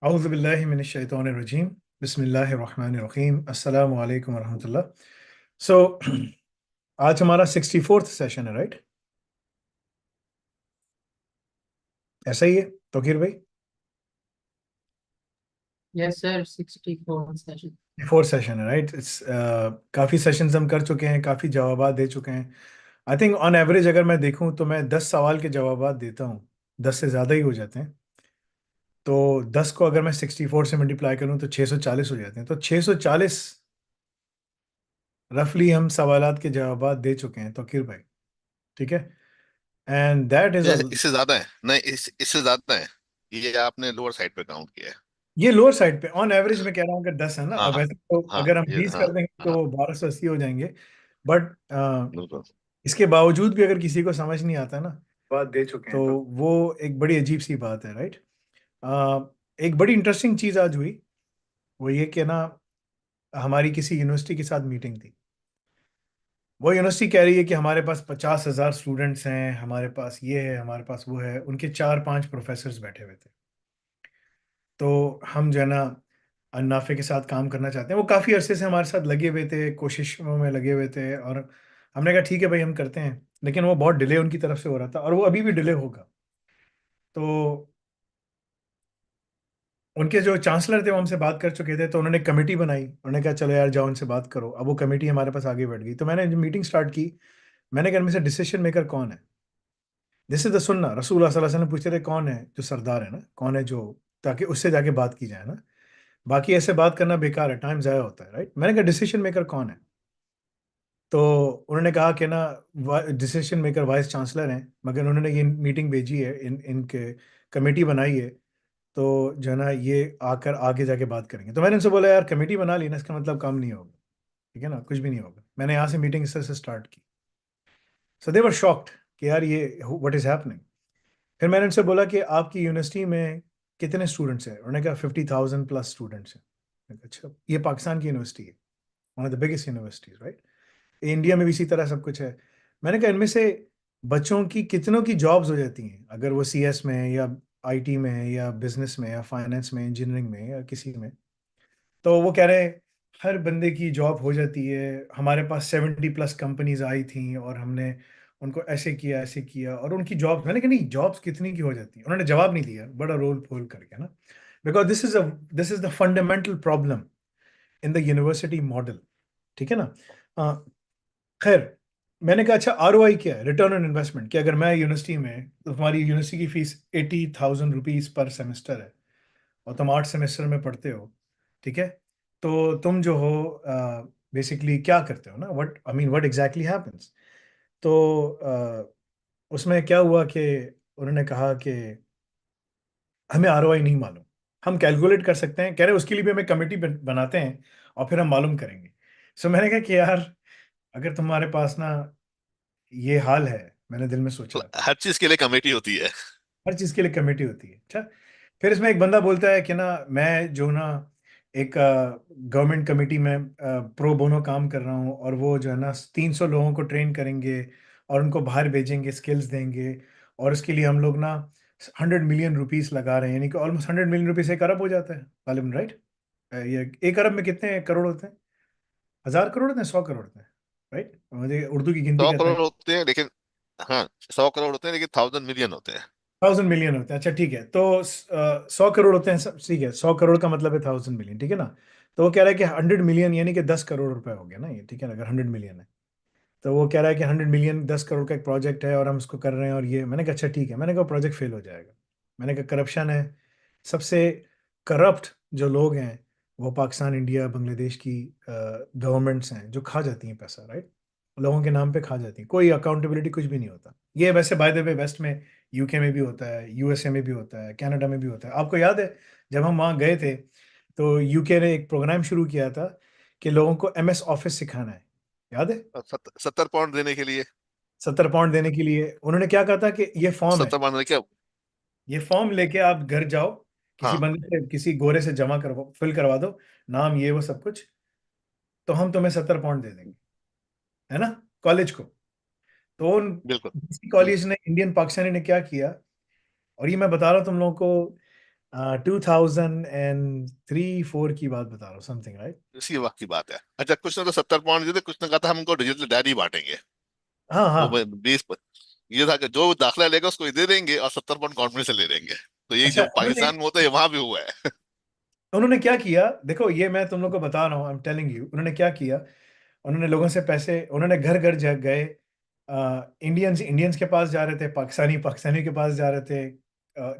औज़ु बिल्लाहि मिनश शैतानिर रजीम। बिस्मिल्लाहिर रहमानिर रहीम। अस्सलामु अलैकुम वरहमतुल्लाह। सो आज हमारा 64th सेशन है, राइट? ऐसा ही है तौकीर भाई? Yes, sir. 64 session. 4 सेशन है, राइट? काफ़ी सेशंस हम कर चुके हैं, काफ़ी जवाबात दे चुके हैं। आई थिंक ऑन एवरेज अगर मैं देखूं तो मैं 10 सवाल के जवाबात देता हूं, 10 से ज़्यादा ही हो जाते हैं। तो 10 को अगर मैं 64 से मल्टीप्लाई करूं तो 640 हो जाते हैं। तो 640 रफली हम सवालात के जवाबात दे चुके हैं तौकीर भाई, ठीक है? एंड दैट इज़ अ इससे ज्यादा है नहीं, इससे ज्यादा है। ये आपने लोअर साइड पे काउंट किया है। ये लोअर साइड पे ऑन एवरेज में कह रहा हूँ कि 10 है ना। हाँ अब हाँ। वैसे तो हाँ अगर हम ये 20 हाँ। कर देंगे तो हाँ 1280 हो जाएंगे। बट बिल्कुल। इसके बावजूद भी अगर किसी को समझ नहीं आता ना, बात दे चुके हैं तो वो एक बड़ी अजीब सी बात है, राइट? एक बड़ी इंटरेस्टिंग चीज आज हुई, वो ये कि ना, हमारी किसी यूनिवर्सिटी के साथ मीटिंग थी। वो यूनिवर्सिटी कह रही है कि हमारे पास 50,000 स्टूडेंट्स हैं, हमारे पास ये है, हमारे पास वो है। उनके 4-5 प्रोफेसर्स बैठे हुए थे। तो हम जो है ना अन्नाफे के साथ काम करना चाहते हैं। वो काफ़ी अरसे से हमारे साथ लगे हुए थे, कोशिशों में लगे हुए थे, और हमने कहा ठीक है भाई हम करते हैं। लेकिन वो बहुत डिले उनकी तरफ से हो रहा था और वो अभी भी डिले होगा। तो उनके जो चांसलर थे वो हमसे बात कर चुके थे, तो उन्होंने कमेटी बनाई। उन्होंने कहा चलो यार जाओ उनसे बात करो। अब वो कमेटी हमारे पास आगे बढ़ गई। तो मैंने जब मीटिंग स्टार्ट की, मैंने कहा इनमें से डिसीजन मेकर कौन है? दिस इज द सुन्ना। रसूल सल्लल्लाहु अलैहि वसल्लम पूछते थे कौन है जो सरदार है ना, कौन है जो, ताकि उससे जाके बात की जाए ना। बाकी ऐसे बात करना बेकार है, टाइम ज़ाया होता है, राइट? मैंने कहा डिसीजन मेकर कौन है? तो उन्होंने कहा कि ना डिसीजन मेकर वाइस चांसलर हैं, मगर उन्होंने ये मीटिंग भेजी है, इनके कमेटी बनाई है। तो जो है ना ये आकर आगे जाके बात करेंगे। तो मैंने उनसे बोला यार कमेटी बना ली ना, इसका मतलब काम नहीं होगा, ठीक है ना, कुछ भी नहीं होगा। मैंने यहाँ से मीटिंग इस तरह से स्टार्ट की। सो दे वर शॉक्ड कि यार ये व्हाट इज हैपनिंग। फिर मैंने उनसे बोला कि आपकी यूनिवर्सिटी में कितने स्टूडेंट्स हैं? उन्होंने कहा 50,000 प्लस स्टूडेंट्स हैं। मैंने कहा, अच्छा ये पाकिस्तान की यूनिवर्सिटी है, one of the biggest universities, right? India में भी इसी तरह सब कुछ है। मैंने कहा इनमें से बच्चों की कितनों की जॉब्स हो जाती हैं अगर वो सीएस में है, या आईटी में है, या बिजनेस में, या फाइनेंस में, इंजीनियरिंग में, या किसी में? तो वो कह रहे हैं हर बंदे की जॉब हो जाती है। हमारे पास 70 प्लस कंपनीज आई थी और हमने उनको ऐसे किया और उनकी जॉब्स। मैंने कहा नहीं, जॉब्स कितनी की हो जाती है? उन्होंने जवाब नहीं दिया, बड़ा रोल फोल करके ना। Because this is the fundamental problem in the university model, ठीक है ना? खैर, मैंने कहा अच्छा आरओआई क्या है, रिटर्न ऑन इन्वेस्टमेंट, कि अगर मैं यूनिवर्सिटी में, तो तुम्हारी यूनिवर्सिटी की फीस 80,000 रुपीज पर सेमेस्टर है और तुम 8 सेमेस्टर में पढ़ते हो, ठीक है? तो तुम जो हो बेसिकली क्या करते हो ना, what I mean what exactly happens? तो उसमें क्या हुआ कि उन्होंने कहा कि हमें आरओआई नहीं मालूम, हम कैलकुलेट कर सकते हैं। कह रहे उसके लिए भी हमें कमेटी बनाते हैं और फिर हम मालूम करेंगे। सो मैंने कहा कि यार अगर तुम्हारे पास ना ये हाल है, मैंने दिल में सोचा हर चीज के लिए कमेटी होती है। हर चीज के लिए कमेटी होती है। अच्छा, फिर इसमें एक बंदा बोलता है कि ना मैं जो ना एक गवर्नमेंट कमेटी में प्रो बोनो काम कर रहा हूँ, और वो जो है ना 300 लोगों को ट्रेन करेंगे और उनको बाहर भेजेंगे, स्किल्स देंगे, और उसके लिए हम लोग ना 100 मिलियन रुपीस लगा रहे हैं, यानी कि ऑलमोस्ट 100 मिलियन रुपीस 1 अरब हो जाता है गालिबन, राइट? ये 1 अरब में कितने करोड़ होते हैं? 1,000 करोड़ होते हैं, 100 करोड़ होते हैं, राइट? मुझे उर्दू की गिनती सौ करना। करोड़ होते हैं लेकिन, हाँ 100 करोड़ होते हैं लेकिन 1,000 मिलियन होते हैं। 1,000 मिलियन होते हैं, अच्छा ठीक है। तो 100 करोड़ होते हैं सब, ठीक है। 100 करोड़ का मतलब है 1,000 मिलियन, ठीक है ना? तो वो कह रहा है कि 100 मिलियन यानी कि 10 करोड़ रुपए हो गया ना ये, ठीक है ना, अगर 100 मिलियन है। तो वो कह रहा है कि 100 मिलियन 10 करोड़ का एक प्रोजेक्ट है और हम उसको कर रहे हैं, और ये। मैंने कहा अच्छा ठीक है। मैंने कहा प्रोजेक्ट फेल हो जाएगा। मैंने कहा करप्शन है। सबसे करप्ट जो लोग हैं वो पाकिस्तान, इंडिया, बांग्लादेश की गवर्नमेंट्स हैं जो खा जाती हैं पैसा, राइट? लोगों के नाम पे खा जाती हैं, कोई अकाउंटेबिलिटी कुछ भी नहीं होता। ये वैसे बाय द वे वेस्ट में, यूके में भी होता है, यूएसए में भी होता है, कनाडा में भी होता है। आपको याद है जब हम वहाँ गए थे तो यूके ने एक प्रोग्राम शुरू किया था कि लोगों को एमएस ऑफिस सिखाना है, याद है? और 70 पाउंड देने के लिए। 70 पाउंड देने के लिए उन्होंने क्या कहा था कि ये फॉर्म है, 70 पाउंड क्या? ये फॉर्म लेके आप घर जाओ, किसी हाँ। बंदे से, किसी गोरे से जमा करवा, फिल करवा दो, नाम ये वो सब कुछ, तो हम तुम्हें 70 पाउंड दे देंगे, है ना, कॉलेज को। तो उन बिल्कुल। किसी कॉलेज ने, इंडियन पाकिस्तानी ने क्या किया, और ये मैं बता रहा हूँ तुम लोगों को, 2003-4 की बात बता रहा हूँ, समथिंग, राइट? इसी वक्त की बात है। अच्छा, कुछ ने तो 70 पाउंड दिए थे, कुछ ने कहा था हम उनको डिजिटल डायरी बांटेंगे। हाँ वो हाँ। 20, ये था कि जो दाखिला लेगा उसको ये दे देंगे और 70 पाउंड गवर्नमेंट से ले लेंगे। तो ये अच्छा, जो पाकिस्तान में होता है वहां भी हुआ है। उन्होंने क्या किया, देखो ये मैं तुम लोग को बता रहा हूँ, आई एम टेलिंग यू, उन्होंने क्या किया, उन्होंने लोगों से पैसे, उन्होंने घर घर जा गए, इंडियंस इंडियंस के पास जा रहे थे, पाकिस्तानी पाकिस्तानी के पास जा रहे थे,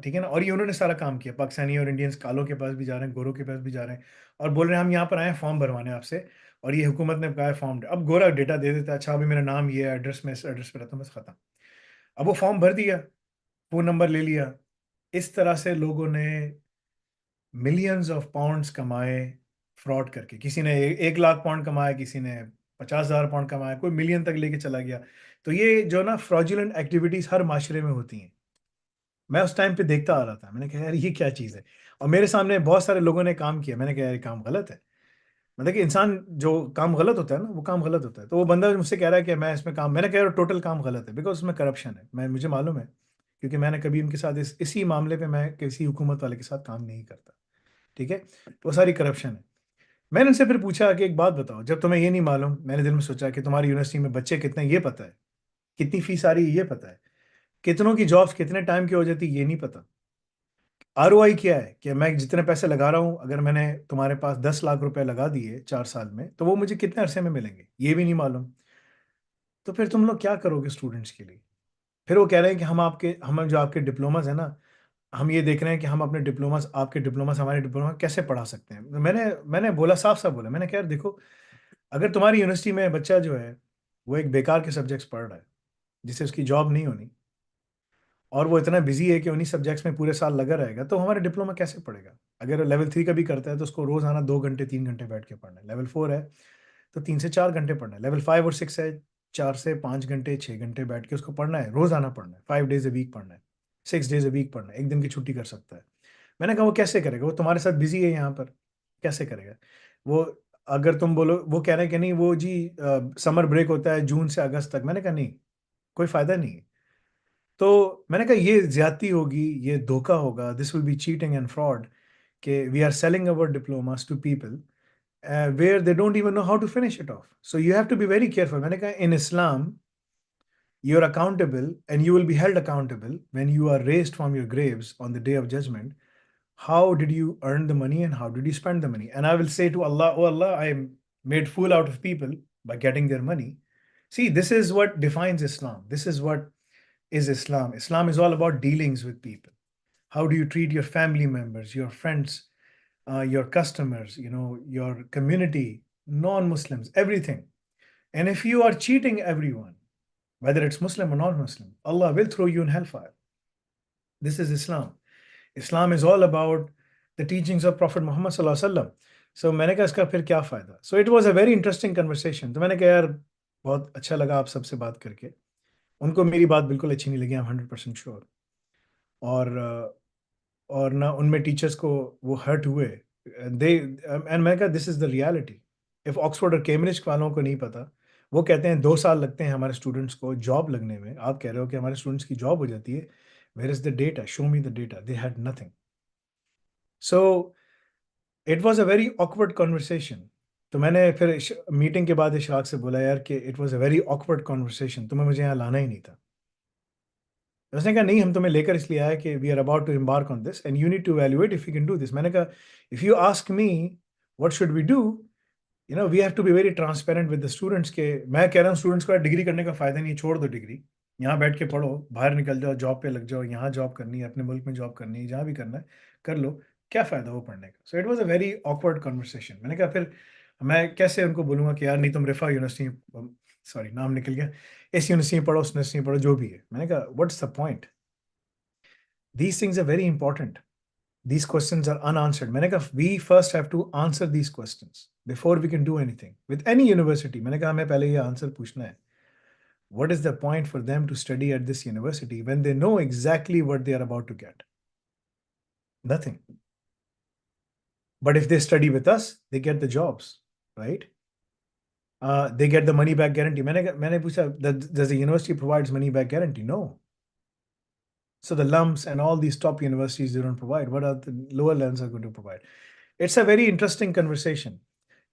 ठीक है ना, और ये उन्होंने सारा काम किया, पाकिस्तानी और इंडियंस कालों के पास भी जा रहे हैं, गोरों के पास भी जा रहे हैं, और बोल रहे हैं हम यहाँ पर आए हैं फॉर्म भरवाने आपसे, और ये हुकूमत ने कहा है फॉर्म, अब गोरा डेटा दे देता है, अच्छा अभी मेरा नाम ये एड्रेस में, इस एड्रेस पर रहता हूँ, बस खत्म। अब वो फॉर्म भर दिया, फ़ोन नंबर ले लिया, इस तरह से लोगों ने मिलियंस ऑफ पाउंड्स कमाए फ्रॉड करके, किसी ने 1 लाख पाउंड कमाया, किसी ने 50,000 पाउंड कमाया, कोई मिलियन तक लेके चला गया। तो ये जो ना फ्रॉडुलेंट एक्टिविटीज हर माशरे में होती हैं। मैं उस टाइम पे देखता आ रहा था, मैंने कहा यार ये क्या चीज़ है, और मेरे सामने बहुत सारे लोगों ने काम किया, मैंने कहा यार ये काम गलत है। मतलब कि इंसान जो काम गलत होता है ना, वो काम गलत होता है। तो वो बंदा मुझसे कह रहा है कि मैं इसमें काम, मैंने कहा यार टोटल काम गलत है, बिकॉज उसमें करप्शन है, मुझे मालूम है, क्योंकि मैंने कभी उनके साथ इसी मामले पे मैं किसी हुकूमत वाले के साथ काम नहीं करता, ठीक है, तो वो सारी करप्शन है। मैंने उनसे फिर पूछा कि एक बात बताओ, जब तुम्हें ये नहीं मालूम, मैंने दिल में सोचा कि तुम्हारी यूनिवर्सिटी में बच्चे कितने ये पता है, कितनी फीस आ रही है ये पता है, कितनों की जॉब्स कितने टाइम की हो जाती है ये नहीं पता, आरओआई क्या है, कि मैं जितने पैसे लगा रहा हूँ, अगर मैंने तुम्हारे पास 10 लाख रुपए लगा दिए 4 साल में, तो वो मुझे कितने अरसे में मिलेंगे ये भी नहीं मालूम। तो फिर तुम लोग क्या करोगे स्टूडेंट्स के लिए? फिर वो कह रहे हैं कि हम जो आपके डिप्लोमास है ना, हम ये देख रहे हैं कि हम अपने डिप्लोमास, आपके डिप्लोमास हमारे डिप्लोमा कैसे पढ़ा सकते हैं। तो मैंने बोला, साफ साफ बोला, मैंने कहा यार देखो, अगर तुम्हारी यूनिवर्सिटी में बच्चा जो है वो एक बेकार के सब्जेक्ट्स पढ़ रहा है, जिससे उसकी जॉब नहीं होनी, और वो इतना बिजी है कि उन्हीं सब्जेक्ट्स में पूरे साल लगा रहेगा, तो हमारा डिप्लोमा कैसे पढ़ेगा? अगर लेवल 3 का भी करता है तो उसको रोज आना 2 घंटे 3 घंटे बैठ के पढ़ना है, लेवल 4 है तो 3 से 4 घंटे पढ़ना है, लेवल 5 और 6 है 4 से 5 घंटे 6 घंटे बैठ के उसको पढ़ना है, रोज आना पढ़ना है, 5 डेज अ वीक पढ़ना है, 6 डेज अ वीक पढ़ना है, एक दिन की छुट्टी कर सकता है। मैंने कहा वो कैसे करेगा, वो तुम्हारे साथ बिजी है यहाँ पर, कैसे करेगा वो? अगर तुम बोलो, वो कह रहे हैं कि नहीं वो जी समर ब्रेक होता है जून से अगस्त तक, मैंने कहा नहीं, कोई फायदा नहीं है। तो मैंने कहा ये ज्यादती होगी, ये धोखा होगा, this will be cheating and fraud, कि we are selling our diplomas to people where they don't even know how to finish it off. So you have to be very careful. मैंने कहा in Islam you're accountable and you will be held accountable when you are raised from your graves on the day of judgment. How did you earn the money and how did you spend the money? And I will say to Allah, oh Allah, I made fool out of people by getting their money. See, this is what defines Islam. This is what is Islam. Islam is all about dealings with people. How do you treat your family members, your friends, your customers, your community, non-Muslims, everything. And if you are cheating everyone, whether it's Muslim or non-Muslim, Allah will throw you in hellfire. This is Islam. Islam is all about the teachings of Prophet Muhammad sallallahu alaihi wasallam. So मैंने कहा इसका फिर क्या फ़ायदा? So it was a very interesting conversation. तो मैंने कहा यार बहुत अच्छा लगा आप सबसे बात करके। उनको मेरी बात बिल्कुल अच्छी नहीं लगी, I'm 100% श्योर। और ना उनमें टीचर्स को वो हर्ट हुए, दे एंड मैंने कहा this is the reality. If Oxford और कैम्ब्रिज वालों को नहीं पता, वो कहते हैं 2 साल लगते हैं हमारे स्टूडेंट्स को जॉब लगने में, आप कह रहे हो कि हमारे स्टूडेंट्स की जॉब हो जाती है, where is the data, show me the data, they had nothing. So it was a very awkward conversation. तो मैंने फिर मीटिंग के बाद इशराक से बोला यार कि it was a very awkward conversation, तुम्हें मुझे यहाँ लाना ही नहीं था। उसने कहा नहीं, हम तुम्हें लेकर इसलिए आए कि we are about to embark on this and you need to evaluate if you can do this. मैंने कहा if you ask me what should we do, we have to be very transparent with the students के। मैं कह रहा हूँ students को degree करने का फायदा नहीं है, छोड़ दो डिग्री, यहाँ बैठ के पढ़ो, बाहर निकल जाओ, जॉब पे लग जाओ, यहाँ जॉब करनी है, अपने मुल्क में जॉब करनी है, जहाँ भी करना है कर लो, क्या फ़ायदा वो पढ़ने का? So it was a very awkward conversation. मैंने कहा फिर मैं कैसे उनको बोलूँगा कि यार नहीं तुम रिफा यूनिवर्सिटी, सॉरी नाम निकल गया, इस यूनिवर्सिटी में पढ़ो, उस यूनिवर्सिटी में पढ़ो, जो भी है। मैंने कहा what's the point? These things are very important. These questions are unanswered. मैंने कहा we first have to answer these questions before we can do anything with any university. मैंने कहा हमें पहले ये आंसर पूछना है, what is the point for them to study at this university when they know exactly what they are about to get? Nothing. But if they study with us, they get the jobs, right? They get the money back guarantee. मैंने पूछा does the university provides money back guarantee? No. So the lumps and all these top universities, they don't provide. What are the lower levels are going to provide? It's a very interesting conversation.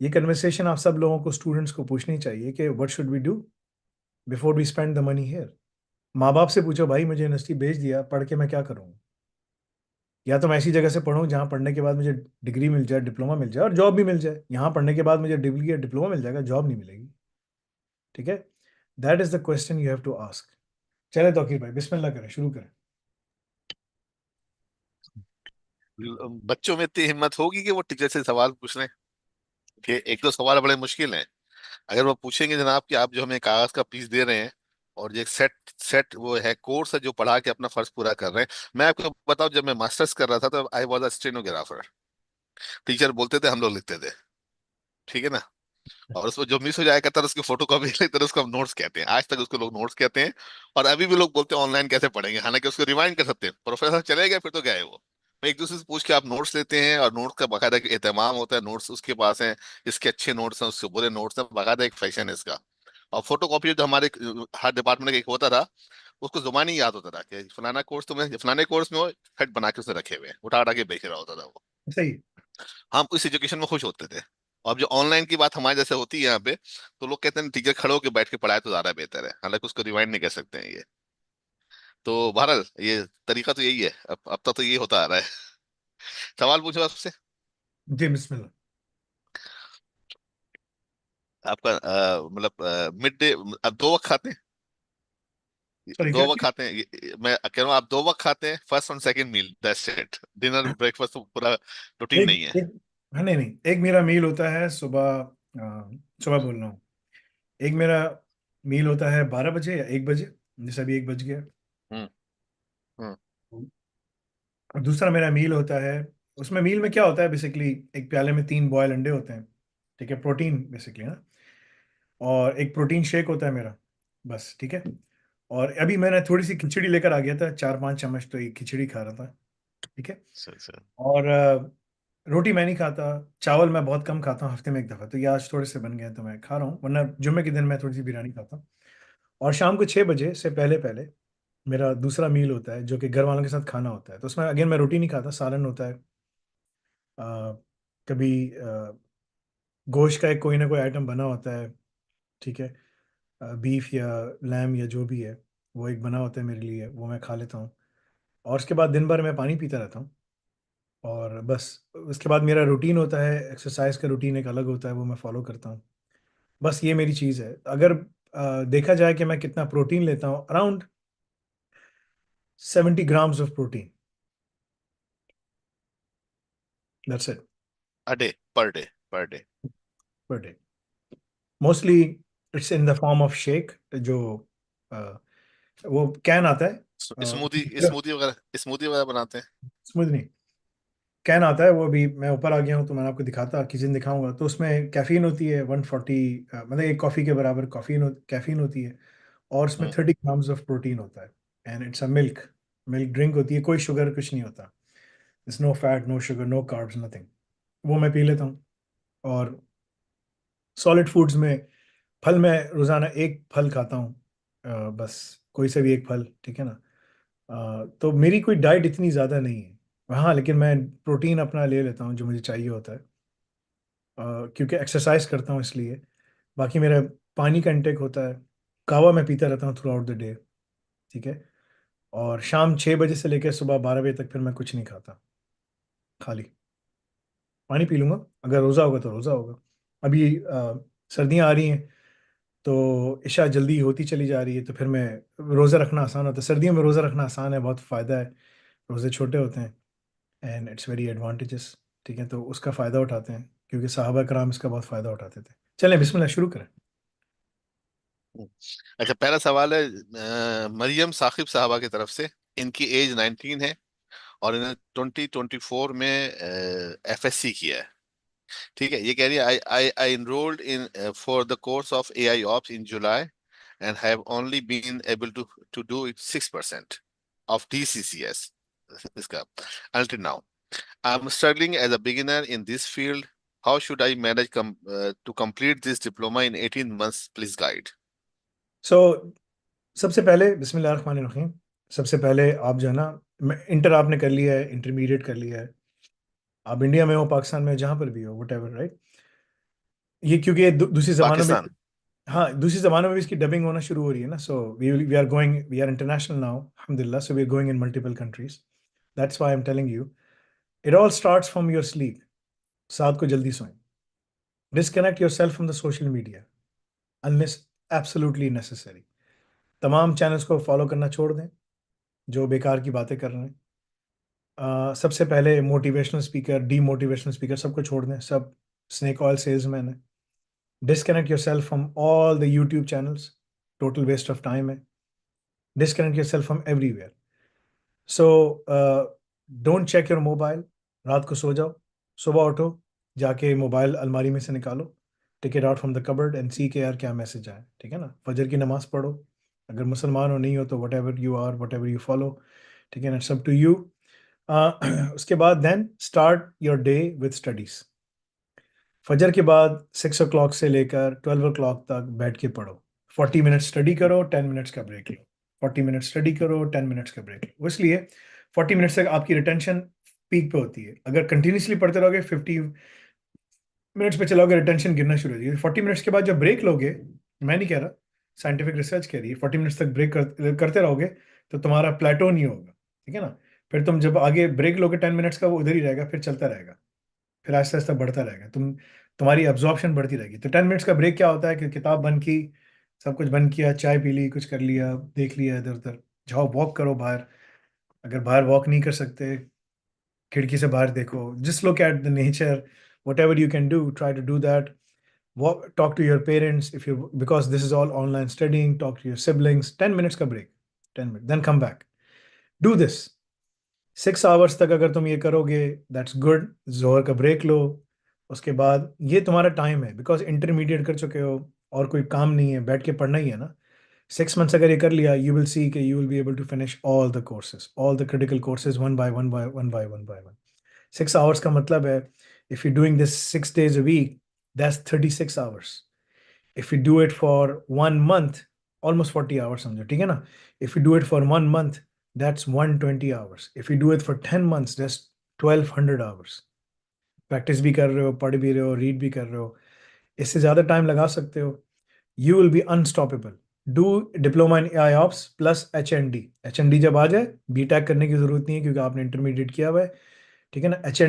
ये conversation आप सब लोगों को students को पूछनी चाहिए कि what should we do before we spend the money here? माँ बाप से पूछो भाई मुझे यूनिवर्सिटी भेज दिया, पढ़ के मैं क्या करूँ? या तो मैं ऐसी जगह से पढ़ूँ जहाँ पढ़ने के बाद मुझे डिग्री मिल जाए, डिप्लोमा मिल जाए और जॉब भी मिल जाए। यहाँ पढ़ने के बाद मुझे डिग्री या डिप्लोमा मिल जाएगा, जॉब नहीं मिलेगी। ठीक है? That is the question you have to ask. चले तौकीर भाई, बिस्मिल्लाह करें, शुरू करें। बच्चों में इतनी हिम्मत होगी कि वो टीचर से सवाल पूछ लें? कि एक दो सवाल बड़े मुश्किल हैं। अगर वो पूछेंगे जनाब कि आप जो हमें कागज का पीस दे रहे हैं और ये सेट सेट वो है कोर्स है जो पढ़ा के अपना फर्ज पूरा कर रहे हैं। मैं आपको बताऊं, जब मैं मास्टर्स कर रहा था तो I was a stenographer. Teacher बोलते थे, हम लोग लिखते थे। ठीक है ना? और उसमें जो मिस हो जाया करता था उसकी फोटो कॉपी लेते थे, उसको हम नोट्स कहते हैं। आज तक उसको लोग नोट्स कहते हैं। और अभी भी लोग बोलते हैं ऑनलाइन कैसे पढ़ेंगे, हालांकि उसको रिवाइंड कर सकते हैं। प्रोफेसर चले गए फिर तो गए वो। एक दूसरे से पूछ के आप नोट्स लेते हैं और नोट्स का बाकायदा एक एहतमाम होता है। नोट्स उसके पास हैं, इसके अच्छे नोट्स हैं, उसके बुरे नोट्स हैं, बाकायदा एक फैशन है इसका। और फोटो कॉपी जो हमारे हर डिपार्टमेंट का एक होता था, उसको जुबानी याद होता था कि फलाना कोर्स तो मैं फलाने कोर्स में हो, हेड बना के उसने रखे हुए हैं, उठा उठा के बेच रहा होता था वो। सही। हम इस एजुकेशन में खुश होते थे। और अब जो ऑनलाइन की बात हमारे जैसे होती है यहाँ पे, तो लोग कहते हैं टीचर खड़े होकर बैठ के पढ़ाए तो ज्यादा बेहतर है, हालांकि उसको रिवाइंड नहीं कर सकते हैं ये। तो बहरहाल ये तरीका तो यही है, अब तक तो ये होता आ रहा है। सवाल पूछो आपसे। जी बिस्मिल्लाह। आपका मतलब मिड डे, अब दो वक्त खाते हैं? सॉरी दो क्या वक्त चीज? खाते हैं मैं कह रहा हूँ आप दो वक्त खाते हैं, फर्स्ट और second meal, that's it. Dinner breakfast तो पूरा रूटीन एक नहीं है? एक हाँ, नहीं नहीं, एक मेरा मील होता है सुबह, सुबह बोल रहा हूँ। एक मेरा मील होता है 12 बजे या 1 बजे, जैसे अभी 1 बज गया। हम्म। हम्म। और दूसरा मेरा मील होता है, उसमें मील में क्या होता है बेसिकली, एक प्याले में 3 बॉयल अंडे होते हैं। ठीक है, प्रोटीन बेसिकली ना। और एक प्रोटीन शेक होता है मेरा, बस। ठीक है। और अभी मैंने थोड़ी सी खिचड़ी लेकर आ गया था, 4-5 चम्मच, तो एक खिचड़ी खा रहा था। ठीक है। सही सही। और रोटी मैं नहीं खाता, चावल मैं बहुत कम खाता हूँ, हफ्ते में एक दफ़ा। तो ये आज थोड़े से बन गए हैं तो मैं खा रहा हूँ, वरना जुम्मे के दिन मैं थोड़ी सी बिरयानी खाता हूँ। और शाम को 6 बजे से पहले पहले मेरा दूसरा मील होता है, जो कि घर वालों के साथ खाना होता है। तो उसमें अगेन मैं रोटी नहीं खाता, सालन होता है। कभी गोश्त का एक कोई ना कोई आइटम बना होता है। ठीक है। बीफ या लैम या जो भी है, वो एक बना होता है मेरे लिए, वो मैं खा लेता हूँ। और उसके बाद दिन भर मैं पानी पीता रहता हूँ। और बस उसके बाद मेरा रूटीन होता है, एक्सरसाइज का रूटीन एक अलग होता है, वो मैं फॉलो करता हूँ। बस ये मेरी चीज़ है। अगर देखा जाए कि मैं कितना प्रोटीन लेता हूँ, around 70 grams of protein, that's it, a day, per day, per day. Per day. Mostly it's in the form of shake, जो अ, वो कैन आता है। स्मूदी, स्मूदी वगैरह, स्मूदी वगैरह बनाते हैं? स्मूथ नहीं, कैन आता है वो। भी मैं ऊपर आ गया हूँ तो मैंने आपको दिखाता, किसी दिन दिखाऊंगा। तो उसमें कैफीन होती है 140, मतलब एक कॉफ़ी के बराबर कैफीन होती है। और उसमें हम्म। 30 ग्राम्स ऑफ प्रोटीन होता है। And it's a milk milk drink होती है, कोई शुगर कुछ नहीं होता। It's no fat, no sugar, no carbs, nothing. वो मैं पी लेता हूँ। और सॉलिड फूड्स में फल, मैं रोज़ाना एक फल खाता हूँ, बस। कोई से भी एक फल, ठीक है ना। तो मेरी कोई डाइट इतनी ज़्यादा नहीं है। हाँ, लेकिन मैं प्रोटीन अपना ले लेता हूँ जो मुझे चाहिए होता है, क्योंकि एक्सरसाइज करता हूँ इसलिए। बाकी मेरा पानी का इंटेक होता है, कावा मैं पीता रहता हूँ थ्रू आउट द डे। ठीक है। और शाम 6 बजे से लेकर सुबह 12 बजे तक फिर मैं कुछ नहीं खाता, खाली पानी पी लूँगा। अगर रोज़ा होगा तो रोज़ा होगा। अभी सर्दियाँ आ रही हैं, तो इशा जल्दी होती चली जा रही है, तो फिर मैं, रोज़ा रखना आसान होता है सर्दियों में। रोज़ा रखना आसान है, बहुत फ़ायदा है। रोज़े छोटे होते हैं एंड इट्स वेरी एडवांटेजेस। ठीक है, तो उसका फ़ायदा उठाते हैं, क्योंकि साहबा कराम इसका बहुत फ़ायदा उठाते थे। चलें बिस्मिल्लाह शुरू करें। अच्छा, पहला सवाल है मरियम साकिब साहबा की तरफ से। इनकी एज 19 है और इन्होंने 2024 में एफएससी किया है। ठीक है, ये कह रही है I I I enrolled in for the course of AI ops in July and have only been able to do it 6% of DCCS इसका until now. I'm struggling as a beginner in this field. How should I manage to complete this diploma in 18 months? Please guide. सो सबसे पहले बिस्मिल्लाह रहमान रहीम, सबसे पहले आप जो है ना, inter आपने कर लिया है, इंटरमीडिएट कर लिया है, आप इंडिया में हो, पाकिस्तान में हो, जहाँ पर भी हो, वट एवर, राइट। ये क्योंकि ये दूसरी जबानों में, पाकिस्तान। हाँ दूसरी जबानों में भी इसकी डबिंग होना शुरू हो रही है ना, so we are international now अल्हम्दुलिल्लाह, so we are going in multiple countries. That's why I am telling you, it all starts from your sleep. साथ को जल्दी सोएं, disconnect your self from the social media unless absolutely necessary. तमाम channels को follow करना छोड़ दें जो बेकार की बातें कर रहे हैं। सबसे पहले मोटिवेशनल स्पीकर, डीमोटिवेशनल स्पीकर सबको छोड़ दें, सब स्नेक ऑयल सेल्समैन है। Disconnect your self from all the YouTube channels, total waste of time है। Disconnect your self from everywhere. So don't check your mobile, रात को सो जाओ, सुबह उठो, जाके मोबाइल अलमारी में से निकालो, take it out from the cupboard and see के यार क्या मैसेज आए, ठीक है ना। फजर की नमाज पढ़ो, अगर मुसलमान हो, नहीं हो तो whatever you are, whatever you follow, ठीक है ना, इट्स अप टू यू। उसके बाद then start your day with studies. फजर के बाद 6 o'clock से लेकर 12 o'clock तक बैठ के पढ़ो। 40 मिनट स्टडी करो, 10 मिनट्स का ब्रेक लो। 40 मिनट स्टडी करो, 10 मिनट्स का ब्रेक लो। वो इसलिए 40 मिनट्स तक आपकी रिटेंशन पीक पे होती है। अगर कंटिन्यूसली पढ़ते रहोगे, 50 मिनट्स पे चलोगे, रिटेंशन गिरना शुरू हो जाएगी। 40 मिनट्स के बाद जब ब्रेक लोगे, मैं नहीं कह रहा, साइंटिफिक रिसर्च कह रही है, 40 मिनट्स तक ब्रेक करते रहोगे तो तुम्हारा प्लेटो नहीं होगा, ठीक है ना। फिर तुम जब आगे ब्रेक लोगे 10 मिनट्स का, वो उधर ही रहेगा, फिर चलता रहेगा, फिर आहिस्ता आहिस्ता बढ़ता रहेगा, तुम्हारी एब्जॉर्प्शन बढ़ती रहेगी। तो 10 मिनट्स का ब्रेक क्या होता है कि किताब बंद की, सब कुछ बंद किया, चाय पी ली, कुछ कर लिया, देख लिया इधर उधर, जाओ वॉक करो बाहर। अगर बाहर वॉक नहीं कर सकते, खिड़की से बाहर देखो, just look at the nature, whatever you can do, try to do that. talk to your parents if you, because this is all online studying, talk to your siblings. 10 minutes का break, 10 minutes, then come back, do this 6 hours तक। अगर तुम ये करोगे, that's good. जोहर का break लो, उसके बाद ये तुम्हारा टाइम है, बिकॉज इंटरमीडिएट कर चुके हो और कोई काम नहीं है, बैठ के पढ़ना ही है ना। 6 months अगर ये कर लिया, यू विल सी कि you will be able to finish all the courses, all the critical courses, one by one. 6 hours का मतलब है, if you doing this 6 days a week, that's 36 hours. If you do it for 1 month, almost 40 hours समझो, ठीक है ना। If you do it for 1 month, that's 120 hours. If you do it for 10 months, that's 1200 hours. Practice भी कर रहे हो, पढ़ भी रहे हो, रीड भी कर रहे हो, इससे ज़्यादा टाइम लगा सकते हो। You will be unstoppable. Do diploma in I ops plus H N D जब आ जाए, बी टेक करने की जरूरत नहीं है क्योंकि आपने इंटरमीडिएट किया हुआ है, ठीक है ना। एच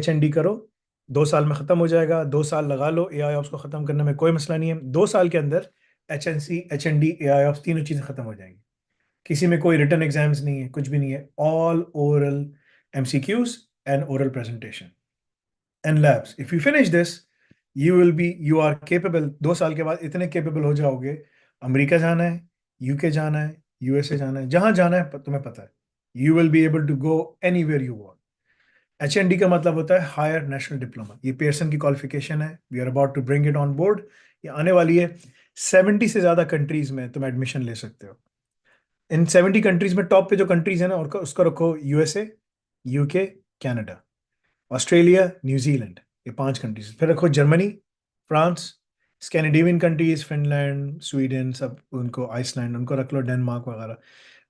एन डी करो, 2 साल में ख़त्म हो जाएगा। 2 साल लगा लो ए आई ऑप्स को ख़त्म करने में, कोई मसला नहीं है। 2 साल के अंदर H N D A I ops तीनों चीज़ें ख़त्म हो जाएंगी। किसी में कोई रिटर्न एग्जाम्स नहीं है, कुछ भी नहीं है, all oral MCQs and oral presentation and labs. If you finish this, you are capable. 2 साल के बाद इतने केपेबल हो जाओगे, अमेरिका जाना है, यूके जाना है, यूएसए जाना है, जहां जाना है तुम्हें पता है, you will be able to go anywhere you want. HND का मतलब होता है हायर नेशनल डिप्लोमा। ये पेयरसन की क्वालिफिकेशन है, we are about to bring it on board. ये आने वाली है। 70 से ज़्यादा कंट्रीज में तुम एडमिशन ले सकते हो। इन 70 कंट्रीज में टॉप पे जो कंट्रीज है ना, और उसको रखो USA, UK, Canada, Australia, New Zealand, ये 5 कंट्रीज। फिर रखो Germany, France, Scandinavian countries, Finland, Sweden, सब उनको, आइसलैंड उनको रख लो, डेनमार्क वगैरह।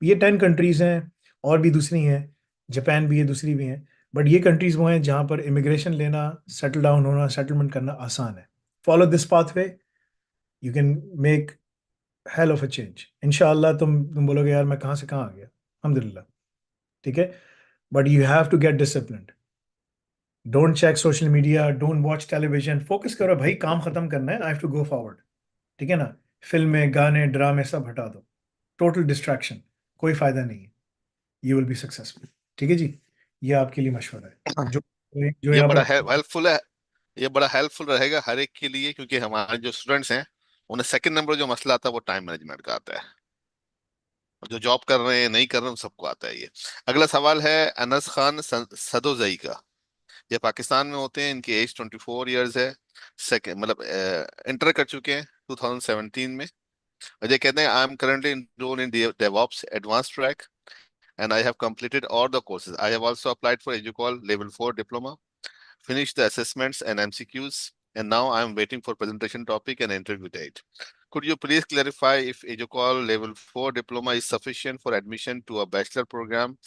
ये 10 कंट्रीज हैं, और भी दूसरी हैं, जापान भी है, दूसरी भी हैं। बट ये कंट्रीज वो हैं जहाँ पर इमिग्रेशन लेना, सेटल डाउन होना, सेटलमेंट करना आसान है। Follow this pathway, you can make hell of a change. इंशाल्लाह तुम बोलोगे यार मैं कहाँ से कहाँ आ गया, अल्हम्दुलिल्लाह, ठीक है। But you have to get disciplined. Don't check social media, don't watch television, focus करो भाई, काम खत्म करना है, I have to go forward, ठीक है ना। फिल्में, गाने, ड्रामे सब हटा दो, टोटल डिस्ट्रैक्शन, कोई फायदा नहीं है। यू विल बी सक्सेसफुल, ठीक है जी। ये आपके लिए मशवरा है, जो जो ये यहाँ बड़ा पर। हेल्पफुल है। ये बड़ा हेल्पफुल रहेगा हर एक के लिए, क्योंकि हमारे जो स्टूडेंट्स हैं उन्हें सेकंड नंबर जो मसला आता है वो टाइम मैनेजमेंट का आता है। और जो जॉब कर रहे हैं नहीं कर रहे हैं सबको आता है ये। अगला सवाल है अनस खान सदोजई का। ये पाकिस्तान में होते हैं, इनकी एज 24 ईयर्स है। सेकंड मतलब इंटर कर चुके हैं 2017 में। और ये कहते हैं I am currently enrolled in DevOps advanced track and I have completed all the courses. I have also applied for EduCall Level 4 diploma, finished the assessments and MCQs. and now I am waiting for presentation topic and interview date. Could you please clarify if EDUCAL Level 4 diploma is sufficient for admission to a bachelor program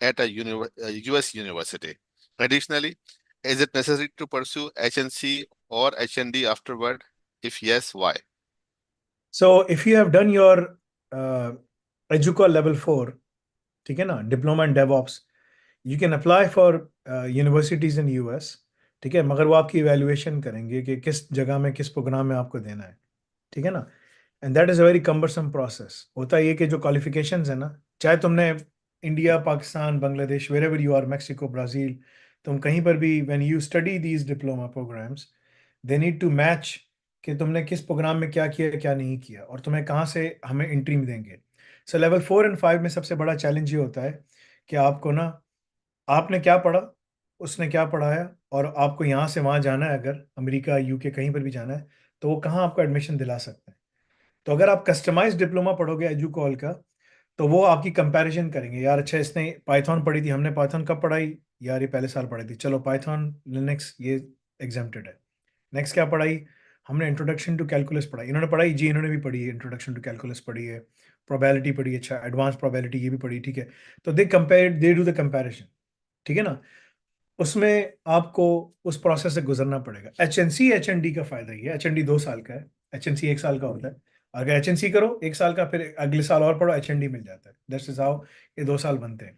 at a US university? Additionally, is it necessary to pursue HNC or HND afterward? If yes, why? So if you have done your EDUCAL level 4, ठीक है ना, diploma in DevOps, you can apply for universities in US, ठीक है, मगर वो आपकी evaluation करेंगे कि किस जगह में किस प्रोग्राम में आपको देना है, ठीक है ना। And that is a very cumbersome process. होता ये कि जो क्वालिफिकेशंस है ना, चाहे तुमने India, Pakistan, Bangladesh, wherever you are, Mexico, Brazil, तुम कहीं पर भी, when you study these diploma programmes, they need to match कि तुमने किस प्रोग्राम में क्या किया, क्या नहीं किया, और तुम्हें कहाँ से हमें एंट्री में देंगे। सो लेवल 4 एंड 5 में सबसे बड़ा चैलेंज ये होता है कि आपको ना, आपने क्या पढ़ा, उसने क्या पढ़ाया, और आपको यहाँ से वहाँ जाना है, अगर अमेरिका, यूके कहीं पर भी जाना है, तो वो कहाँ आपको एडमिशन दिला सकते हैं। तो अगर आप कस्टमाइज्ड डिप्लोमा पढ़ोगे एजुकॉल का, तो वो आपकी कंपैरिजन करेंगे, यार अच्छा इसने पाइथन पढ़ी थी, हमने पाइथन कब पढ़ाई, यार ये पहले साल पढ़ी थी, चलो पाइथन, लिनक्स ये एग्जेम्प्टेड है। नेक्स्ट क्या पढ़ाई, हमने इंट्रोडक्शन टू कैलकुलस पढ़ाई, इन्होंने पढ़ाई जी, इन्होंने भी पढ़ी है, इंट्रोडक्शन टू कैलकुलस पढ़ी है, प्रोबेबिलिटी पढ़ी है, अच्छा एडवांस प्रोबेबिलिटी ये भी पढ़ी, ठीक है। तो दे डू द कंपैरिजन, ठीक है ना। उसमें आपको उस प्रोसेस से गुजरना पड़ेगा। HNC HND का फायदा ये है, HND 2 साल का है, HNC 1 साल का होता है। अगर HNC करो 1 साल का, फिर अगले साल और पढ़ो, HND मिल जाता है। दैट्स इज हाउ ये 2 साल बनते हैं।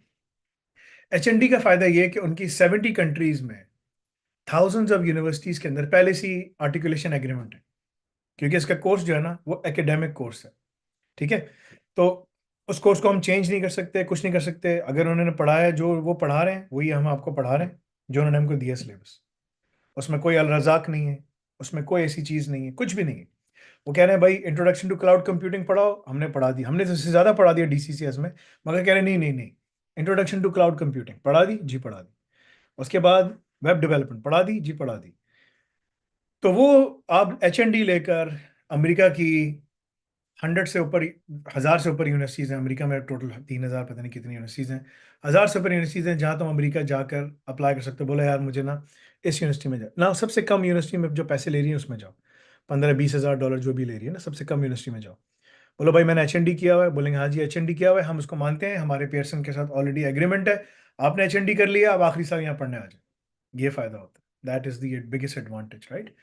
HND का फायदा ये है कि उनकी 70 कंट्रीज में, थाउजेंड्स ऑफ यूनिवर्सिटीज के अंदर पहले से आर्टिकुलेशन एग्रीमेंट है, क्योंकि इसका कोर्स जो है ना वो एकेडमिक कोर्स है, ठीक है। तो उस कोर्स को हम चेंज नहीं कर सकते, कुछ नहीं कर सकते। अगर उन्होंने पढ़ाया, जो वो पढ़ा रहे हैं वही हम आपको पढ़ा रहे हैं, जो उन्होंने हमको दिया सिलेबस। उसमें कोई अलरजाक नहीं है, उसमें कोई ऐसी चीज़ नहीं है, कुछ भी नहीं है। वो कह रहे हैं भाई इंट्रोडक्शन टू क्लाउड कंप्यूटिंग पढ़ाओ, हमने पढ़ा दी, हमने तो इससे ज़्यादा पढ़ा दिया DCCS में, मगर कह रहे हैं नहीं नहीं नहीं, इंट्रोडक्शन टू क्लाउड कंप्यूटिंग पढ़ा दी जी, पढ़ा दी। उसके बाद वेब डेवलपमेंट पढ़ा दी जी, पढ़ा दी। तो वो आप HND लेकर अमेरिका की 100 से ऊपर, 1000 से ऊपर यूनिवर्सिटीज़ हैं अमेरिका में, टोटल 3000 पता नहीं कितनी यूनिवर्सिटीज़ हैं, 1000 से ऊपर यूनिवर्सिटीज़ हैं जहाँ तुम अमेरिका जाकर अप्लाई कर सकते हो। बोला यार मुझे ना इस यूनिवर्सिटी में जाओ ना, सबसे कम यूनिवर्सिटी में जो पैसे ले रही है उसमें जाओ, 15-20 हज़ार डॉलर जो भी ले रही है ना, सबसे कम यूनिवर्सिटी में जाओ। बोलो भाई मैंने HND किया हुआ है, बोलेंगे हाँ जी HND किया हुआ है, हम उसको मानते हैं, हमारे पेयरसन के साथ ऑलरेडी एग्रीमेंट है, आपने HND कर लिया, अब आखिरी साल यहाँ पढ़ने आ जाए। ये फायदा होता है, that is the biggest advantage, right.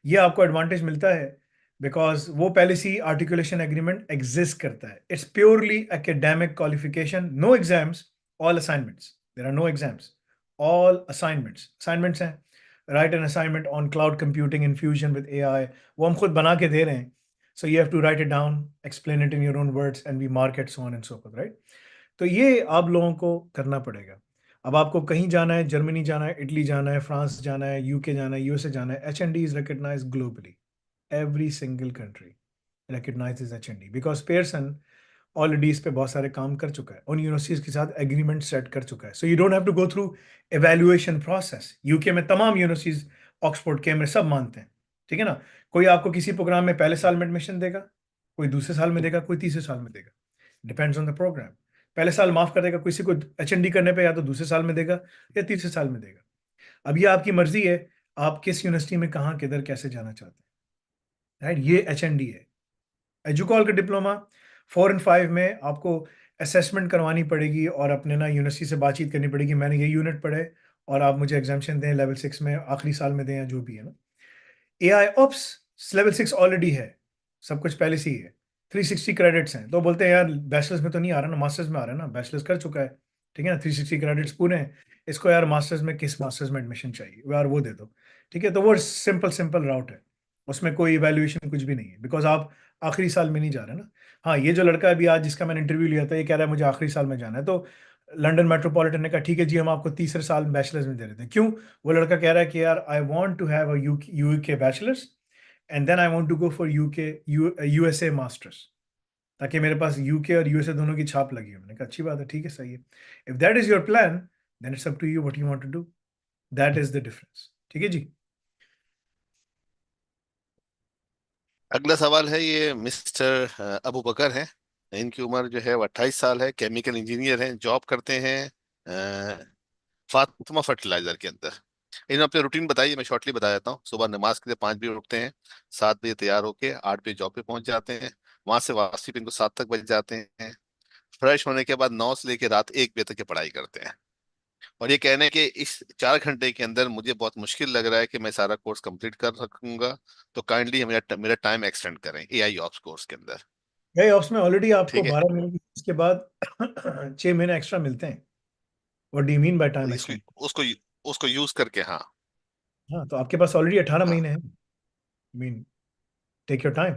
ये आपको एडवांटेज मिलता है बिकॉज वो पहले से ही आर्टिकुलेशन एग्रीमेंट एग्जिस्ट करता है। It's purely academic qualification, no exams, all assignments, there are no exams, all assignments. Assignments हैं, write an assignment on cloud computing in fusion with AI, वो हम खुद बना के दे रहे हैं। So you have to write it down, explain it in your own words and we mark it, so on and so forth, right. तो ये आप लोगों को करना पड़ेगा। अब आपको कहीं जाना है, जर्मनी जाना है, इटली जाना है, फ्रांस जाना है, यूके जाना है, USA जाना है, HND is recognised globally, every single country recognises HND because Pearson already इस पे बहुत सारे काम कर चुका है, उन यूनिवर्सिटीज के साथ एग्रीमेंट सेट कर चुका है। So you don't have to go through evaluation process. UK में तमाम यूनिवर्सिटीज, ऑक्सफोर्ड, कैम्ब्रिज सब मानते हैं, ठीक है ना। कोई आपको किसी प्रोग्राम में पहले साल में एडमिशन देगा, कोई दूसरे साल में देगा, कोई तीसरे साल में देगा, डिपेंड्स ऑन द प्रोग्राम। पहले साल माफ कर देगा किसी को HND करने पे, या तो दूसरे साल में देगा या तीसरे साल में देगा। अब ये आपकी मर्जी है, आप किस यूनिवर्सिटी में कहाँ किधर कैसे जाना चाहते हैं, राइट। ये HND है। एजुकॉल का डिप्लोमा 4 एंड 5 में आपको असेसमेंट करवानी पड़ेगी और अपने ना यूनिवर्सिटी से बातचीत करनी पड़ेगी, मैंने ये यूनिट पढ़े और आप मुझे एग्जामेशन दें लेवल 6 में, आखिरी साल में दें, या जो भी है ना। AI ऑप्स लेवल 6 ऑलरेडी है, सब कुछ पहले से ही है, 360 क्रेडिट्स हैं। तो बोलते हैं यार बैचलर्स में तो नहीं आ रहा ना, मास्टर्स में आ रहा है ना, बैचलर्स कर चुका है, ठीक है ना, 360 क्रेडिट्स पूरे हैं, इसको यार मास्टर्स में, किस मास्टर्स में एडमिशन चाहिए, वो यार वो दे दो, ठीक है। तो वो सिंपल सिंपल राउट है, उसमें कोई इवैल्यूएशन कुछ भी नहीं है, बिकॉज आप आखिरी साल में नहीं जा रहे ना। हाँ, ये जो लड़का अभी आज जिसका मैंने इंटरव्यू लिया था, ये कह रहा है मुझे आखिरी साल में जाना है, तो लंदन मेट्रोपॉलिटन ने कहा ठीक है जी, हम आपको तीसरे साल बैचलर्स में दे देते हैं। क्यों? वो लड़का कह रहा है कि यार I want to have a UK bachelors and then I want to go for USA masters, ताकि मेरे पास यूके और USA दोनों की छाप लगी है। मैंने कहा अच्छी बात है, ठीक है, सही है। If that is your plan then it's up to you what you want to do, that is the difference, ठीक है जी। अगला सवाल है, ये मिस्टर अबू बकर हैं, इनकी उम्र जो है वो 28 साल है, केमिकल इंजीनियर हैं, जॉब करते हैं फातिमा फर्टिलाइजर के अंदर। इन अपने रूटीन बताइए, मैं शॉर्टली बता देता हूँ। सुबह नमाज के लिए 5 बजे उठते हैं, 7 बजे तैयार होके 8 बजे जॉब पे पहुंच जाते हैं। वहां से वापसी पे इनको 7 तक बज जाते हैं। फ्रेश होने के बाद 9 से लेकर रात 1 बजे तक की पढ़ाई करते हैं। और ये कहने के इस 4 घंटे के अंदर मुझे बहुत मुश्किल लग रहा है कि मैं सारा कोर्स कंप्लीट कर सकूंगा, तो काइंडली मेरा मेरा टाइम एक्सटेंड करें एआई ऑप्स कोर्स के अंदर। गए ऑप्स में ऑलरेडी आपको ठीक है। 12 महीने की फीस के बाद 6 महीने एक्स्ट्रा मिलते हैं। What do you mean by time इसको एक्सटेंड? उसको उसको यूज करके, हाँ। हाँ, तो आपके पास ऑलरेडी 18 महीने हाँ। हैं। Mean take your time,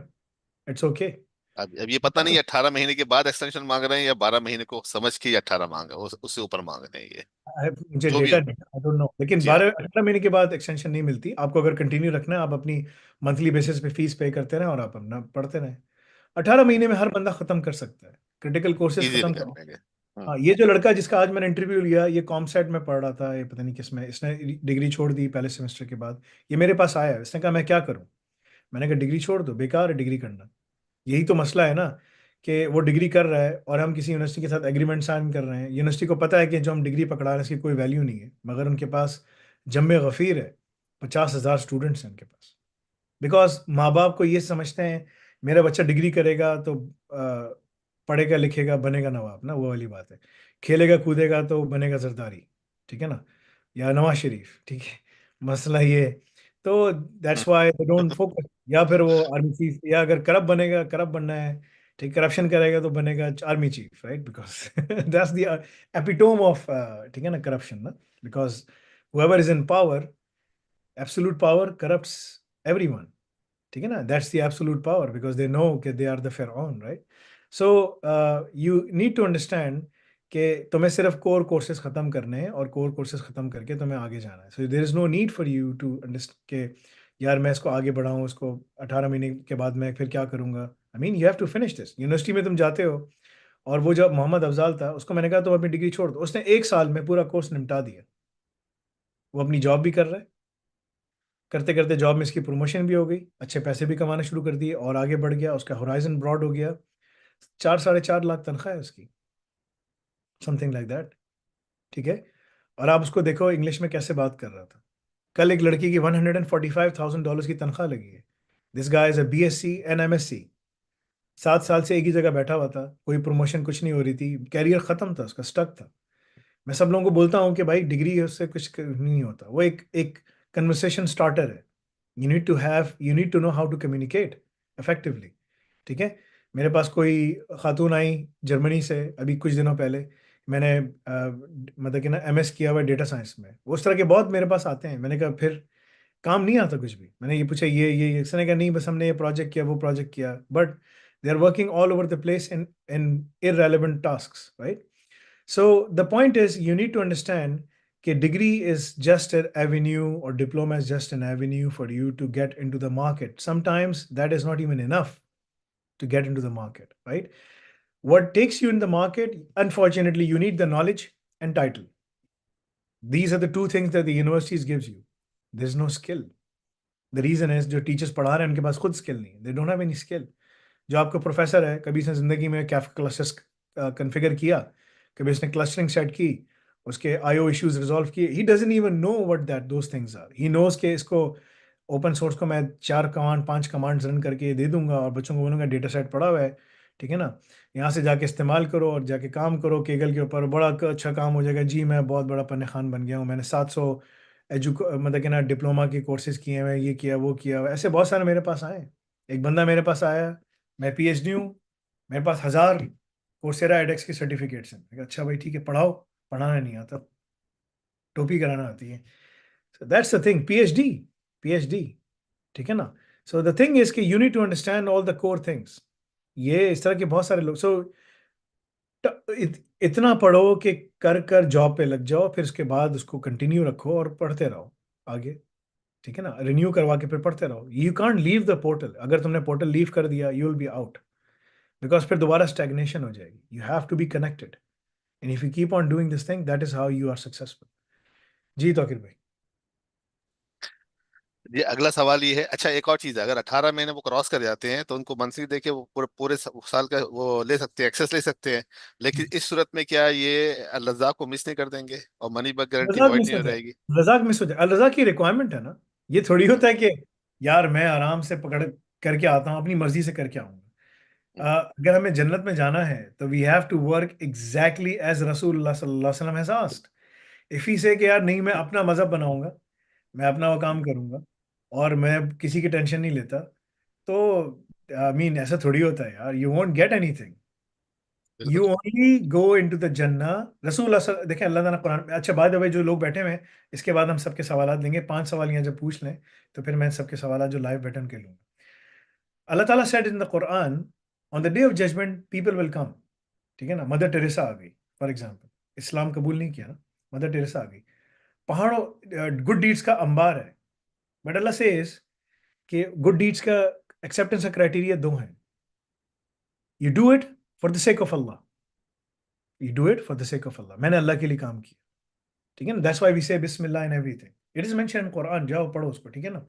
it's okay. अब ये पता नहीं 18 महीने के बाद एक्सटेंशन मांग रहे हैं या 12 महीने को समझ के 18 मांग रहे हैं, उससे ऊपर मांग रहे हैं ये। मुझे जो भी डेटा हो। नहीं, आई डोंट नो, लेकिन जी हाँ। 12 18 महीने के बाद एक्सटेंशन नहीं मिलती आपको। अगर कंटिन्यू रखना है, आप अपनी मंथली बेसिस पे फीस पे करते रहें और आप अपना पढ़ते रहें। 18 महीने में हर बंदा खत्म कर सकता है, क्रिटिकल कोर्सेज इजीली खत्म कर करो। लेंगे। हाँ, ये जो लड़का जिसका आज मैंने इंटरव्यू लिया, ये कॉमसेट में पढ़ रहा था, ये पता नहीं किस में, इसने डिग्री छोड़ दी पहले सेमेस्टर के बाद। ये मेरे पास आया, इसने कहा मैं क्या करूं? मैंने कहा डिग्री छोड़ दो, बेकार है डिग्री करना। यही तो मसला है ना, कि वो डिग्री कर रहा है और हम किसी यूनिवर्सिटी के साथ एग्रीमेंट साइन कर रहे हैं। यूनिवर्सिटी को पता है कि जो हम डिग्री पकड़ा रहे हैं इसकी कोई वैल्यू नहीं है, मगर उनके पास जम्मे गफीर है, 50,000 स्टूडेंट्स हैं उनके पास। बिकॉज माँ बाप को ये समझते हैं मेरा बच्चा डिग्री करेगा तो पढ़ेगा लिखेगा बनेगा नवाब ना, वो वाली बात है। खेलेगा कूदेगा तो बनेगा जरदारी, ठीक है ना, या नवाज शरीफ, ठीक है। मसला ये है। तो that's why they don't focus. या फिर वो आर्मी चीफ, या अगर करप्ट बनेगा, करप्ट बनना है, ठीक, करप्शन करेगा तो बनेगा army chief, right? Because that's the epitome of, ठीक है ना, करप्शन ना। Because whoever is in power, absolute power corrupts everyone, ठीक है ना। That's the absolute power, because they know कि दे आर द फिरऔन, right? So you need to understand कि तुम्हें सिर्फ कोर कोर्सेज खत्म करने हैं और कोर कोर्सेज खत्म करके तुम्हें आगे जाना है। So there is no need for you to understand कि यार मैं इसको आगे बढ़ाऊँ, उसको 18 महीने के बाद मैं फिर क्या करूँगा। I mean you have to finish this. University में तुम जाते हो, और वो जब मोहम्मद अफजाल था, उसको मैंने कहा तुम अपनी डिग्री छोड़ दो, उसने 1 साल में पूरा कोर्स निपटा दिया। वो अपनी जॉब भी कर रहा है, करते करते जॉब में इसकी प्रमोशन भी हो गई, अच्छे पैसे भी कमाना शुरू कर दिए और आगे बढ़ गया, उसका होराइजन ब्रॉड हो गया। 4 साढ़े 4 लाख तनख्वाह है उसकी, समथिंग लाइक दैट, ठीक है। और आप उसको देखो इंग्लिश में कैसे बात कर रहा था। कल एक लड़की की $145,000 की तनख्वाह लगी है। This guy is a BSc and MSc। 7 साल से एक ही जगह बैठा हुआ था, कोई प्रमोशन कुछ नहीं हो रही थी, कैरियर खत्म था उसका, स्टक था। मैं सब लोगों को बोलता हूँ कि भाई डिग्री उससे कुछ नहीं होता, वो एक एक कन्वर्सेशन स्टार्टर है। You need to know how to communicate effectively, ठीक है। मेरे पास कोई खातून आई जर्मनी से अभी कुछ दिनों पहले। मैंने मतलब कि ना MS किया हुआ डेटा साइंस में, उस तरह के बहुत मेरे पास आते हैं। मैंने कहा फिर काम नहीं आता कुछ भी। मैंने ये पूछा ये इसने कहा नहीं बस हमने ये प्रोजेक्ट किया वो प्रोजेक्ट किया, but they are working all over the place in in irrelevant tasks, right? So the point is, you need to understand that degree is just an avenue, or diploma is just an avenue for you to get into the market. Sometimes that is not even enough to get into the market, right? What takes you in the market, unfortunately, you need the knowledge and title. These are the two things that the universities gives you. There's no skill. The reason is जो teachers पढ़ा रहे हैं उनके पास खुद skill नहीं है, they don't have any skill. जो आपका प्रोफेसर है, कभी इसने जिंदगी में क्या क्लस्टर्स कॉन्फ़िगर किया, कभी इसने क्लस्टरिंग सेट की, उसके IO इश्यूज रिजॉल्व किए, he doesn't even know what that those things are. He knows के इसको ओपन सोर्स को मैं 4 कमांड 5 कमांड्स रन करके दे दूंगा और बच्चों को बोलूंगा डेटा सेट पड़ा हुआ है, ठीक है ना, यहाँ से जाके इस्तेमाल करो और जाके काम करो केगल के ऊपर, बड़ा अच्छा काम हो जाएगा जी, मैं बहुत बड़ा पन्ने खान बन गया हूँ, मैंने 700 मतलब कि ना डिप्लोमा के कोर्सेज किए हैं, ये किया वो किया। ऐसे बहुत सारे मेरे पास आए। एक बंदा मेरे पास आया, मैं PhD हूँ, मेरे पास 1000 कोर्सेरा एडेक्स की सर्टिफिकेट्स हैं। मैं कहा, अच्छा भाई ठीक है पढ़ाओ। पढ़ाना नहीं आता, टोपी कराना आती है। So that's the thing, PhD, ठीक है ना। सो द थिंग इज कि you need to understand all the core things. ये इस तरह के बहुत सारे लोग, सो इतना पढ़ो कि कर कर जॉब पे लग जाओ, फिर उसके बाद उसको कंटिन्यू रखो और पढ़ते रहो आगे, ठीक है ना, रिन्यू करवा के फिर पढ़ते रहो। You can't leave the portal. अगर तुमने पोर्टल लीव कर दिया, you will be out, because फिर दोबारा स्टैग्नेशन हो जाएगी। You have to be connected, and if you keep on doing this thing, that is how you are successful. जी तौकीर भाई। ये अगला सवाल ये है। अच्छा, एक और चीज है, अगर 18 महीने वो क्रॉस कर जाते हैं तो उनको मंथली देके वो पूरे पूरे साल का वो ले सकते हैं, एक्सेस ले सकते हैं। लेकिन इस सूरत में क्या ये अल-रज़ाक को मिस नहीं कर देंगे और मनी बैक गारंटी रजाक वॉइड मिस नहीं हो हो जाए, जाएगी? रजाक मिस हो जाए, रजाक की रिक्वायरमेंट है ना। ये थोड़ी होता है कि यार मैं आराम से पकड़ करके आता हूँ, अपनी मर्जी से करके आऊंगा। अगर हमें जन्नत में जाना है तो we have to work exactly as रसूलुल्लाह सल्लल्लाहु अलैहि वसल्लम हैज आस्क्ड। इफ ही से कि यार नहीं मैं अपना मजहब बनाऊंगा, मैं अपना वो काम करूंगा और मैं किसी की टेंशन नहीं लेता, तो आई मीन ऐसा थोड़ी होता है यार, यू वोंट गेट एनीथिंग। बिल्कुल। You only go into the जन्ना। देखें अल्लाह ताला कुरान में, अच्छा बाय द वे जो लोग बैठे हुए हैं, इसके बाद हम सबके सवालात लेंगे, 5 सवाल यहाँ जब पूछ लें तो फिर मैं सबके सवालात जो लाइव बैठन के लूंगा। अल्लाह ताला said in the Quran, on the day of judgement people will come. ठीक है ना, मदर टेरेसा आ गई फॉर एग्जाम्पल, इस्लाम कबूल नहीं किया ना, मदर टेरेसा आ गई। पहाड़ों गुड डीड्स का अंबार है, बट अल्लाह सेज कि गुड डीड्स का एक्सेप्टेंस का क्राइटेरिया दो हैं। You do it for the sake of Allah, you do it for the sake of Allah, मैंने अल्लाह के लिए काम किया। ठीक है ना, दैट्स व्हाई वी से बिस्मिल्लाह in everything, it is mention in Quran, जाओ पढ़ो उसको। ठीक है ना,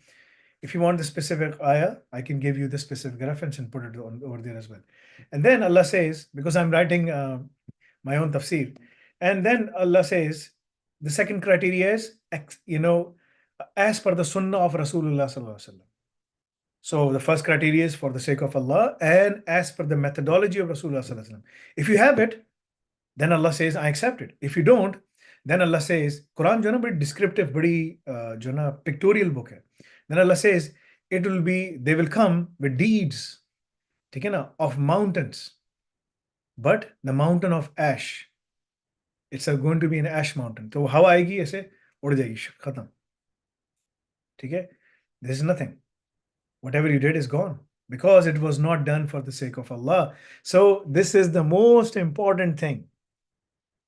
if you want the specific ayah, I can give you the specific reference and put it over there as well. And then Allah says, because I'm writing my own tafsir, and then Allah says the second criteria is, as per the sunnah of Rasulullah sallallahu alaihi wasallam. So the first criteria is for the sake of Allah and as per the methodology of Rasulullah sallallahu alaihi wasallam. If you have it, then Allah says I accept it. If you don't, then Allah says, Quran जो है ना बड़ी descriptive, बड़ी जो है ना pictorial book है, then Allah says it will be, they will come with deeds, ठीक है ना, of mountains, but the mountain of ash, it's going to be an ash mountain. तो हवा आएगी ऐसे उड़ जाएगी, खत्म। ठीक है, there is nothing, whatever you did is gone because it was not done for the sake of Allah. So this is the most important thing.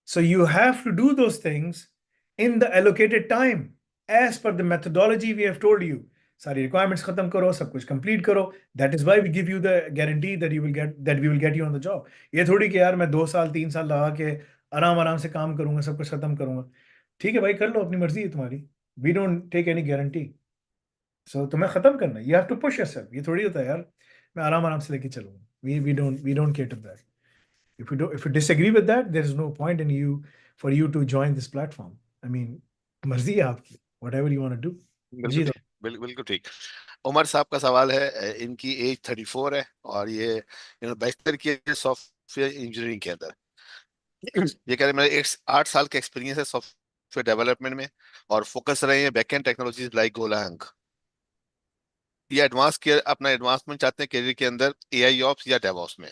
So you have to do those things in the allocated time as per the methodology we have told you. सारी requirements खत्म करो, सब कुछ complete करो. That is why we give you the guarantee that we will get you on the job. ये थोड़ी कि यार मैं 2 साल 3 साल लगा के आराम आराम से काम करूंगा, सब कुछ खत्म करूंगा। ठीक है भाई, कर लो, अपनी मर्जी है तुम्हारी। We don't take any guarantee. So तुम्हें खत्म करना है, you have to push yourself. ये थोड़ी होता है यार मैं आराम आराम से लेके चलूंगा। We don't cater that. If you disagree with that, there is no point in for you to join this platform. I mean, मर्जी है आपकी, whatever you want to do. बिल्कुल जी ठीक, बिल्कुल ठीक। उमर साहब का सवाल है, इनकी एज 34 है और ये इन्होंने बैचलर किया है सॉफ्टवेयर इंजीनियरिंग के अंदर। ये कह रहे मेरे 8 साल का एक्सपीरियंस है सॉफ्टवेयर डेवलपमेंट में और फोकस रहे हैं बैकएंड टेक्नोलॉजीज लाइक गोलांग। ये अपना एडवांसमेंट चाहते हैं करियर के अंदर एआई ऑप्स या डेवऑप्स में,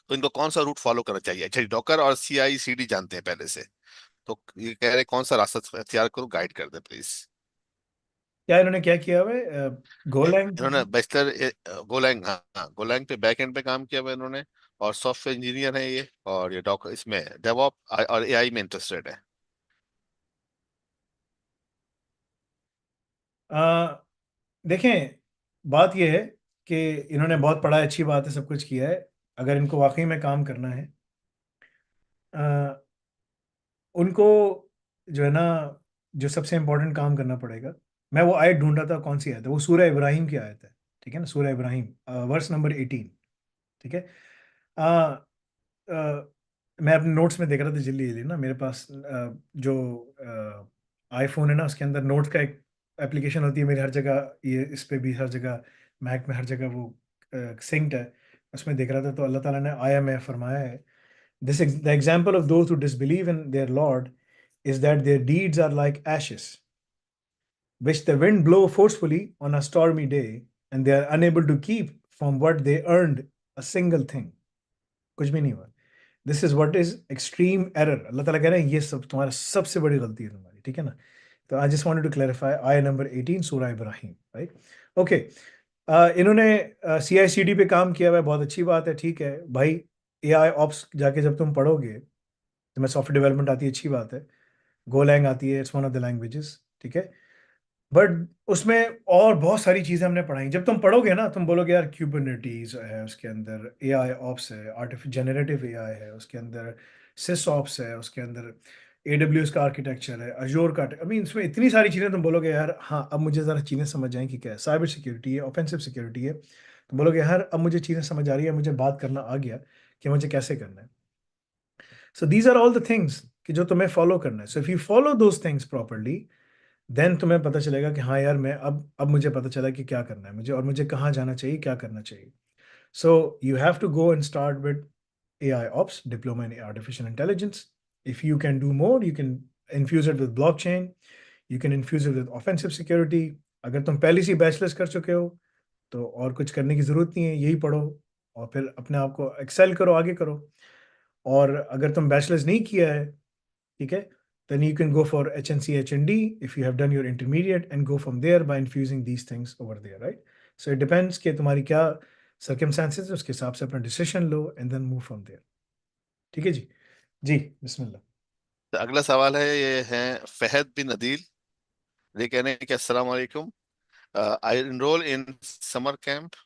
तो इनको कौन सा रूट फॉलो करना चाहिए? अच्छा, डॉकर और सीआई सीडी जानते हैं पहले से, तो ये कह रहे कौन सा रास्ता अख्तियार करूं, गाइड कर दे प्लीज। क्या इन्होंने क्या किया हुआ है? गोलैंग इन्होंने बैचलर गोलैंग, हाँ गोलैंग पे बैक एंड पे काम किया हुआ है इन्होंने, और सॉफ्टवेयर इंजीनियर है ये, और ये डॉक इसमें डेवऑप और एआई में इंटरेस्टेड है। देखें, बात यह है कि इन्होंने बहुत पढ़ा है, अच्छी बात है, सब कुछ किया है। अगर इनको वाकई में काम करना है, अ, उनको जो है ना, जो सबसे इम्पोर्टेंट काम करना पड़ेगा, मैं वो आयत ढूंढ रहा था, कौन सी आयत है वो, सूरह इब्राहिम की आयत है। ठीक है ना, सूरह इब्राहिम वर्स नंबर 18। ठीक है, अ, अ, मैं अपने नोट्स में देख रहा था जल्दी जल्दी ना, मेरे पास जो आईफोन है ना, उसके अंदर नोट्स का एक एप्लीकेशन होती है मेरी, हर जगह ये इस पे भी, हर जगह मैक में हर जगह वो सिंक्ड है। उसमें देख रहा था तो अल्लाह ताला ने आया में फरमाया है, This the example of those who disbelieve in their Lord is that their deeds are like ashes, which the wind blow forcefully on a stormy day, and they are unable to keep from what they earned a single thing. कुछ भी नहीं हुआ। This is what is extreme error. अल्लाह ताला कह रहे हैं ये सब तुम्हारा सबसे बड़ी गलती है तुम्हारी। ठीक है ना, तो I just wanted to clarify आयत नंबर 18 सूरह इब्राहिम, राइट? ओके, इन्होंने CI/CD पे काम किया हुआ है, बहुत अच्छी बात है। ठीक है भाई, AI ऑप्स जाके जब तुम पढ़ोगे, तुम्हें सॉफ्टवेयर डेवलपमेंट आती है, अच्छी बात है। गोलैंग आती है, it's one of the languages. ठीक है, बट उसमें और बहुत सारी चीज़ें हमने पढ़ाई। जब तुम पढ़ोगे ना, तुम बोलोगे यार क्यूबरनेटीज है, उसके अंदर AI ऑप्स है, आर्टिफिशियल जनरेटिव AI है, उसके अंदर सिस ऑप्स है, उसके अंदर AWS का आर्किटेक्चर है, अजोर का, अभी इसमें इतनी सारी चीज़ें तुम बोलोगे यार हाँ अब मुझे ज़रा चीज़ें समझ आएँ कि क्या है, साइबर सिक्योरिटी है, ऑफेंसिव सिक्योरिटी है, तो बोलोगे यार अब मुझे चीज़ें समझ आ रही है, मुझे बात करना आ गया कि मुझे कैसे करना है। So these are all the things कि जो तुम्हें फॉलो करना है। So if you follow those things properly, then तुम्हें पता चलेगा कि हाँ यार मैं अब मुझे पता चला कि क्या करना है मुझे, और मुझे कहाँ जाना चाहिए, क्या करना चाहिए। So you have to go and start with AI Ops, Diploma in Artificial Intelligence. If you can do more, you can infuse it with blockchain. You can infuse it with offensive security. अगर तुम पहले से bachelors कर चुके हो तो और कुछ करने की ज़रूरत नहीं है, यही पढ़ो और फिर अपने आप को एक्सेल करो, आगे करो। और अगर तुम बैचलर्स नहीं किया है, ठीक है, then you can go for HNC, HND if you have done your intermediate and go from there by infusing these things over there, right? So it depends कि तुम्हारी क्या circumstances है, उसके हिसाब से अपना decision low and then move from there. ठीक है जी? जी, बिस्मिल्लाह। तो अगला सवाल है, ये है फहद बिन अदील। ये कहने हैं कि अस्सलाम वालेकुम, आई enroll in summer camp,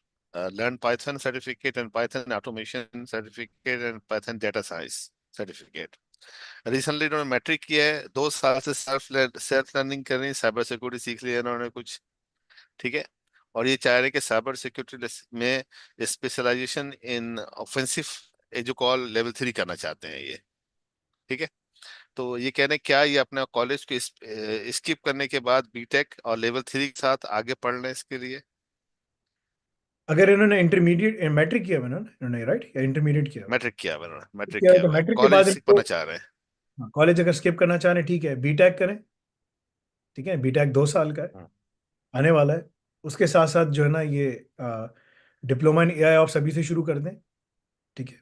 learn Python certificate and Python automation certificate and Python data science certificate. Recently इन्होंने मैट्रिक किया है, 2 साल से सेल्फ लर्निंग कर रही है, साइबर सिक्योरिटी सीख लिया इन्होंने कुछ, ठीक है। और ये चाह रहे हैं कि साइबर सिक्योरिटी में स्पेशलाइजेशन इन ऑफेंसिव एजुकॉल लेवल 3 करना चाहते हैं ये, ठीक है। तो ये कह रहे हैं क्या ये अपने कॉलेज को स्किप करने के बाद बीटेक और लेवल 3 के साथ आगे पढ़ लें इसके लिए? अगर इन्होंने इंटरमीडिएट मैट्रिक किया हुआ है ना इन्होंने, राइट, या इंटरमीडिएट किया हुआ मैट्रिक किया हुआ है इन्होंने, है? मैट्रिक किया हुआ है किया तो हुआ है, मैट्रिक के बाद कॉलेज इनको, पढ़ना चाह रहे हैं। कॉलेज अगर स्किप करना चाह रहे हैं ठीक है, बीटेक करें, ठीक है, बीटेक 2 साल का है, हम्म। आने वाला है। उसके साथ साथ जो है ना ये डिप्लोमा इन AI ऑप्स अभी से शुरू कर दें, ठीक है।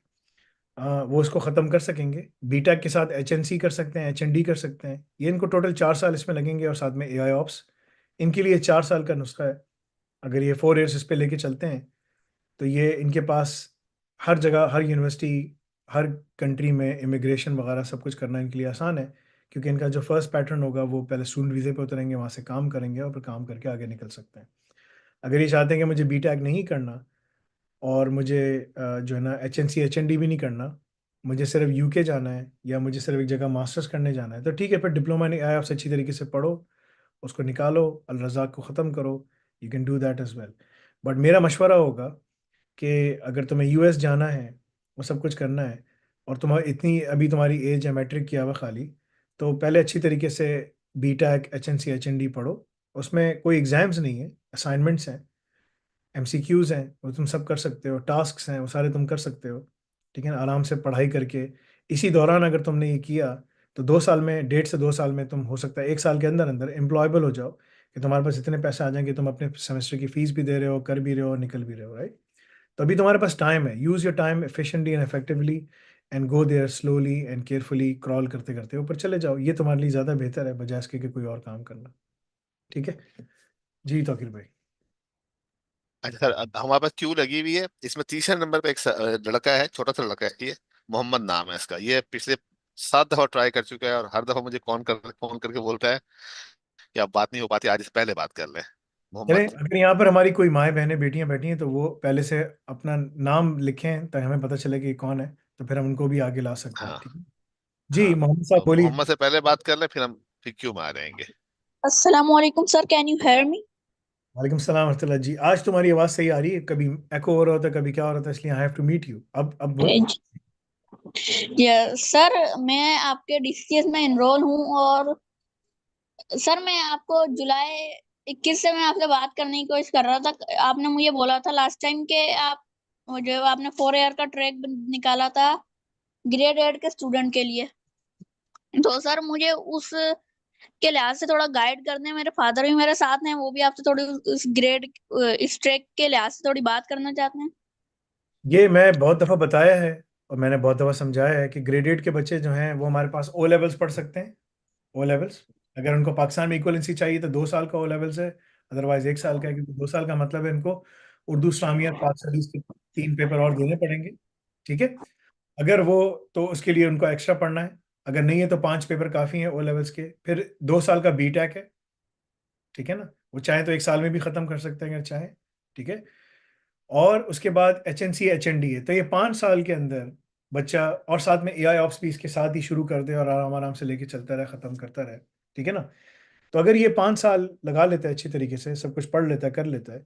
वो इसको ख़त्म कर सकेंगे, बीटेक के साथ HNC कर सकते हैं, HND कर सकते हैं, ये इनको टोटल 4 साल इसमें लगेंगे, और साथ में AI ऑप्स, इनके लिए 4 साल का नुस्खा है। अगर ये 4 ईयर्स इस पे लेके चलते हैं तो ये इनके पास हर जगह, हर यूनिवर्सिटी, हर कंट्री में इमिग्रेशन वगैरह सब कुछ करना इनके लिए आसान है, क्योंकि इनका जो फर्स्ट पैटर्न होगा वो पहले स्टूडेंट वीज़े पे उतरेंगे, वहाँ से काम करेंगे और फिर काम करके आगे निकल सकते हैं। अगर ये चाहते हैं कि मुझे बीटेक नहीं करना और मुझे जो है ना HNC HND भी नहीं करना, मुझे सिर्फ UK जाना है या मुझे सिर्फ एक जगह मास्टर्स करने जाना है, तो ठीक है, फिर डिप्लोमा इन AI ऑप्स अच्छी तरीके से पढ़ो, उसको निकालो, अल रज़ाक को ख़त्म करो, you can do that as well. But मेरा मशवरा होगा कि अगर तुम्हें US जाना है, वो सब कुछ करना है, और तुम्हारी इतनी अभी तुम्हारी एज है, मैट्रिक किया हुआ खाली, तो पहले अच्छी तरीके से बीटेक HNC HND पढ़ो। उसमें कोई एग्ज़ाम्स नहीं है, असाइनमेंट्स हैं, MCQs हैं, वो तुम सब कर सकते हो, टास्क्स हैं वो सारे तुम कर सकते हो, ठीक है ना, आराम से पढ़ाई करके। इसी दौरान अगर तुमने ये किया तो 2 साल में, 1.5 से 2 साल में तुम हो सकता है 1 साल के अंदर अंदर एम्प्लॉयबल हो जाओ, कि तुम्हारे पास इतने पैसे आ जाएंगे, तुम अपने सेमेस्टर की फीस भी दे रहे हो, कर भी रहे हो, निकल भी रहे हो, राइट। तो अभी तुम्हारे पास टाइम है, use your time efficiently and effectively and go there slowly and carefully, crawl करते करते ऊपर चले जाओ, ये तुम्हारे लिए ज़्यादा बेहतर है बजाय इसके कि कोई और काम करना, ठीक है जी तौकीर भाई। अच्छा सर, अब हमारे पास क्यू लगी हुई है, इसमें तीसरे नंबर पे एक लड़का है, छोटा सा लड़का है ये, मोहम्मद नाम है इसका। ये पिछले 7 दफा ट्राई कर चुका है और हर दफा मुझे फोन करके बोलता है कि अब बात नहीं हो पाती, आज इससे पहले बात कर लें। चले, मोहम्मद। अगर यहाँ पर हमारी कोई माएँ बहनें बेटियां बैठी हैं तो वो पहले से अपना नाम लिखें ताकि हमें पता चले कि कौन है, तो फिर हम उनको भी आगे ला सकते हैं, हाँ। ठीक है जी। हाँ, मोहम्मद साहब तो बोलिए। मोहम्मद से पहले बात कर लें, फिर हम फिर क्यू में आ जाएंगे। Assalamualaikum sir, can you hear me? वालेकुम सलाम रहमतुल्लाह जी, आज तुम्हारी आवाज़ सही आ रही है, कभी एको हो रहा होता है, कभी क्या हो रहा था, इसलिए I have to meet you. अब बोलो। सर मैं आपके DCS में एनरोल हूँ, और सर मैं आपको जुलाई 21 से मैं आपसे बात करने की कोशिश कर रहा था। आपने मुझे बोला था लास्ट टाइम कि आप, जो आपने 4 ईयर का ट्रैक निकाला था ग्रेड 8 के स्टूडेंट के लिए, तो सर मुझे उस के लिहाज से थोड़ा गाइड कर दें। मेरे फादर भी मेरे साथ हैं, वो भी आपसे थोड़ी उस ग्रेड, इस ट्रैक के लिहाज से थोड़ी बात करना चाहते हैं। ये मैं बहुत दफ़ा बताया है और मैंने बहुत दफ़ा समझाया है कि ग्रेड 8 के बच्चे जो हैं वो हमारे पास O लेवल्स पढ़ सकते हैं। O लेवल्स, अगर उनको पाकिस्तान में इक्वलेंसी चाहिए तो 2 साल का O लेवल्स है, अदरवाइज 1 साल का है, क्योंकि 2 साल का मतलब है इनको उर्दू, इस्लामियत, पाक स्टडीज के 3 पेपर और देने पड़ेंगे, ठीक है। अगर वो, तो उसके लिए उनको एक्स्ट्रा पढ़ना है, अगर नहीं है तो 5 पेपर काफ़ी हैं O लेवल्स के। फिर 2 साल का बीटेक है, ठीक है ना, वो चाहे तो 1 साल में भी ख़त्म कर सकते हैं अगर चाहे, ठीक है। और उसके बाद HNC HND है, तो ये 5 साल के अंदर बच्चा, और साथ में एआई ऑप्स भी इसके साथ ही शुरू कर दे और आराम आराम से लेके चलता रहे, ख़त्म करता रहे, ठीक है ना। तो अगर ये 5 साल लगा लेता है अच्छी तरीके से, सब कुछ पढ़ लेता है, कर लेता है,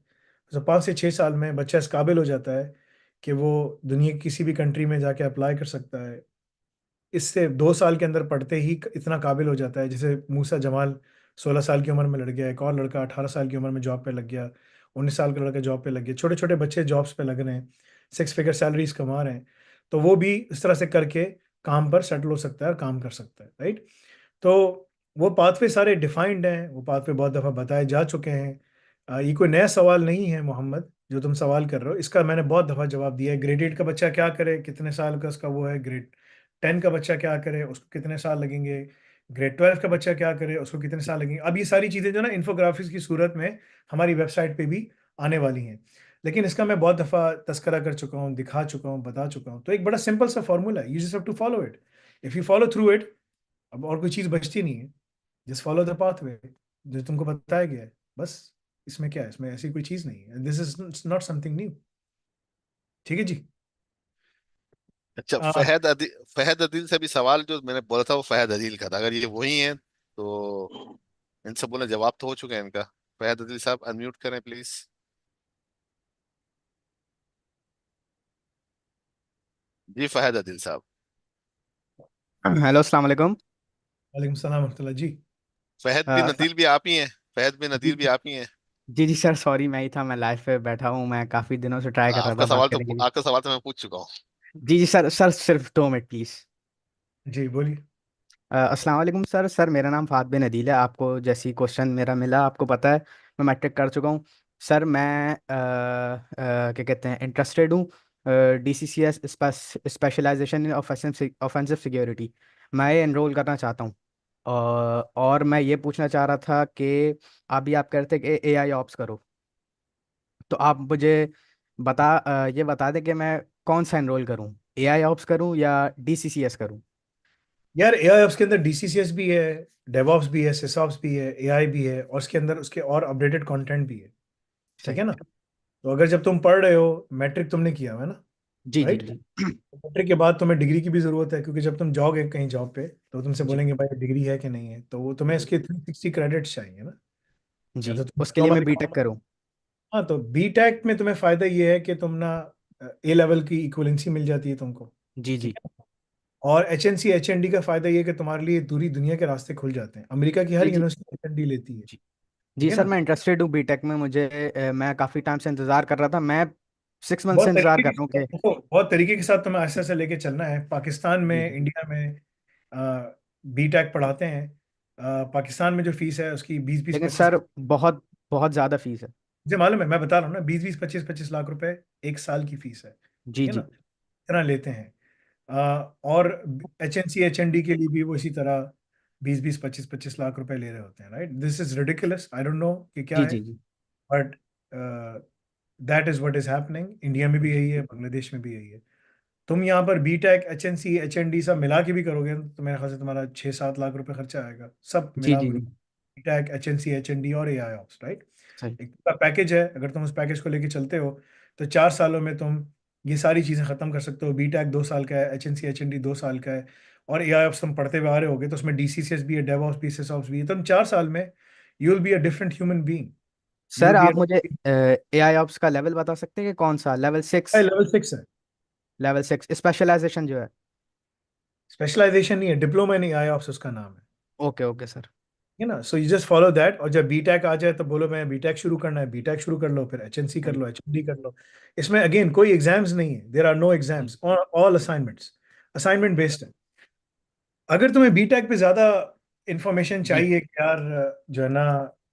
तो 5 से 6 साल में बच्चा इस काबिल हो जाता है कि वो दुनिया की किसी भी कंट्री में जाके अप्लाई कर सकता है। इससे 2 साल के अंदर पढ़ते ही इतना काबिल हो जाता है, जैसे मूसा जमाल 16 साल की उम्र में लड़ गया, एक और लड़का 18 साल की उम्र में जॉब पे लग गया, 19 साल का लड़का जॉब पे लग गया, छोटे छोटे बच्चे जॉब्स पे लग रहे हैं, 6 फिगर सैलरीज कमा रहे हैं। तो वो भी इस तरह से करके काम पर सेटल हो सकता है और काम कर सकता है, राइट। तो वो पाथवे सारे डिफाइंड हैं, वो पाथवे बहुत दफ़ा बताए जा चुके हैं। ये कोई नया सवाल नहीं है मोहम्मद, जो तुम सवाल कर रहे हो, इसका मैंने बहुत दफ़ा जवाब दिया है। ग्रेड 8 का बच्चा क्या करे, कितने साल का उसका वो है, ग्रेड 10 का बच्चा क्या करे, उसको कितने साल लगेंगे, ग्रेड 12 का बच्चा क्या करे, उसको कितने साल लगेंगे। अब ये सारी चीज़ें जो ना इन्फोग्राफिक्स की सूरत में हमारी वेबसाइट पे भी आने वाली हैं, लेकिन इसका मैं बहुत दफ़ा तस्करा कर चुका हूँ, दिखा चुका हूँ, बता चुका हूँ। तो एक बड़ा सिंपल सा फॉर्मूला है, you just have to follow it. If you follow through it, अब और कोई चीज़ बचती नहीं है, जस्ट फॉलो द पाथवे जो तुमको बताया गया है, बस। इसमें क्या है, इसमें ऐसी कोई चीज़ नहीं है, this is not something new, ठीक है जी। अच्छा, आ, फहद अदील से भी सवाल जो मैंने बोला था वो फहद अदील का था, अगर ये वही है तो इन सब बोले जवाब तो हो चुके हैं इनका। फहद अदील साहब अनम्यूट करें प्लीज। जी फहद अदील साहब। हेलो अस्सलाम वालेकुम। वालेकुम सलाम रहमतुल्लाह जी। फहद बिन अ, अदील भी आप ही हैं? फहद बिन जी अदील भी आप ही हैं? जी जी सर, सॉरी मैं ही था, मैं लाइव पे बैठा हूँ, मैं काफ़ी दिनों से ट्राई कर रहा था बात करने के लिए। आपका सवाल तो मैं पूछ चुका हूँ। जी जी सर, सर सिर्फ 2 मिनट प्लीज़। जी बोलिए। अस्सलाम वालेकुम सर। सर मेरा नाम फात बिन अदील है, आपको जैसी क्वेश्चन मेरा मिला आपको पता है, मैं मैट्रिक कर चुका हूँ। सर मैं क्या कहते हैं, इंटरेस्टेड हूँ DCCS स्पेशलाइजेशन इन ऑफेंसिव सिक्योरिटी, मैं ये एनरोल करना चाहता हूँ। और मैं ये पूछना चाह रहा था कि अभी आप कहते हैं कि AI ऑप्स करो, तो आप मुझे ये बता दें कि मैं कौन सा एनरोल करूँ, AI ऑप्स करूँ या DCCS करूँ। यार एआई ऑप्स के अंदर डीसीसीएस भी है, डेवऑप्स भी है, सिसऑप्स भी है, एआई भी है, और उसके अंदर उसके और अपडेटेड कंटेंट भी है, ठीक है सही। ना। तो अगर जब तुम पढ़ रहे हो, मैट्रिक तुमने किया हुआ है ना, जी जी राइट। जी। मैट्रिक के बाद तुम्हें डिग्री की भी जरूरत है, क्योंकि जब तुम जाओगे कहीं जॉब पे तो तुमसे जी बोलेंगे भाई डिग्री है कि नहीं है, तो वो तुम्हें इसके 360 क्रेडिट्स चाहिए ना। या जी, तो तुम उसके लिए डिप्लोमा मैं बीटेक दिखाओ। करूँ। हाँ, तो बी टेक में तुम्हें फायदा ये है कि तुम ना ए लेवल की इक्वलेंसी मिल जाती है तुमको, जी ठीक जी है। और HNC HND का फायदा ये है कि तुम्हारे लिए पूरी दुनिया के रास्ते खुल जाते हैं, अमेरिका की हर जी जी यूनिवर्सिटी HND लेती है, जी ठीक जी है सर, ना। मैं इंटरेस्टेड हूँ बीटेक में। मुझे मैं काफ़ी टाइम से इंतज़ार कर रहा था, मैं 6 मंथ से बहुत इंतज़ार तरीके कर के रहा हूँ साथ कि। देखो, बहुत तरीके के साथ तुम्हें आहिस्ता आहिस्ता लेके चलना है। पाकिस्तान में, जी जी। इंडिया में बी टेक पढ़ाते हैं। पाकिस्तान में जो फीस है उसकी 20-20 लेकिन 25, सर बहुत बहुत ज़्यादा फीस है। मुझे मालूम है, मैं बता रहा हूँ ना, 20-20 25-25 लाख रुपए एक साल की फीस है, जी ठीक है ना। जी इतना लेते हैं। और HNC HND के लिए भी वो इसी तरह 20-20 25-25 लाख रुपए ले रहे होते हैं, right. This is ridiculous, I don't know कि क्या जी है, जी जी but that is what is happening. India में भी यही है, बांग्लादेश में भी यही है। तुम यहाँ पर बी टेक HNC HND सब मिला के भी करोगे तो मेरे ख्याल से तुम्हारा 6-7 लाख रुपए खर्चा आएगा, सब जी मिला। जी जी। बी टेक HNC HND और AI ऑप्स, राइट। सही। एक पूरा पैकेज है, अगर तुम उस पैकेज को लेके चलते हो तो 4 सालों में तुम ये सारी चीज़ें ख़त्म कर सकते हो। बी टेक 2 साल का है, HNC HND 2 साल का है, और AI ऑप्स तुम पढ़ते हुए आ रहे होगे तो उसमें DCCS भी है, डेवऑप्स भी, सिसऑप्स भी है। तुम 4 साल में you will be a different human being, you sir will be आप मुझे AI ऑप्स का लेवल बता सकते हैं कि कौन सा, लेवल 6? लेवल 6 है। लेवल 6 स्पेशलाइजेशन जो है। स्पेशलाइजेशन नहीं है, डिप्लोमा नहीं, AI ऑप्स उसका नाम है, ओके ओके सर। है ना। So you just follow that, और जब बीटेक आ जाए तो बोलो मैं बीटेक शुरू करना है, बीटेक शुरू कर लो, फिर HNC कर सही। लो, HND कर लो। इसमें अगेन कोई एग्जाम्स नहीं है, देयर आर नो जी exams, all assignments, assignment based है। अगर तुम्हें बीटेक पे ज्यादा इंफॉर्मेशन जी चाहिए कि यार जो है ना,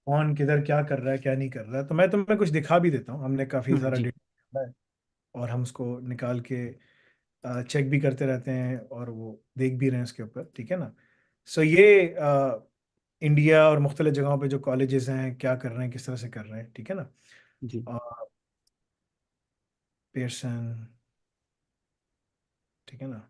कौन किधर क्या कर रहा है क्या नहीं कर रहा है, तो मैं तुम्हें कुछ दिखा भी देता हूँ। हमने काफी सारा जी डेटा है, और हम उसको निकाल के चेक भी करते रहते हैं, और वो देख भी रहे हैं उसके ऊपर, ठीक है ना। सो ये इंडिया और मुख्तलिफ जगहों पे जो कॉलेजेस हैं क्या कर रहे हैं, किस तरह से कर रहे हैं, ठीक है ना। जी पियर्सन, ठीक है ना।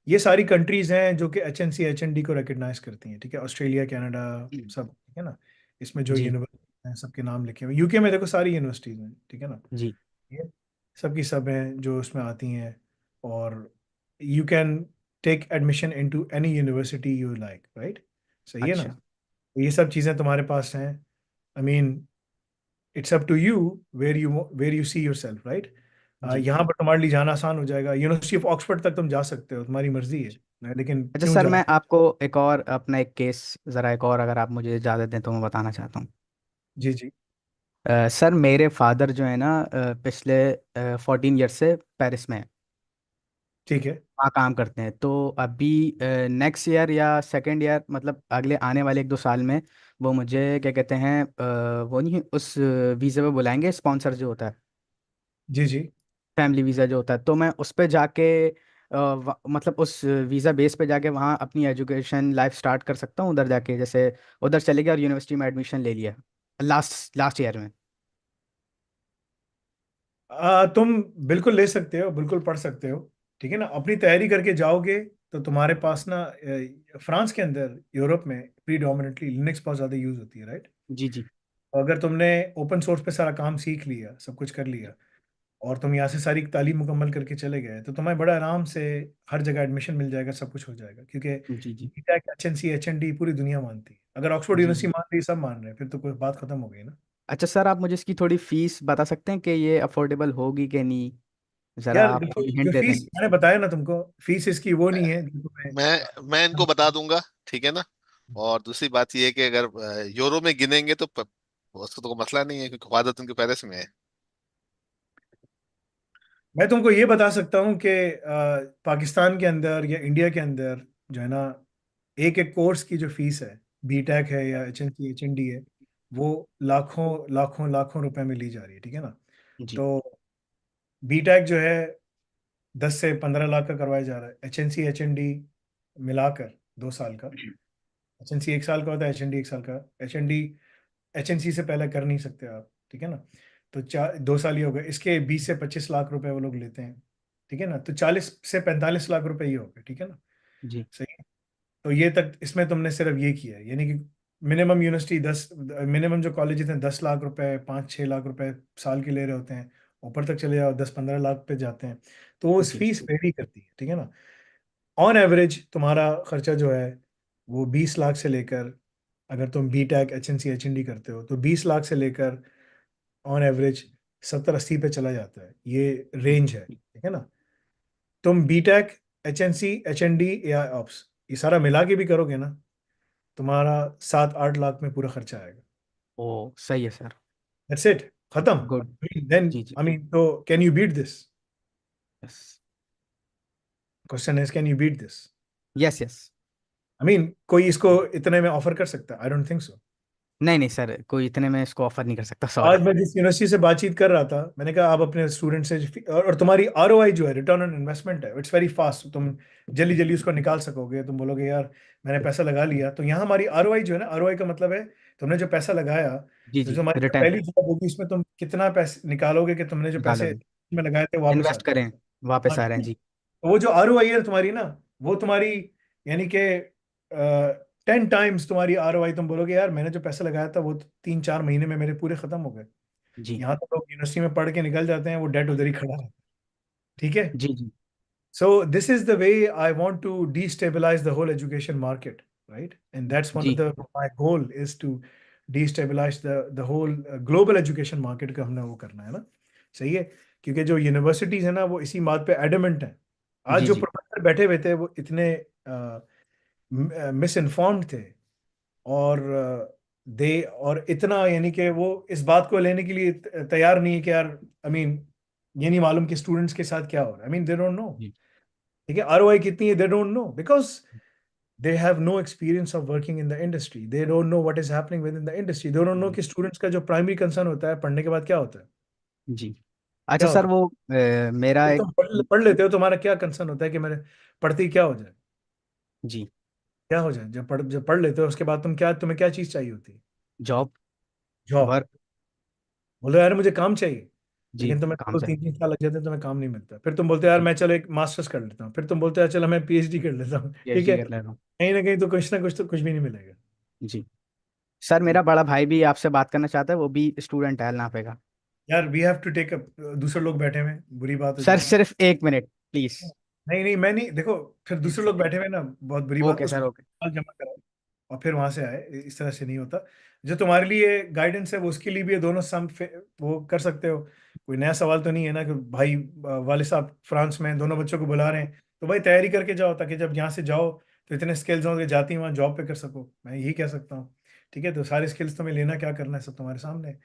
ये सारी कंट्रीज हैं जो कि HNC HND को रिकग्नाइज करती हैं, ठीक है। ऑस्ट्रेलिया, कनाडा, सब, ठीक है ना। इसमें जो जी यूनिवर्सिटी हैं सबके नाम लिखे हुए, यूके में देखो सारी यूनिवर्सिटीज हैं, ठीक है ना। जी ये सब की सब हैं जो उसमें आती हैं। और you can take admission into any university you like, right? सही है ना? अच्छा ये सब चीज़ें तुम्हारे पास हैं. I mean, it's up to you where you see yourself, right? जी यहाँ पर तुम्हारे लिए जाना आसान हो जाएगा. यूनिवर्सिटी ऑफ ऑक्सफोर्ड तक तुम जा सकते हो, तुम्हारी मर्जी है, लेकिन अच्छा क्यों सर, जाओ? मैं आपको एक और अपना एक केस, ज़रा एक और अगर आप मुझे इजाज़त दें तो मैं बताना चाहता हूँ। जी जी. सर मेरे फादर जो है ना, पिछले 14 ईयर से पेरिस में है, ठीक है. वहाँ काम करते हैं। तो अभी नेक्स्ट ईयर या सेकेंड ईयर, मतलब अगले आने वाले 1-2 साल में वो मुझे क्या कहते हैं, वो नहीं उस वीज़े पे बुलाएंगे, स्पॉन्सर जो होता है, जी जी. फैमिली वीज़ा जो होता है। तो मैं उस पे जाके मतलब उस वीज़ा बेस पे जाके वहाँ अपनी एजुकेशन लाइफ स्टार्ट कर सकता हूँ, उधर जाके जैसे उधर चले गया और यूनिवर्सिटी में एडमिशन ले लिया लास्ट लास्ट ईयर में। तुम बिल्कुल ले सकते हो, बिल्कुल पढ़ सकते हो. ठीक है ना? अपनी तैयारी करके जाओगे तो तुम्हारे पास ना, फ्रांस के अंदर, यूरोप में प्रीडोमिनेटली लिनक्स बहुत ज़्यादा यूज़ होती है, राइट? जी जी अगर तुमने ओपन सोर्स पे सारा काम सीख लिया, सब कुछ कर लिया, और तुम यहाँ से सारी तालीम मुकम्मल करके चले गए, तो तुम्हें बड़ा आराम से हर जगह एडमिशन मिल जाएगा, सब कुछ हो जाएगा. क्योंकि जी जी बीटेक, एचएनसी, एचएनडी पूरी दुनिया मानती है. अगर ऑक्सफोर्ड जी यूनिवर्सिटी जी। मान रही है, सब मान रहे हैं, फिर तो कोई बात खत्म हो गई ना. अच्छा सर, आप मुझे इसकी थोड़ी फीस बता सकते हैं कि ये अफोर्डेबल होगी कि नहीं? ज़रा यार आप देखो, थोड़ी जो हिंट दे दें। फीस मैंने बताया ना तुमको, फीस इसकी वो नहीं है जो तुम्हें. मैं इनको बता दूंगा, ठीक है ना। और दूसरी बात ये है कि अगर यूरो में गिनेंगे तो उसका तो कोई मसला नहीं है, क्योंकि फादर उनके पेरिस में है। मैं तुमको ये बता सकता हूँ कि पाकिस्तान के अंदर या इंडिया के अंदर जो है ना, एक एक कोर्स की जो फीस है, बीटेक है या एचएनसी एचएनडी है, वो लाखों लाखों लाखों रुपए में ली जा रही है. ठीक है ना? जी तो बीटेक जो है 10 से 15 लाख का करवाया जा रहा है. एचएनसी एचएनडी मिलाकर 2 साल का. एचएनसी 1 साल का होता है, एचएनडी 1 साल का. एचएनडी एचएनसी से पहले कर नहीं सकते आप. ठीक है ना? तो 2 साल ही हो गए इसके. 20 से 25 लाख रुपए वो लोग लेते हैं. ठीक है ना? तो 40 से 45 लाख रुपए ये हो गए. ठीक है ना? जी सही है. तो ये तक इसमें तुमने सिर्फ ये किया है, यानी कि मिनिमम यूनिवर्सिटी 10, मिनिमम जो कॉलेजेस हैं 10 लाख रुपए, 5-6 लाख रुपए साल के ले रहे होते हैं. ऊपर तक चले जाओ 10-15 लाख पे जाते हैं. तो वो जी फीस वेरी करती है. ठीक है ना? ऑन एवरेज तुम्हारा खर्चा जो है वो 20 लाख से लेकर, अगर तुम बी टेक एचएनसी एचएनडी करते हो तो 20 लाख से लेकर ऑन एवरेज 70-80 पे चला जाता है. ये रेंज है. ठीक है ना? तुम बी टेक, एचएनसी, एचएनडी या ऑप्स, ये सारा मिला के भी करोगे ना, तुम्हारा 7-8 लाख में पूरा खर्चा आएगा. ओ सही है सर। That's it. खत्म. गुड। देन जी जी। आई मीन, तो can you beat this? Yes question is, can you beat this? Yes yes. I mean, कोई इसको इतने में ऑफर कर सकता है? I don't think so. नहीं नहीं सर, कोई इतने में इसको ऑफर नहीं कर सकता, आज सॉरी। मैं जिस यूनिवर्सिटी से बातचीत कर रहा था, मैंने कहा आप अपने स्टूडेंट से, और तुम्हारी आरओआई जो है, रिटर्न ऑन इन्वेस्टमेंट है, इट्स वेरी फास्ट. तुम जल्दी जल्दी उसको निकाल सकोगे. तुम बोलोगे यार मैंने पैसा लगा लिया. तो यहाँ हमारी आरओआई जो है ना, आरओआई का मतलब है तुमने जो पैसा लगाया, जी तो जी, तुम्हारी जो रिटर्न पहली जॉब होगी उसमें तुम कितना पैसे निकालोगे कि तुमने जो पैसे निकालोगे, में लगाए थे वापस आ इन्वेस्ट रहे करें, हैं. हाँ, वापस आ रहे ठीक हैं है? जी। तो वो जो आरओआई है तुम्हारी ना, वो तुम्हारी, यानी कि 10 टाइम्स तुम्हारी आरओआई. तुम बोलोगे यार मैंने जो पैसा लगाया था वो तो 3-4 महीने में मेरे पूरे खत्म हो गए. जी यहाँ तो लोग यूनिवर्सिटी में पढ़ के निकल जाते हैं, वो डेट उधर ही खड़ा है. ठीक है? जी जी so this is the way I want to destabilize the whole education market, right? And that's one of जी the my goal is to destabilize the whole global education market का हमने वो करना है ना. सही है? क्योंकि जो यूनिवर्सिटीज है ना, वो इसी बात पे एडमेंट हैं. आज जी जो जी प्रोफेसर बैठे हुए थे वो इतने मिस इन्फॉर्म्ड थे, और दे, और इतना, यानी कि वो इस बात को लेने के लिए तैयार नहीं है कि यार, आई मीन, ये नहीं मालूम कि स्टूडेंट्स के साथ क्या हो रहा है. I mean, they don't know. जी ठीक है? आरओआई कितनी है, they don't know, because they have no experience of working in the industry. They don't know what is happening within the industry. They don't know जी कि students का जो primary concern होता है पढ़ने के बाद क्या होता है. जी। अच्छा क्या सर, होता वो मेरा है? एक। तुम पढ़ लेते हो, तुम्हारा क्या कंसर्न होता है कि मेरे पढ़ते ही क्या हो जाए? जी। क्या हो जाए? जब पढ़ लेते हो उसके बाद तुम्हें क्या चीज चाहिए होती है? जॉब। जॉब. वर्क। बोलो यार मुझे काम चाहिए. जी लेकिन तुम्हें काम दो से। 3 3 साल लग जाते हैं, तुम्हें काम नहीं मिलता. फिर तुम बोलते हो यार जी मैं चलो एक मास्टर्स कर लेता हूँ. फिर तुम बोलते हो यार चलो मैं पीएचडी कर लेता हूँ. ठीक पीएचडी है? कर ले रहा हूँ। कहीं ना कहीं तो कुछ ना कुछ तो कुछ भी नहीं मिलेगा. जी सर, मेरा बड़ा भाई भी आपसे बात करना चाहता है, वो भी स्टूडेंट है नापे का। यार we have to take up. दूसरे लोग बैठे हुए हैं, बुरी बात हो सर जाएगी. सिर्फ 1 मिनट प्लीज। नहीं नहीं, मैं नहीं, देखो फिर दूसरे लोग बैठे हुए ना, बहुत बुरी बात, ओके उसको सर, ओके। सवाल जमा कराओ और फिर वहां से आए, इस तरह से नहीं होता। जो तुम्हारे लिए गाइडेंस है वो उसके लिए भी है, दोनों वो कर सकते हो। कोई नया सवाल तो नहीं है ना कि भाई वाले साहब फ्रांस में दोनों बच्चों को बुला रहे हैं, तो भाई तैयारी करके जाओ, ताकि जब यहाँ से जाओ तो इतने स्किल्स हों कि जाती वहाँ जॉब पे कर सको, मैं यही कह सकता हूँ। ठीक है, तो सारे स्किल्स तुम्हें लेना, क्या करना है सब तुम्हारे सामने है।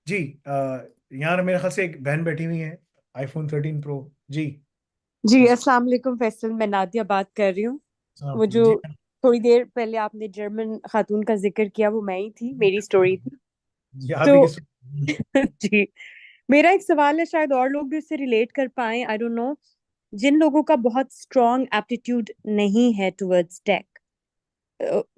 जी, यहाँ मेरे ख्याल से एक बहन बैठी हुई है, आईफोन 13 प्रो। जी, जी अस्सलाम वालेकुम फैसल, मैं नादिया बात कर रही हूँ। वो जो जी थोड़ी देर पहले आपने जर्मन खातून का जिक्र किया, वो मैं ही थी, मेरी स्टोरी थी। जी, आप ही तो किस। जी, मेरा एक सवाल है, शायद और लोग भी उससे रिलेट कर पाए, आई डोंट नो। जिन लोगों का बहुत स्ट्रॉन्ग एप्टीट्यूड नहीं है टुवर्ड्स टेक,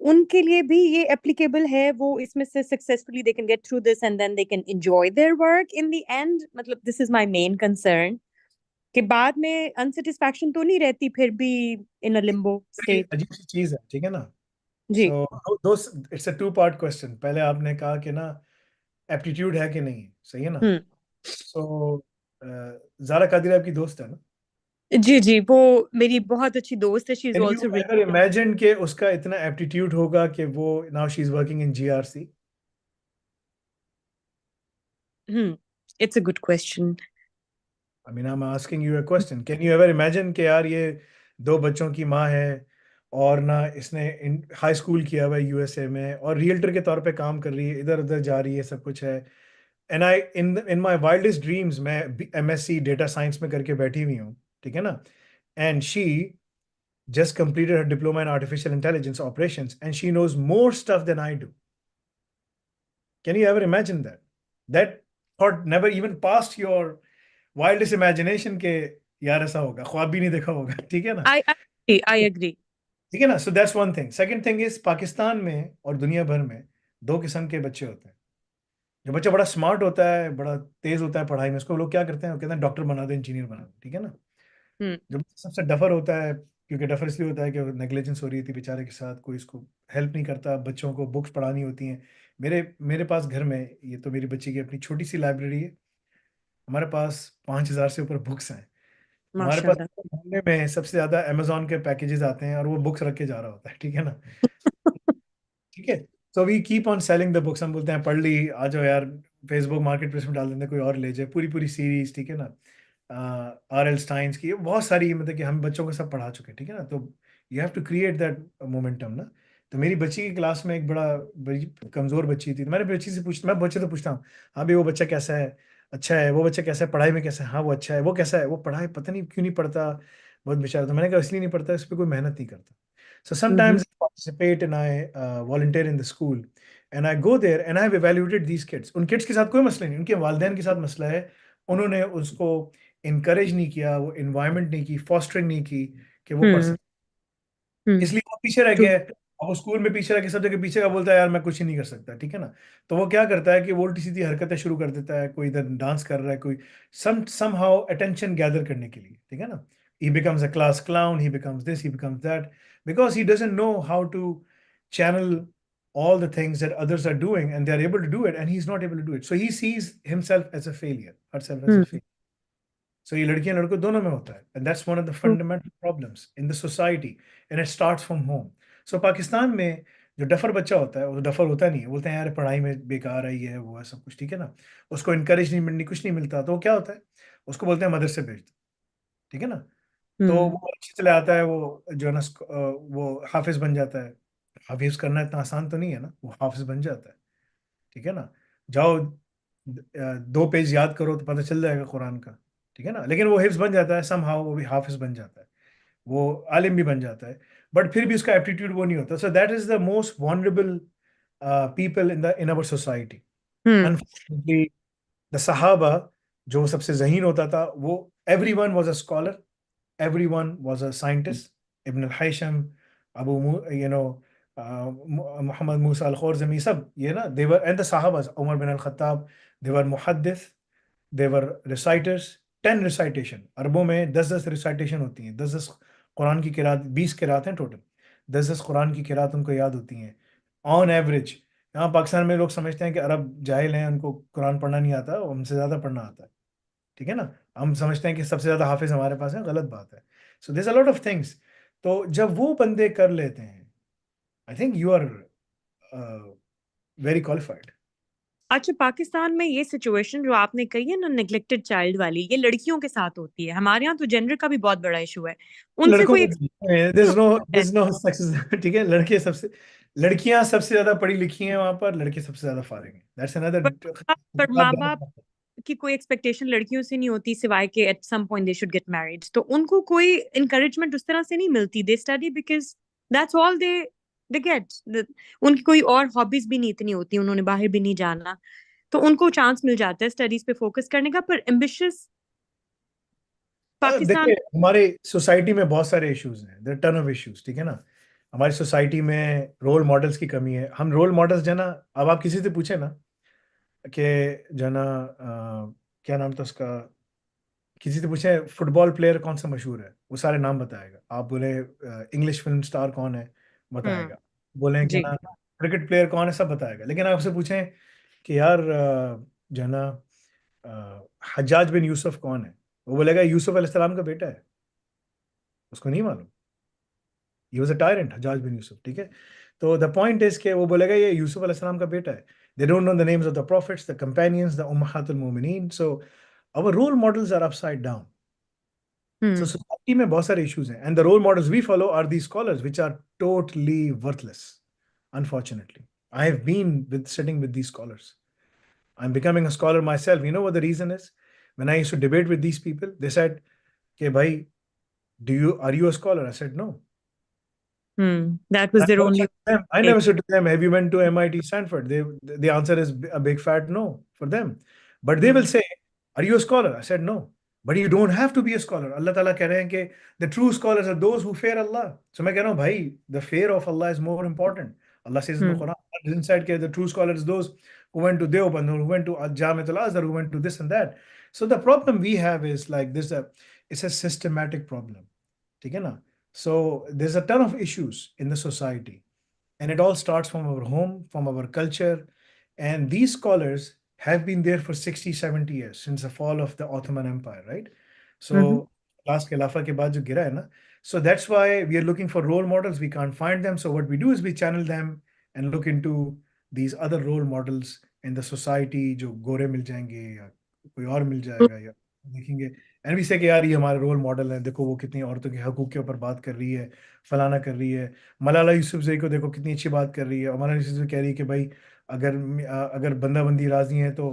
उनके लिए भी ये एप्लीकेबल है? वो इसमें से successfully they can get through this and then they can enjoy their work in the end? मतलब this is my main concern, कि बाद में अनसेटिस्फैक्शन तो नहीं रहती फिर भी इन अ लिम्बो ये स्टेट? अजीब सी चीज है, ठीक है ना। जी। सो दो, it's a two part question. पहले आपने कहा कि ना एप्टीट्यूड है कि नहीं है, सही है ना। हम्म। सो जारा कादिर आपकी दोस्त है ना। जी जी, वो मेरी बहुत अच्छी दोस्त है, she is can you also ever imagine कि उसका इतना एप्टीट्यूड होगा कि वो now she is working in GRC. Hmm, it's a good question. I mean I am asking you a question, can you ever imagine कि यार ये दो बच्चों की माँ है, और ना इसने हाई स्कूल किया हुआ है यूएसए में, और रियल्टर के तौर पे काम कर रही है, इधर उधर जा रही है, सब कुछ है। And I in my wildest dreams मैं एमएससी डेटा साइंस में करके बैठी हुई हूँ, ठीक है ना। And she just completed her diploma in artificial intelligence operations, and she knows more stuff than I do. Can you ever imagine that? That thought never even passed your wildest imagination के यार ऐसा होगा, ख्वाब भी नहीं देखा होगा, ठीक है ना। I agree. ठीक है ना। So that's one thing. Second thing is, Pakistan में और दुनिया भर में दो किस्म के बच्चे होते हैं। जो बच्चा बड़ा स्मार्ट होता है, बड़ा तेज होता है पढ़ाई में, उसको लोग क्या करते हैं, वो कहते हैं डॉक्टर बना दो, इंजीनियर बना दो, ठीक है ना। हम्म। जो सबसे डफर होता है, क्योंकि डफर इसलिए होता है कि नेग्लिजेंस हो रही थी बेचारे के साथ, कोई इसको हेल्प नहीं करता, बच्चों को बुक्स पढ़ानी होती हैं। मेरे मेरे पास घर में, ये तो मेरी बच्ची की अपनी छोटी सी लाइब्रेरी है, हमारे पास 5,000 से ऊपर बुक्स हैं। हमारे पास माशाल्लाह। महीने में सबसे ज्यादा अमेजोन के पैकेजेस आते हैं, और वो बुक्स रख के जा रहा होता है, ठीक है ना। ठीक है। So we keep on selling the books, हम बोलते हैं पढ़ ली, आ जाओ यार, फेसबुक मार्केट प्लेस में डाल देते हैं, कोई और ले जाए, पूरी पूरी सीरीज, ठीक है ना। आर एल स्टाइन्स की बहुत सारी, मतलब कि हम बच्चों को सब पढ़ा चुके हैं, ठीक है ना। तो you have to create that momentum ना। तो मेरी बच्ची की क्लास में एक बड़ी कमज़ोर बच्ची थी, तो मैंने बच्ची से मैं बच्चे से पूछता हूँ, हाँ भाई वो बच्चा कैसा है, अच्छा है, वो बच्चा कैसा है पढ़ाई में, कैसा है, हाँ वो अच्छा है, वो कैसा है, वो पढ़ाई पता नहीं क्यों नहीं पढ़ता, बहुत बेचारा। तो मैंने कहा इसलिए नहीं पढ़ता, इस पर कोई मेहनत नहीं करता। So sometimes I participate and I volunteer in the school, and I go there and I have evaluated these kids. उन kids के साथ कोई मसला नहीं, उनके वालिदैन के साथ मसला है, उन्होंने उसको encourage नहीं किया, वो environment नहीं की, fostering नहीं की कि वो पढ़ हम्म। सके, इसलिए वो पीछे रह ट्रू। गया है। अब वो स्कूल में पीछे रह के सब जगह पीछे का बोलता है, यार मैं कुछ ही नहीं कर सकता, ठीक है ना। तो वो क्या करता है कि वो उल्टी सीधी हरकतें शुरू कर देता है, कोई इधर डांस कर रहा है, कोई somehow अटेंशन गैदर करने के लिए, ठीक है ना। He becomes a class clown, he becomes this, he becomes that, because he doesn't know how to channel all the things that others are doing, and they are able to do it, and he's not able to do it. So he sees himself as a failure, herself as a failure. So ये लड़कियां लड़कों दोनों में होता है, and that's one of the fundamental problems in the society, and it starts from home. So Pakistan में जो duffer बच्चा होता है, वो डफर होता नहीं है, बोलते हैं यार पढ़ाई में बेकार है, ये है वो है सब कुछ, ठीक है ना। उसको इनकरेज नहीं मिलनी, कुछ नहीं मिलता, तो वो क्या होता है, उसको बोलते हैं मदरसे भेज दो, ठीक है ना। तो वो अच्छे चले आता है, वो जो है ना वो हाफिज बन जाता है। हाफिज करना इतना आसान तो नहीं है ना, वो हाफिज बन जाता है, ठीक है ना। जाओ 2 पेज याद करो तो पता चल जाएगा कुरान का, ठीक है ना। लेकिन वो हिफ्ज बन जाता है, समहाउ वो भी हाफिज बन जाता है, वो आलिम भी बन जाता है, बट फिर भी उसका एप्टीट्यूड वो नहीं होता। So that is the most vulnerable people in our society. Unfortunately the सहाबा, जो सबसे जहीन होता था, वो everyone was a scholar, everyone was a scientist. Ibn al-Haysham, Muhammad Musa al-Khwarizmi, sab, they were, and the Sahabas, Umar bin al-Khattab, they were muhaddith, they were reciters, 10 recitation. अरबों में 10-10 recitation होती हैं, 10-10 कुरान की किरात, 20 किरात हैं total, 10-10 Quran की किरात उनको याद होती हैं ऑन एवरेज। यहाँ पाकिस्तान में लोग समझते हैं कि अरब जाहिल हैं, उनको कुरान पढ़ना नहीं आता, हमसे ज़्यादा पढ़ना आता है, ठीक है ना। हम समझते हैं कि सबसे ज्यादा हाफिज हमारे पास है, गलत बात है। So there is a lot of things. तो जब वो बंदे कर लेते हैं, I think you are very qualified. अच्छा, पाकिस्तान में ये सिचुएशन जो आपने कही है ना, नेग्लेक्टेड चाइल्ड वाली, ये लड़कियों के साथ होती है। हमारे यहाँ तो जेंडर का भी बहुत बड़ा इशू है, उनसे लड़कों कोई में there's no sexism, ठीक है। लड़कियां सबसे ज्यादा पढ़ी लिखी हैं वहां पर, लड़के सबसे ज्यादा फारिग हैं। दैट्स अनदर पर माँ बाप की कोई एक्सपेक्टेशन लड़कियों से नहीं होती सिवाय के at some point they should get married, तो उनको कोई इनकरेजमेंट उस तरह से नहीं मिलती। They study because that's all they get. उनकी कोई और हॉबीज भी नहीं इतनी होती, उन्होंने बाहर भी नहीं जाना, तो उनको चांस मिल जाता है स्टडीज पे फोकस करने का। पर एम्बिशियस पाकिस्तान देखिए, हमारे सोसाइटी में बहुत सारे इश्यूज हैं, देयर टन ऑफ इश्यूज, ठीक है ना। हमारी सोसाइटी में रोल मॉडल्स की कमी है। हम रोल मॉडल्स जो है ना, अब आप किसी से पूछे ना कि जो है ना क्या नाम था उसका, किसी से पूछे फुटबॉल प्लेयर कौन सा मशहूर है, वो सारे नाम बताएगा। आप बोले इंग्लिश फिल्म स्टार कौन है, बताएगा। बोले क्या जी ना क्रिकेट प्लेयर कौन है, सब बताएगा। लेकिन आपसे पूछें कि यार जो है ना हज्जाज बिन यूसुफ कौन है, वो बोलेगा यूसुफ अलैहिस्सलाम का बेटा है, उसको नहीं मालूम। He was a tyrant, Hajjaj bin Yusuf, ठीक है। तो द पॉइंट इज के वो बोलेगा ये यूसुफ अलैहिस्सलाम का बेटा है। They don't know the names of the prophets, the companions, the उम्महातुल मोमिनीन। So our role models are upside down. So society में बहुत सारे issues हैं, and the role models we follow are these scholars, which are totally worthless. Unfortunately, I have been sitting with these scholars. I'm becoming a scholar myself. You know what the reason is? When I used to debate with these people, they said, "Okay, bhai, are you a scholar?" I said, "No." that was their only I never said to them, "Have you went to MIT, Stanford?" The answer is a big fat no for them. But they will say, "Are you a scholar?" I said, "No." But you don't have to be a scholar. Allah Ta'ala कह रहे हैं कि the true scholars are those who fear Allah. So मैं कह रहा हूँ भाई, the fear of Allah is more important. Allah says in the Quran, inside के the true scholars those who went to Deoband, who went to Jamiatul Azhar, who went to this and that. So the problem we have is like this, it's a systematic problem. ठीक है ना? So there's a ton of issues in the society. And it all starts from our home, from our culture. And these scholars have been there for 60, 70 years since the fall of the Ottoman Empire, right? So last Khilafah ke baad jo gira hai na. So that's why we are looking for role models. We can't find them. So what we do is we channel them and look into these other role models in the society जो गोरे मिल जाएंगे या कोई और मिल जाएगा या देखेंगे, and we से कि यार ये हमारे रोल मॉडल है, देखो वो कितनी औरतों के हकूक के ऊपर बात कर रही है, फलाना कर रही है। मलाला यूसुफजई को देखो कितनी अच्छी बात कर रही है, और मलाला यूसुफजई कह रही है कि भाई अगर बंदा बंदी राजी है तो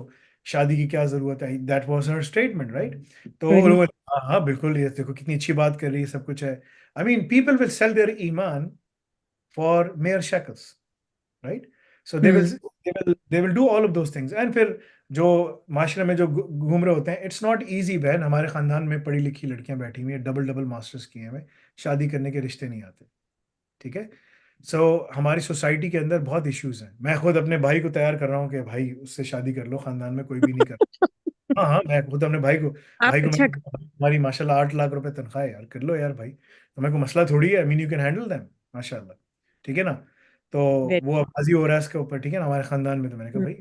शादी की क्या जरूरत है। That was her statement, right. तो वो लोग हाँ हाँ बिल्कुल, ये देखो कितनी अच्छी बात कर रही है, सब कुछ है। I mean people will sell their ईमान for mere shekels, right. So they will do all of those things. And फिर जो माशरे में जो घूम रहे होते हैं, इट्स नॉट इजी बहन। हमारे खानदान में पढ़ी लिखी लड़कियां बैठी हुई हैं, डबल डबल मास्टर्स किए हैं, शादी करने के रिश्ते नहीं आते, ठीक है। सो हमारी सोसाइटी के अंदर बहुत इश्यूज हैं। मैं खुद अपने भाई को तैयार कर रहा हूँ कि भाई उससे शादी कर लो, खानदान में कोई भी नहीं कर। हाँ हाँ, मैं खुद अपने भाई को आप अच्छा हमारी माशाल्लाह 8 लाख रुपए तनख्वाह है यार, कर लो यार भाई, तुम्हें कोई मसला थोड़ी है। I mean you can handle them, माशाल्लाह, ठीक है ना। तो वो अब बाजी हो रहा है इसके ऊपर, ठीक है ना, हमारे खानदान में। तो मैंने कहा भाई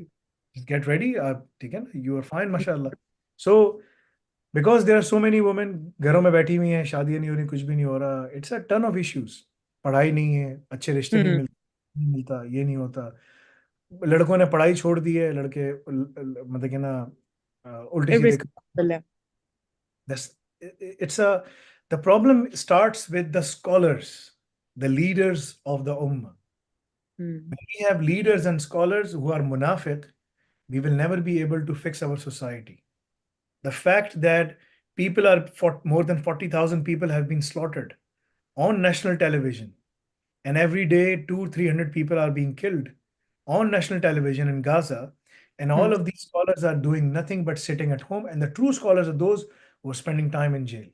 गेट रेडी, आप ठीक है ना, यू आर फाइन माशाल्लाह। So because there are so many women घरों में बैठी हुई हैं, शादियां नहीं हो रही, कुछ भी नहीं हो रहा। It's a ton of issues. पढ़ाई नहीं है, अच्छे रिश्ते नहीं मिलता, ये नहीं होता। लड़कों ने पढ़ाई छोड़ दी है, लड़के मतलब कि ना उल्टे सीधे। irresponsible है। It's a the problem starts with the scholars, the leaders of the ummah. When we have leaders and scholars who are munafiq, we will never be able to fix our society. The fact that more than 40,000 people have been slaughtered on national television, and every day 200-300 people are being killed on national television in Gaza, and all of these scholars are doing nothing but sitting at home. And the true scholars are those who are spending time in jail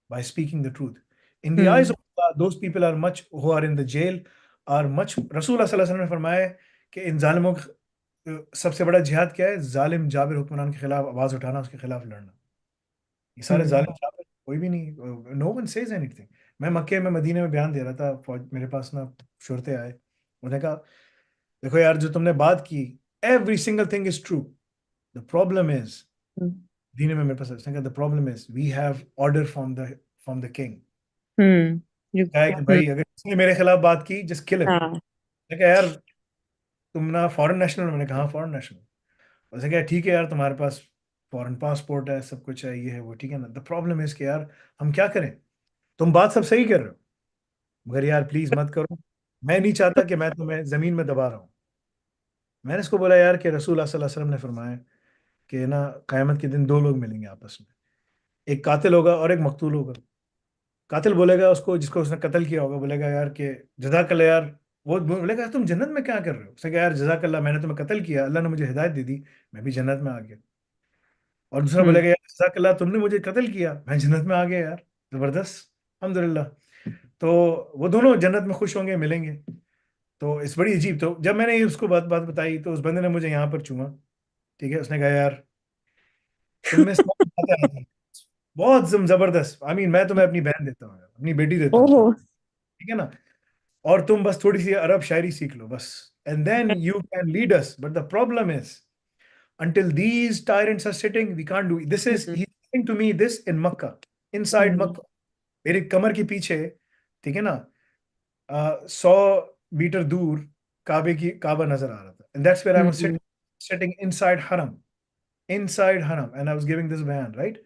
by speaking the truth. In the eyes of Allah, those people are much who are in the jail are much. Rasulullah sallallahu alaihi wasallam ने फरमाया कि इन जालिमों सबसे बड़ा जिहाद क्या है? जालिम जाबिर हुक्मरान के खिलाफ आवाज उठाना, उसके खिलाफ लड़ना। ये सारे जालिम जाबिर कोई भी नहीं, नो वन सेज एनीथिंग। मैं मक्के में मदीने में बयान दे रहा था, फौज मेरे पास ना शुरते आए, उन्होंने कहा देखो यार जो तुमने बात की, every single thing is true. The problem is दीन में मेरे पास the problem is we have order from the king, कहा है कि भाई अगर किसी ने मेरे खिलाफ बात की जस्ट किल हिम। हाँ मैंने कहा यार तुम ना फॉरेन नेशनल हो? मैंने कहा फॉरेन नेशनल। उसने कहा ठीक है यार तुम्हारे पास फॉरेन पासपोर्ट है, सब कुछ है, ये है वो, ठीक है ना। द प्रॉब्लम इज कि यार हम क्या करें? तुम बात सब सही कर रहे हो मगर यार प्लीज मत करो। मैं नहीं चाहता कि मैं तुम्हें जमीन में दबा रहा हूँ। मैंने इसको बोला यार कि रसूल सल्लल्लाहु अलैहि वसल्लम ने फरमाया कि ना क़यामत के दिन दो लोग मिलेंगे आपस में, एक कातिल होगा और एक मकतूल होगा। कातिल बोलेगा उसको जिसको उसने कत्ल किया होगा, बोलेगा यार कि जज़ाकल्लाह यार। वो बोलेगा तुम जन्नत में क्या कर रहे हो? उसने कहा यार जज़ाकल्लाह, मैंने तुम्हें कत्ल किया, अल्लाह ने मुझे हिदायत दे दी, मैं भी जन्नत में आ गया। और दूसरा बोलेगा यार जज़ाकल्लाह, तुमने मुझे कत्ल किया, मैं जन्नत में आ गया यार, जबरदस्त, अल्हम्दुलिल्लाह। तो वो दोनों जन्नत में खुश होंगे, मिलेंगे। तो इस बड़ी अजीब, तो जब मैंने ये उसको बात बात बताई तो उस बंदे ने मुझे यहाँ पर चूमा। ठीक है, उसने कहा यार तुम में सब बातें आती हैं, बहुत जबरदस्त। आई मीन मैं तुम्हें अपनी बहन देता हूँ, अपनी बेटी देता हूँ, ओह ठीक है ना। और तुम बस थोड़ी सी अरब शायरी सीख लो बस, and then you can lead us. But the problem is until these tyrants are sitting, we can't do it. This is, he's saying to me this in Makkah, inside Makkah, मेरे कमर के पीछे, ठीक है ना, 100 मीटर दूर काबा नजर आ रहा था। And that's where I was sitting inside haram, and I was giving this bayan, right?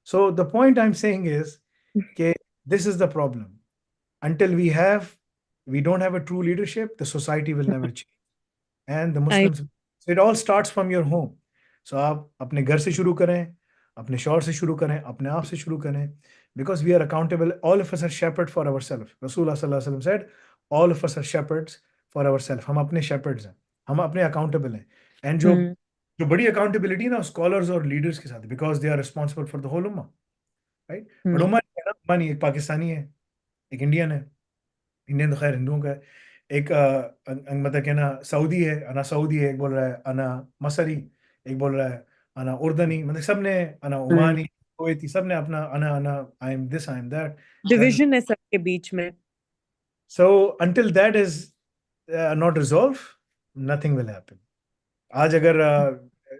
So the point I'm saying is that this is the problem. Until we don't have a true leadership, the society will never change. And the Muslims, so it all starts from your home. So आप अपने घर से शुरू करें, अपने शौहर से शुरू करें, अपने आप से शुरू करें, because we are accountable. All of us are shepherds for ourselves. Rasulullah sallallahu alaihi wasallam said, all of us are shepherds for ourselves. हम अपने shepherds हैं, हम अपने accountable हैं। And जो बड़ी accountability है ना scholars और leaders के साथ, because they are responsible for the whole ummah, right? But उम्मा नहीं है ना, उम्मा नहीं, एक पाकिस्तानी है, एक इंडियन है, इंडियन तो खैर हिंदुओं का है, एक मतलब क्या ना सऊदी है, अना सऊदी है, एक बोल रहा है अना मसरी, एक बोल रहा है अना उर्दनी, मतलब सबने अना ओमानी, कुवैती, सबने अपना अना अना I am this, I am that. Division है सबके बीच में। So until that is not resolve, nothing will happen. आज अगर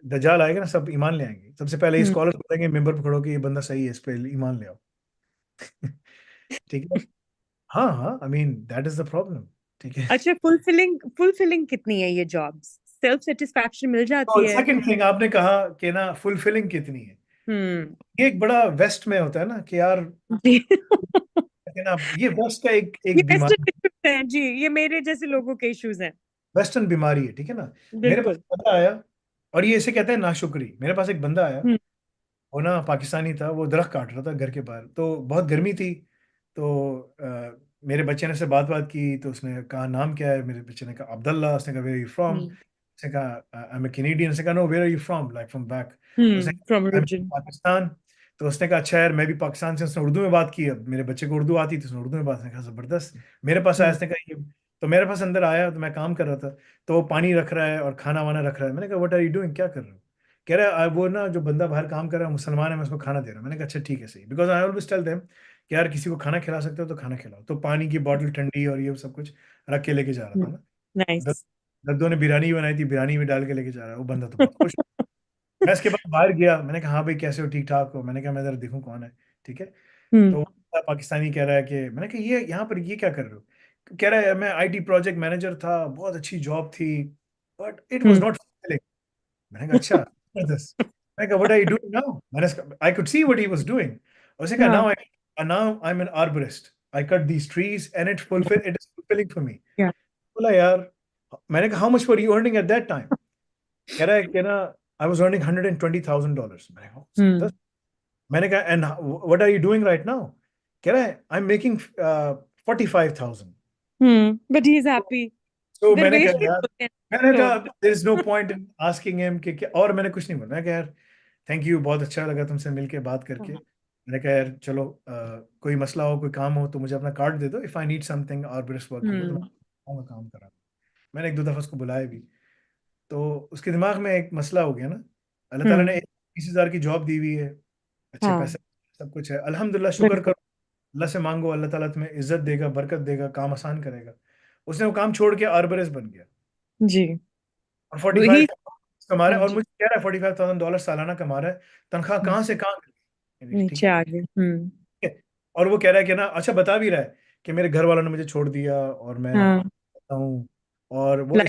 दज्जाल आएगा ना, सब ईमान ले आएंगे। सबसे पहले ये स्कॉलर्स बताएंगे मेंबर पर खड़ो कि ये बंदा सही है, इस पे ईमान ले आओ। ठीक है, हाँ हाँ, I mean that is the problem. ठीक है। अच्छा, फुलफिलिंग कितनी है ये जॉब्स? सेल्फ सेटिस्फैक्शन मिल जाती है? सेकंड थिंग आपने कहा कि ना फुलफिलिंग कितनी है, ये एक बड़ा वेस्ट में होता है ना कि यार, जी लेकिन आप ये वेस्ट का एक ये एक बीमारी, वेस्टर्न इश्यूज हैं जी, ये मेरे जैसे लोगों के इश्यूज हैं। वेस्टर्न बीमारी है, ठीक है ना। मेरे पास बिल्कुल। बंदा आया, और ये इसे कहते हैं नाशुक्री। मेरे पास एक बंदा आया, वो ना पाकिस्तानी था, वो दरख्त काट रहा था घर के बाहर, तो बहुत गर्मी थी। तो मेरे बच्चे ने से बात की, तो उसने कहा नाम क्या है? मेरे बच्चे ने कहा अब्दुल्ला। उसने कहा वेयर आर यू फ्रॉम? उसने कहा आई एम ए कैनेडियन। उसने कहा no where are you from, like from back. उसने फ्रॉम कहा ओरिजिन। पाकिस्तान। तो उसने कहा अच्छा यार मैं भी पाकिस्तान से। उसने उर्दू में बात की, अब मेरे बच्चे को उर्दू आती थी, उसने उर्दू में बात, उसने कहा जबरदस्त। मेरे पास आया, उसने कहा ये, तो मेरे पास अंदर आया, तो मैं काम कर रहा था, तो वो पानी रख रहा है और खाना वाना रख रहा है। मैंने कहा व्हाट आर यू डूइंग, क्या कर रहे हो? कह रहा है वो ना जो बंदा बाहर काम कर रहा है मुसलमान है, मैं उसको खाना दे रहा हूँ। मैंने कहा अच्छा ठीक है, सही, because I always tell them कि यार किसी को खाना खिला सकते हो तो खाना खिलाओ। तो पानी की बॉटल ठंडी और ये सब कुछ रख के लेके जा रहा था ना। नाइस। दद्दो ने बिरयानी बनाई थी, बिरयानी में डाल के लेके जा रहा है वो बंदा, तो बहुत खुश। मैं इसके बाद बाहर गया, मैंने कहा हाँ भाई कैसे हो, ठीक ठाक हो? मैंने कहा मैं जरा देखूं कौन है, ठीक है। तो वो पाकिस्तानी कह रहा है कि, मैंने कहा ये यहाँ पर ये क्या कर रहे हो? कह रहा है मैं आईटी प्रोजेक्ट मैनेजर था, बहुत अच्छी जॉब थी, but it was not fulfilling. मैंने कहा अच्छा, मैंने कहा what are you doing now? मैंने I could see what he was doing. उसने कहा now I am an arborist, I cut these trees and it is fulfilling for me. बोला यार, मैंने कहा how much were you earning at that time? कह रहा है कि ना आई वाज अर्निंग $120,000। मैंने कहा जबरदस्त। मैंने कहा and what are you doing right now? कह रहा है I am making 45,000। But he is happy. तो फिर मैंने वेस्ट कहा यार, होते हैं मैंने तो। कहा there is no point in asking him कि और मैंने कुछ नहीं बोला। मैं कहा यार थैंक यू, बहुत अच्छा लगा तुमसे मिलके बात करके। मैंने कहा यार चलो कोई मसला हो, कोई काम हो तो मुझे अपना कार्ड दे दो, इफ आई नीड समथिंग और ब्रिस्क वर्क के लिए तो मैं आऊंगा काम करा। मैंने एक दो दफा उसको बुलाया भी, तो उसके दिमाग में एक मसला हो गया ना। अल्लाह ताला ने 20,000 की जॉब दी हुई है, अच्छे पैसे, सब कुछ है, अल्हम्दुलिल्लाह, शुक्र करो, अल्लाह से मांगो, अल्लाह ताला तुम्हें इज्जत देगा, बरकत देगा, काम आसान करेगा। उसने वो काम छोड़ के आर्बरिस्ट बन गया जी। और 45 कमा रहा है, और जी मुझे कह रहा है $45,000 सालाना कमा रहा है। तनख्वाह कहाँ से कहाँ, ठीक नीचे है, आ गए। ठीक है? और वो कह रहा है कि ना, अच्छा बता भी रहा है कि मेरे घर वालों ने मुझे छोड़ दिया और मैं हाँ हूँ, और वो लाइक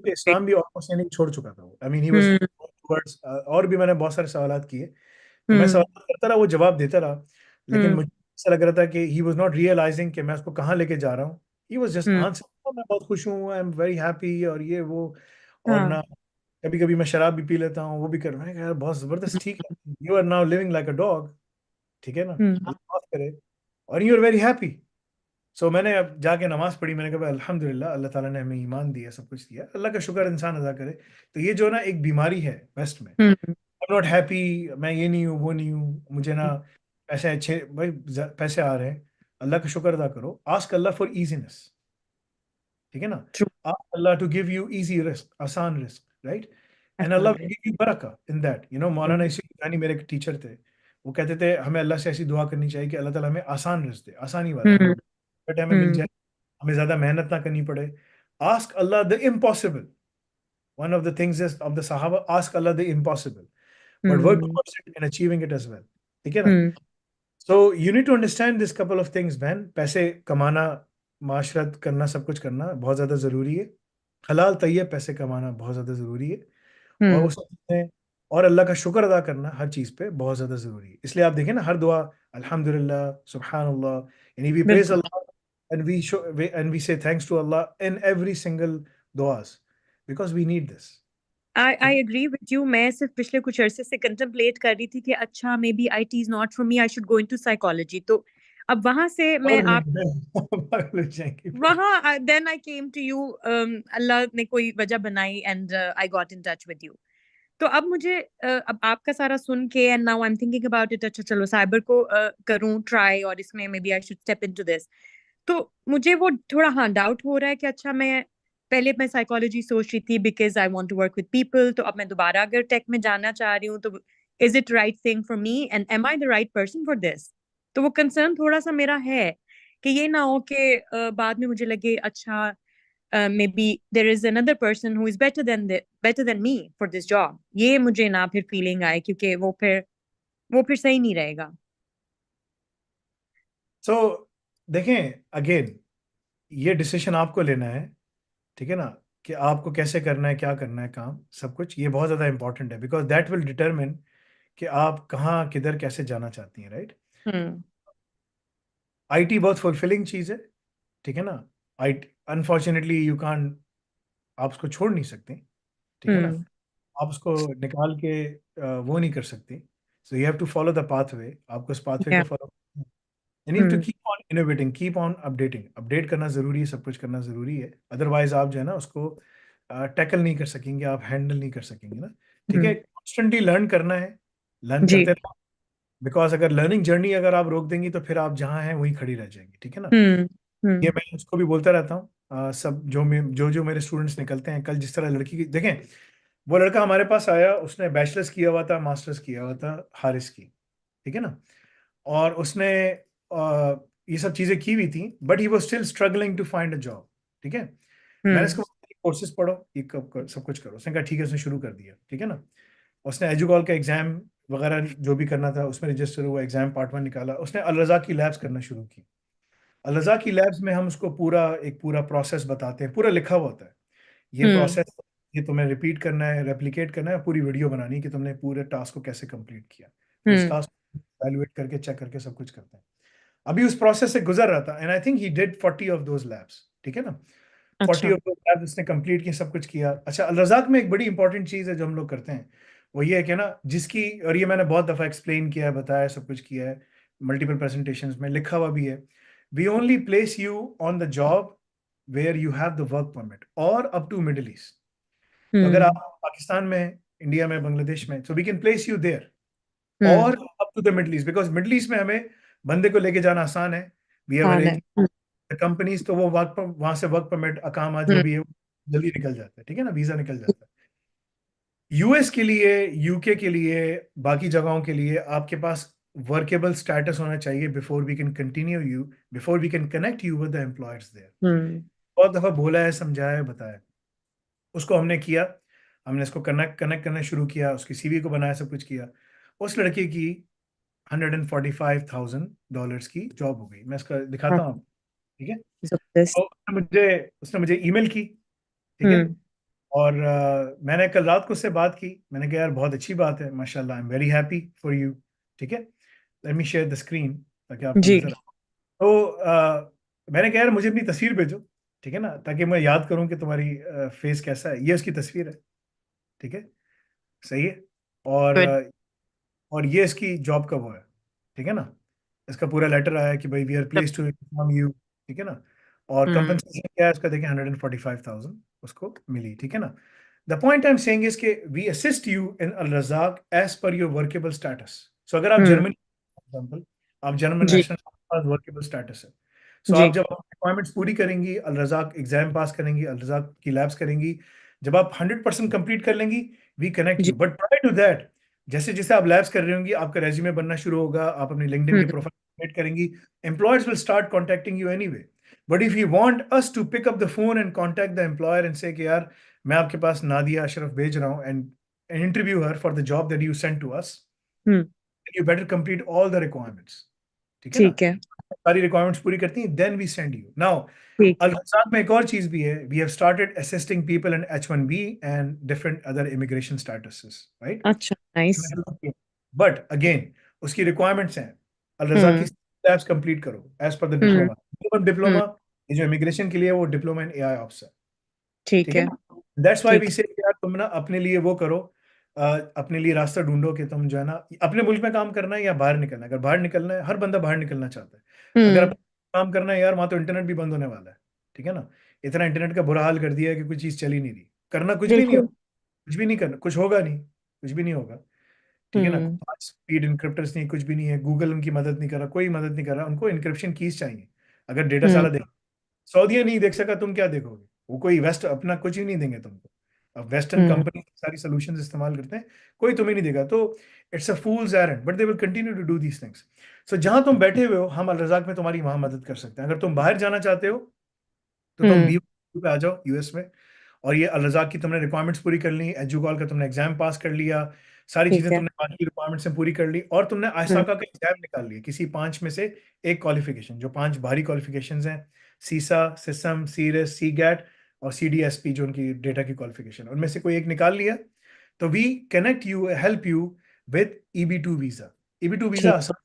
इस्लाम भी ऑलमोस्ट यानी कि छोड़ चुका था वो। I mean he was hmm towards, और भी मैंने बहुत सारे सवालात किए, तो मैं हम्म सवाल करता रहा, वो जवाब देता रहा, लेकिन हम्म मुझे ऐसा लग रहा था कि ही वाज नॉट रियलाइजिंग कि मैं उसको कहाँ लेके जा रहा हूँ। He was just hmm answer, मैं बहुत खुश हूँ, आई एम वेरी हैप्पी, और ये वो, और हाँ ना कभी कभी मैं शराब भी पी लेता हूँ, वो भी कर रहा है यार, बहुत जबरदस्त, ठीक है, you are now living like a dog, ठीक है ना, हम्म अल्लाह माफ करे, और you are very happy. So मैंने अब जाके नमाज पढ़ी, मैंने कहा भाई अल्हम्दुलिल्लाह, अल्लाह ताला ने हमें ईमान दिया, सब कुछ दिया, अल्लाह का शुक्र इंसान अदा करे। तो ये जो ना एक बीमारी है वेस्ट में, हम्म आई एम नॉट हैप्पी, मैं ये नहीं हूँ, वो नहीं हूँ, मुझे ना पैसे अच्छे, भाई पैसे आ रहे हैं, अल्लाह का शुक्र अदा करो, आस्क अल्लाह फॉर इजीनेस, ठीक है ना, true ask Allah to give you easy रिस्क, आसान रिस्क, right, and Allah will give you बरका इन दैट, यू नो। मौलाना इसी मेरे एक टीचर थे, वो कहते थे हमें अल्लाह से ऐसी दुआ करनी चाहिए कि अल्लाह ताला हमें आसान रिस्क दे, आसानी वाला, हम्म बट हमें मिल जाए, हमें ज्यादा मेहनत ना करनी पड़े। Ask Allah the impossible, one of the things is of the सहाबा, ask Allah the impossible, but work hmm towards it in achieving it as well, ठीक है ना। Hmm so you need to understand this couple of things man, पैसे कमाना, माशरत करना, सब कुछ करना बहुत ज़्यादा ज़रूरी है, हलाल तैयब पैसे कमाना बहुत ज़्यादा ज़रूरी है, और हम्म उस में, और अल्लाह का शुक्र अदा करना हर चीज़ पे बहुत ज़्यादा ज़रूरी है। इसलिए आप देखें ना, हर दुआ अल्हम्दुलिल्लाह, सुब्हानअल्लाह, यानी वी प्रेज बिल्कुल अल्लाह, and we say thanks to Allah in every single duas, because we need this, I ठीक है। agree with you. मैं सिर्फ पिछले कुछ अरसे से कंटेम्पलेट कर रही थी कि अच्छा may be IT is not for me, I should go into psychology. तो अब वहां से मैं पागल आप पागल हो जाएंगे फिर। वहां then I came to you, अल्लाह ने कोई वजह बनाई and I got in touch with you. तो अब मुझे अब आपका सारा सुन के and now I'm thinking about it, अच्छा चलो साइबर को करूं ट्राई और इसमें maybe I should step into this. तो मुझे वो थोड़ा हाँ डाउट हो रहा है कि अच्छा मैं साइकोलॉजी सोच रही थी because I want to work with people, तो अब मैं दोबारा अगर टेक में जाना चाह रही हूँ तो is it right thing for me and am I the right person for this. तो वो कंसर्न थोड़ा सा मेरा है कि ये ना हो कि बाद में मुझे लगे अच्छा maybe there is another person who is better than me for this job, ये मुझे ना फिर फीलिंग आए क्योंकि वो फिर सही नहीं रहेगा। सो देखें, अगेन ये डिसीजन आपको लेना है, ठीक है ना, कि आपको कैसे करना है, क्या करना है काम, सब कुछ ये बहुत ज़्यादा इंपॉर्टेंट है, बिकॉज दैट विल डिटरमिन कि आप कहाँ किधर कैसे जाना चाहती हैं, राइट। हम्म आईटी बहुत फुलफिलिंग चीज़ है, ठीक है ना, आई अनफॉर्चुनेटली यू कान, आप उसको छोड़ नहीं सकते, ठीक है ना, हम्म आप उसको निकाल के वो नहीं कर सकते, so you have to follow the pathway, आपको उस पाथवे या को follow, you need to hmm keep on innovating, keep on updating, update करना ज़रूरी है, सब कुछ करना ज़रूरी है, अदरवाइज आप जो है ना उसको टैकल नहीं कर सकेंगे, आप हैंडल नहीं कर सकेंगे ना, ठीक है, कॉन्स्टेंटली लर्न करना है, लर्न जी करते रहना, बिकॉज अगर लर्निंग जर्नी अगर आप रोक देंगी तो फिर आप जहाँ हैं वहीं खड़ी रह जाएंगी, ठीक है ना। हम्म ये हम्म मैं उसको भी बोलता रहता हूँ, सब जो मेरे स्टूडेंट्स निकलते हैं, कल जिस तरह लड़की की देखें, वो लड़का हमारे पास आया, उसने बैचलर्स किया हुआ था, मास्टर्स किया हुआ था हारिस की, ठीक है ना, और उसने ये सब चीज़ें की हुई थी, but he was still struggling to find a job, ठीक है। मैंने इसको कोर्सेज पढ़ो, ये सब कुछ करो, उसने कहा ठीक है, उसने शुरू कर दिया, ठीक है ना, उसने एजुकॉल का एग्जाम वगैरह जो भी करना था उसमें रजिस्टर हुआ, एग्जाम पार्ट 1 निकाला, उसने अल रज़ा की लैब्स करना शुरू की। अल रज़ा की लैब्स में हम उसको एक पूरा प्रोसेस बताते हैं, पूरा लिखा हुआ होता है, ये प्रोसेस, ये तुम्हें रिपीट करना है, रेप्लिकेट करना है, पूरी वीडियो बनानी है कि तुमने पूरे टास्क को कैसे कंप्लीट किया, फिर उस टास्क को एवेलुएट करके चेक करके सब कुछ करते हैं। अभी उस प्रोसेस से गुजर रहा था, and I think he did 40 of those labs, ठीक है ना, 40 अच्छा ऑफ दोज लैब्स उसने कंप्लीट किया, सब कुछ किया। अच्छा, अल रज़ाक में एक बड़ी इंपॉर्टेंट चीज़ है जो हम लोग करते हैं, वो ये है कि ना, जिसकी, और ये मैंने बहुत दफ़ा एक्सप्लेन किया है, बताया, सब कुछ किया है, मल्टीपल प्रेजेंटेशंस में लिखा हुआ भी है, we only place you on the job where you have the work permit और अप टू मिडिल ईस्ट। तो अगर आप पाकिस्तान में, इंडिया में, बांग्लादेश में, so we can place you there और up to the Middle East, because Middle East में हमें बंदे को लेके जाना आसान है, वी हैव हाँ अरेंज कंपनीज, तो वो वहां से वर्क परमिट, अकामा जो भी है जल्दी निकल जाता है, ठीक है ना, वीजा निकल जाता है। यूएस के लिए, यूके के लिए, बाकी जगहों के लिए आपके पास वर्केबल स्टेटस होना चाहिए before we can continue you, before we can connect you with the employers there. बहुत दफा बोला है, समझाया है, बताया, उसको हमने किया, हमने इसको कनेक्ट करना शुरू किया, उसकी सीवी को बनाया, सब कुछ किया। उस लड़के की $145,000 की जॉब हो गई। मैं इसका दिखाता हूँ, ठीक है। जबरदस्त। तो उसने मुझे ईमेल की, ठीक है। और मैंने कल रात को उससे बात की। मैंने कहा यार बहुत अच्छी बात है, माशाल्लाह, I am very happy for you, ठीक है। Let me share the screen ताकि आपको जी नजर आए। तो मैंने कहा यार मुझे अपनी तस्वीर भेजो, ठीक है ना, ताकि मैं याद करूं कि तुम्हारी फेस कैसा है। ये उसकी तस्वीर है, ठीक है, सही है। और Good. और ये इसकी जॉब का वो है, ठीक है ना। इसका पूरा लेटर आया कि भाई we are place to inform you, ठीक है ना। और कंपनसेशन क्या है इसका, देखें, 145,000 उसको मिली, ठीक है ना। The point I am saying is के वी असिस्ट यू इन अल रज़ाक as per your workable status. So अगर आप जर्मनी, फॉर एग्जांपल, आप जर्मन जी नेशनल, वर्केबल स्टेटस है। सो जी आप जब रिक्वायरमेंट्स पूरी करेंगी, अल रज़ाक एग्जाम पास करेंगी, अल रज़ाक की लैब्स करेंगी, जब आप 100% कंप्लीट कर लेंगी, वी कनेक्ट जी you. But prior to that, जैसे जैसे आप लैब्स कर रही होंगी, आपका रेज्यूमे बनना शुरू होगा, आप अपनी लिंक्डइन के प्रोफाइल क्रिएट करेंगी, employers will start contacting you anyway. But if you want us to pick up the phone and contact the employer and say कि यार मैं आपके पास नादिया अशरफ भेज रहा हूँ and interview her for the job that you send to us, you better complete all the requirements, ठीक है ना। ठीक है सारी रिक्वायरमेंट्स पूरी करती हैं, then we send you. Now ठीक अल रज़ाक में एक और चीज भी है, we have started assisting people in H1B and different other immigration statuses, right. अच्छा नाइस बट अगेन उसकी रिक्वायरमेंट्स हैं, अल रज़ा की लैब्स कंप्लीट करो as per the diploma. Diploma ये जो इमिग्रेशन के लिए है, वो डिप्लोमा इन AI ऑप्स है, ठीक ठीक है है ना। दैट्स व्हाई ठीक वी से यार तुम ना अपने लिए वो करो, अपने लिए रास्ता ढूंढो कि तुम जो है ना अपने मुल्क में काम करना है या बाहर निकलना है। अगर बाहर निकलना है, हर बंदा बाहर निकलना चाहता है। अगर काम करना है यार, वहां तो इंटरनेट भी बंद होने वाला है, ठीक है ना। इतना इंटरनेट का बुरा हाल कर दिया है कि कोई चीज चल ही नहीं रही। करना कुछ भी नहीं हो, बिल्कुल कुछ भी नहीं करना, कुछ होगा नहीं, कुछ भी नहीं होगा, ठीक है ना। स्पीड इंक्रिप्टर्स नहीं, कुछ भी नहीं है। गूगल उनकी मदद नहीं कर रहा, कोई मदद नहीं कर रहा। उनको इंक्रिप्शन कीज चाहिए। अगर डेटा सारा देख, सऊदीया नहीं देख सका, तुम क्या देखोगे। वो कोई वेस्ट अपना कुछ भी नहीं देंगे तुमको। अब वेस्टर्न कंपनी सारी सॉल्यूशंस इस्तेमाल करते हैं, कोई तुम्हें नहीं देगा। तो it's a fool's errand, but they will continue to do these things. So जहां तुम बैठे हुए हो, हम अल रज़ाक में तुम्हारी वहां मदद कर सकते हैं। अगर तुम बाहर जाना चाहते हो तो तुम बी पे आ जाओ यूएस में। और ये अल रज़ाक की तुमने रिक्वायरमेंट्स पूरी कर ली, एजुकॉल का तुमने एग्जाम पास कर लिया, सारी ठीक चीजें है तुमने बाकी रिक्वायरमेंट्स में पूरी कर ली, और तुमने आईसाका का एग्जाम निकाल लिया, किसी 5 में से एक क्वालिफिकेशन, जो 5 बाहरी क्वालिफिकेशंस हैं, सीसा, सिसम, सीरस, सी गैट और CDSP, जो उनकी डेटा की क्वालिफिकेशन, उनमें से कोई एक निकाल लिया, तो we connect you, help you with EB2 visa. EB2 visa ठीक आसान,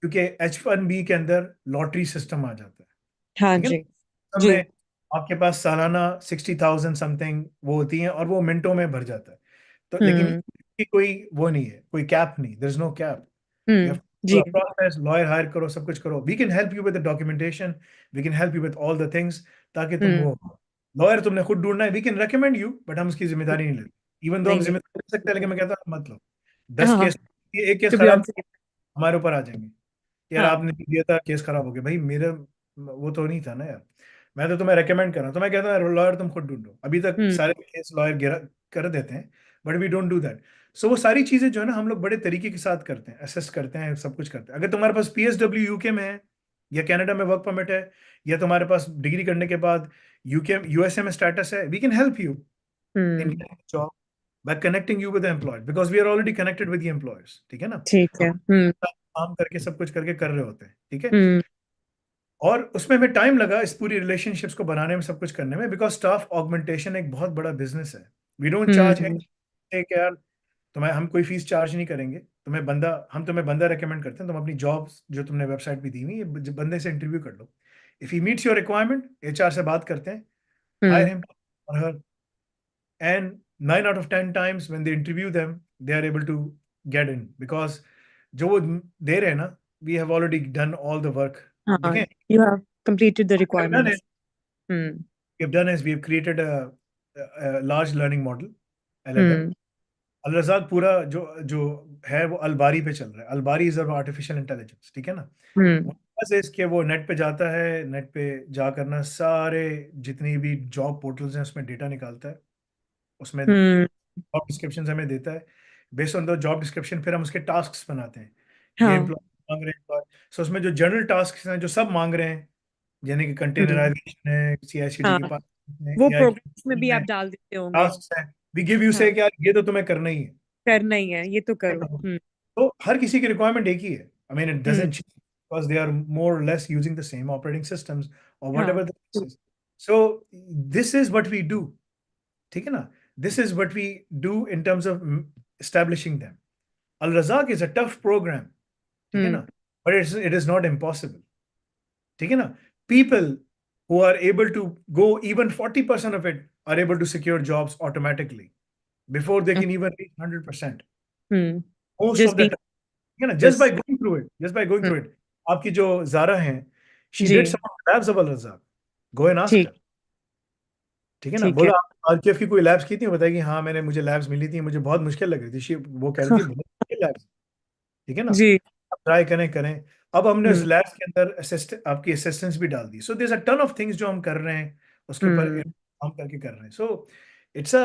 क्योंकि H1B के अंदर लॉटरी सिस्टम आ जाता है, हाँ ठीक है जी ना। जी में आपके पास सालाना 60,000 समथिंग वो होती हैं, और वो मिनटों में भर जाता है। तो लेकिन की कोई वो नहीं है, कोई कैप नहीं, देयर इज नो कैप। जी प्रोसेस, लॉयर हायर करो, सब कुछ करो। We can help you with the documentation, we can help you with all the things, ताकि तुम वो, लॉयर तुमने खुद ढूंढना है। We can recommend you, but हम उसकी जिम्मेदारी नहीं लेते। इवन दो हम नहीं नहीं जिम्मेदारी ले सकते हैं, लेकिन मैं कहता हूँ मत लो। 10 हाँ हाँ केस, एक केस टू बी खराब, ऑनेस्ट हमारे ऊपर आ जाएंगे, यार हाँ आपने दिया था, केस खराब हो गया। भाई मेरा वो तो नहीं था ना यार, मैं तो तुम्हें रेकमेंड कर रहा हूँ। तो मैं कहता हूँ लॉयर तुम खुद ढूंढो। अभी तक सारे केस लॉयर गिरा कर देते हैं, but we don't do that. So वो सारी चीजें जो है ना, हम लोग बड़े तरीके के साथ करते हैं, असेस करते हैं, सब कुछ करते हैं। अगर तुम्हारे पास PSW यूके में है, या कनाडा में वर्क परमिट है, या तुम्हारे पास डिग्री करने के बाद USA में स्टेटस है, we can help you in job by connecting you with the employer, because we are already connected with the employers, ठीक है ना। ठीक है काम करके, सब कुछ करके कर रहे होते हैं, ठीक है। और उसमें हमें टाइम लगा इस पूरी रिलेशनशिप्स को बनाने में, सब कुछ करने में, बिकॉज स्टाफ ऑगमेंटेशन एक बहुत बड़ा बिजनेस है। वी डोंट चार्ज एक यार, तुम्हें हम कोई फीस चार्ज नहीं करेंगे। हम तुम्हें बंदा रेकमेंड करते हैं, तुम अपनी जॉब्स जो तुमने वेबसाइट पे दी हुई है, बंदे से इंटरव्यू कर लो। If he meets your requirement, HR से बात करते हैं, हायर हिम और her, and 9 out of 10 times when they interview them, they are able to get in, because जो वो दे रहे हैं ना, we have already done all the work। हाँ देखें, you have completed the what we have done requirements is we have created a large learning model, LLM। अल रज़ाक पूरा जो जो है वो अलबारी पे चल रहा है। अलबारी इज आर्टिफिशियल इंटेलिजेंस, ठीक है ना। वो बस इसके वो नेट पे जाता है, नेट पे जा करना सारे जितनी भी जॉब पोर्टल्स हैं उसमें डेटा निकालता है, उसमें जॉब डिस्क्रिप्शन हमें देता है। Based on the job description फिर हम उसके टास्क बनाते हैं। ये हाँ एम्प्लॉय मांग रहे हैं, एम्प्लॉय, सो उसमें जो जनरल टास्क हैं जो सब मांग रहे हैं, यानी कि हम्म कंटेनराइजेशन है, CI/CD हाँ के पास है, वो AI प्रोग्राम्स में भी आप डाल देते होंगे टास्क है, वी गिव यू हाँ से क्या, ये तो तुम्हें करना ही है। करना ही है ये तो करो तो हर किसी की रिक्वायरमेंट एक ही है. I mean, it hmm doesn't change because they are more or less using the same operating systems or हाँ whatever the case is. So this is what we do. ठीक है ना? This is what we do in terms of establishing them. Al Razak is a tough program. ठीक है हम्म ना? But it is not impossible. ठीक है ना? People who are able to go even 40% of it are able to secure jobs automatically before they can even reach 100%. Hmm Most just of the being time. ठीक है ना? Just by this going through it. Just by going hmm through it. आपकी जो Zara हैं, she ji did some of the labs of Al Razak. Go and ask ठीक her. ठीक है ना? ठीक है बोला आप आरकेएफ की कोई लैब्स की थी? बताएगी हाँ मैंने मुझे लैब्स मिली थी, मुझे बहुत मुश्किल लग रही थी. वो कह रही थी बहुत मुश्किल लैब्स. ठीक है ना? जी आप ट्राई करें करें. अब हमने उस हम्म लैब्स के अंदर आपकी असिस्टेंस भी डाल दी. So there is a ton of things जो हम कर रहे हैं उसके ऊपर हम्म काम करके कर रहे हैं. So it's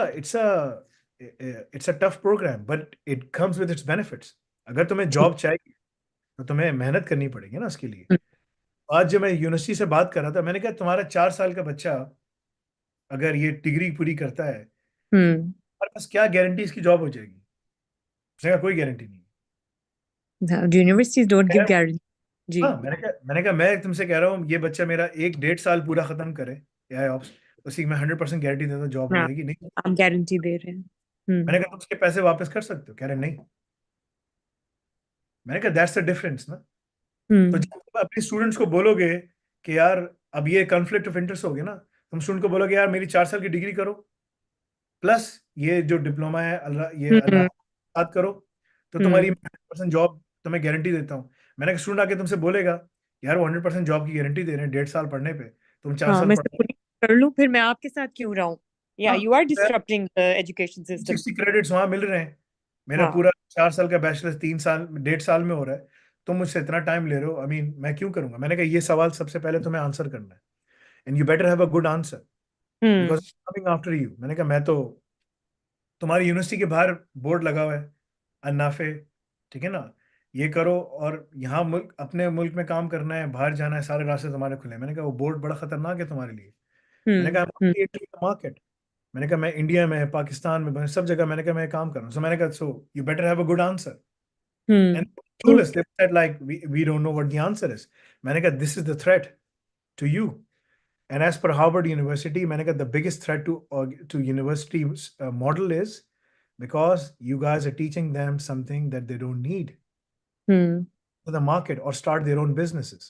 a tough program but it comes with its benefits. अगर तुम्हें ठीक जॉब चाहिए तो तुम्हें मेहनत करनी पड़ेगी ना उसके लिए. आज जब मैं यूनिवर्सिटी से बात कर रहा था, मैंने कहा तुम्हारा 4 साल का बच्चा अगर ये डिग्री पूरी करता है, हम्म हमारे पास क्या गारंटी इसकी जॉब हो जाएगी? उसने कहा कोई गारंटी नहीं. यूनिवर्सिटीज डोंट गिव कह रहा- गारंटी जी हाँ, मैंने कहा मैं तुमसे कह रहा हूँ ये बच्चा मेरा 1-1.5 साल पूरा खत्म करे एआई ऑप्स, उसी में 100% गारंटी देता हूँ जॉब हो हाँ जाएगी. नहीं, आप गारंटी दे रहे हैं मैंने कहा तुम उसके पैसे वापस कर सकते हो? कह रहे नहीं. मैंने कहा दैट्स द डिफरेंस ना. तो हम्म जब तुम अपने स्टूडेंट्स को बोलोगे कि यार अब ये कॉन्फ्लिक्ट ऑफ इंटरेस्ट हो गया ना, तुम स्टूडेंट को बोलोगे यार मेरी 4 साल की डिग्री करो प्लस ये जो डिप्लोमा है ये हम्म साथ करो, तो तुम्हारी हम्म 100% जॉब तुम्हें गारंटी देता हूँ. मैंने कहा स्टूडेंट आके तुमसे बोलेगा यार वो 100% जॉब की गारंटी दे रहे हैं 1.5 साल पढ़ने पे, तुम 4 हाँ साल मैं पढ़. सब कर लूं फिर मैं आपके साथ क्यों रहूं या हाँ, you are disturbing the education system 60 credits वहां मिल रहे हैं. मेरा हाँ पूरा 4 साल का बैचलर 3 साल 1.5 साल में हो रहा है. तुम मुझसे इतना टाइम ले रहे हो. आई मीन मैं क्यों करूंगा? मैंने कहा ये सवाल सबसे पहले तुम्हें आंसर करना है and you better have a good answer because hmm coming after you. मैंने कहा मैं तो तुम्हारी यूनिवर्सिटी के बाहर बोर्ड लगा हुआ है अन्नाफे. ठीक है ना? ये करो और यहाँ मुल्क अपने मुल्क में काम करना है, बाहर जाना है, सारे रास्ते तुम्हारे खुले हैं. मैंने कहा वो बोर्ड बड़ा खतरनाक है तुम्हारे लिए. मैंने कहा हम्म मार्केट. मैंने कहा मैं इंडिया में, पाकिस्तान में, सब जगह मैंने कहा मैं काम कर रहा हूँ. सो मैंने कहा so you better have a good answer. And true clueless, they said like we don't know what the answer is. मैंने कहा this is the threat to you. And as per Harvard University, मैंने कहा the biggest threat to university model is because you guys are teaching them something that they don't need hmm to the market or start their own businesses.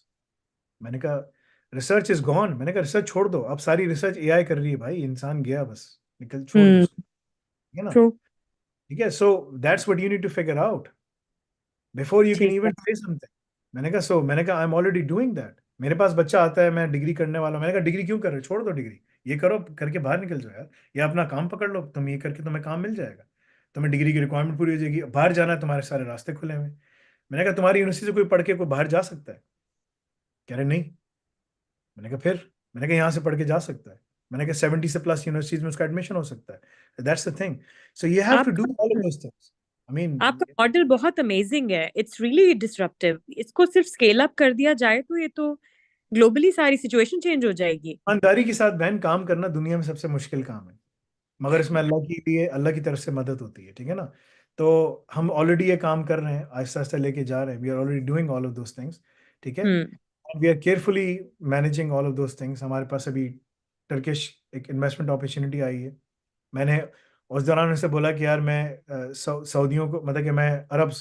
मैंने कहा research is gone. मैंने कहा research छोड़ दो, अब सारी research AI कर रही है भाई, इंसान गया बस, निकल छोड़ दो उसको. ठीक है ना? ट्रू ठीक है. So that's what you need to figure out before you can ठीक है इवन से समथिंग. मैंने कहा I am already doing that. मेरे पास बच्चा आता है मैं डिग्री करने वाला हूं. मैंने कहा डिग्री क्यों कर रहे हो? छोड़ दो डिग्री, ये करो करके बाहर निकल जाओ यार, या अपना काम पकड़ लो. तुम ये करके तुम्हें काम मिल जाएगा, तुम्हें डिग्री की रिक्वायरमेंट पूरी हो जाएगी, बाहर जाना है तुम्हारे सारे रास्ते खुले हुए. मैंने कहा तुम्हारी यूनिवर्सिटी से कोई पढ़ के कोई बाहर जा सकता है? कह रहे नहीं. मैंने कहा फिर? मैंने कहा यहाँ से पढ़ के जा सकता है. मैंने कहा 70 से प्लस यूनिवर्सिटीज में उसका एडमिशन हो सकता है. That's the thing. So you have to do all of those things. I mean आपका मॉडल बहुत अमेजिंग है इट्स रियली डिसरप्टिव इसको सिर्फ स्केल अप कर दिया जाए तो ये तो ग्लोबली सारी सिचुएशन चेंज हो जाएगी ईमानदारी के साथ बहन काम करना दुनिया में सबसे मुश्किल काम है, मगर इसमें अल्लाह की तरफ से मदद होती है. ठीक है ना? तो हम ऑलरेडी ये काम कर रहे हैं, आहिस्ता आहिस्ता लेके जा रहे हैं. We are already doing all of those things. ठीक है? We are carefully managing all of those things. हमारे पास अभी टर्किश एक इन्वेस्टमेंट अपॉर्चुनिटी आई है. मैंने उस दौरान उनसे बोला कि यार मैं सऊदियों को, मतलब कि मैं अरब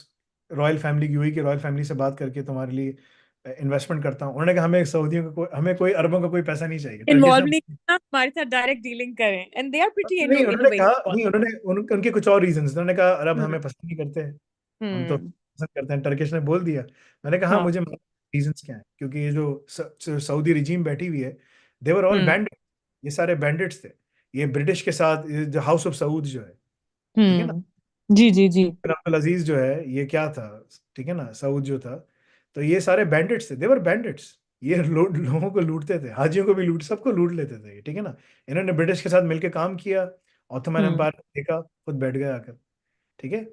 रॉयल फैमिली, यूएई की रॉयल फैमिली से बात करके तुम्हारे लिए इन्वेस्टमेंट करता हूँ. उन्होंने कहा हमें कोई अरबों का कोई पैसा नहीं चाहिए. टर्किश इन्वॉल्व ने नहीं करना हमारे साथ डायरेक्ट डीलिंग करें एंड दे आर प्रीटी नहीं, उन्होंने कहा इनोवेटिव नहीं, उनके कुछ और रीजंस. उन्होंने कहा अरब हमें पसंद नहीं करते, हम तो हम्म पसंद करते हैं. टर्किश ने बोल दिया. मैंने कहा हाँ, हाँ मुझे रीजंस क्या है, क्योंकि ये जो सऊदी रिजीम बैठी हुई है, दे वर ऑल बैंडिट. ये सारे बैंडिट्स थे. ये ब्रिटिश के साथ जो हाउस ऑफ सऊद जो है, ठीक है ना, जी जी जी फिर अब्दुल अजीज जो है, ये क्या था, ठीक है ना, सऊद जो था, तो ये सारे बैंडिट्स थे. देवर बैंडिट्स. ये लोगों को लूटते थे, हाजियों को भी सबको लूट लेते थे. ठीक है ना? इन्होंने ब्रिटिश के साथ मिलकर काम किया, ऑटोमन एम्पायर देखा, खुद बैठ गए आकर. ठीक है?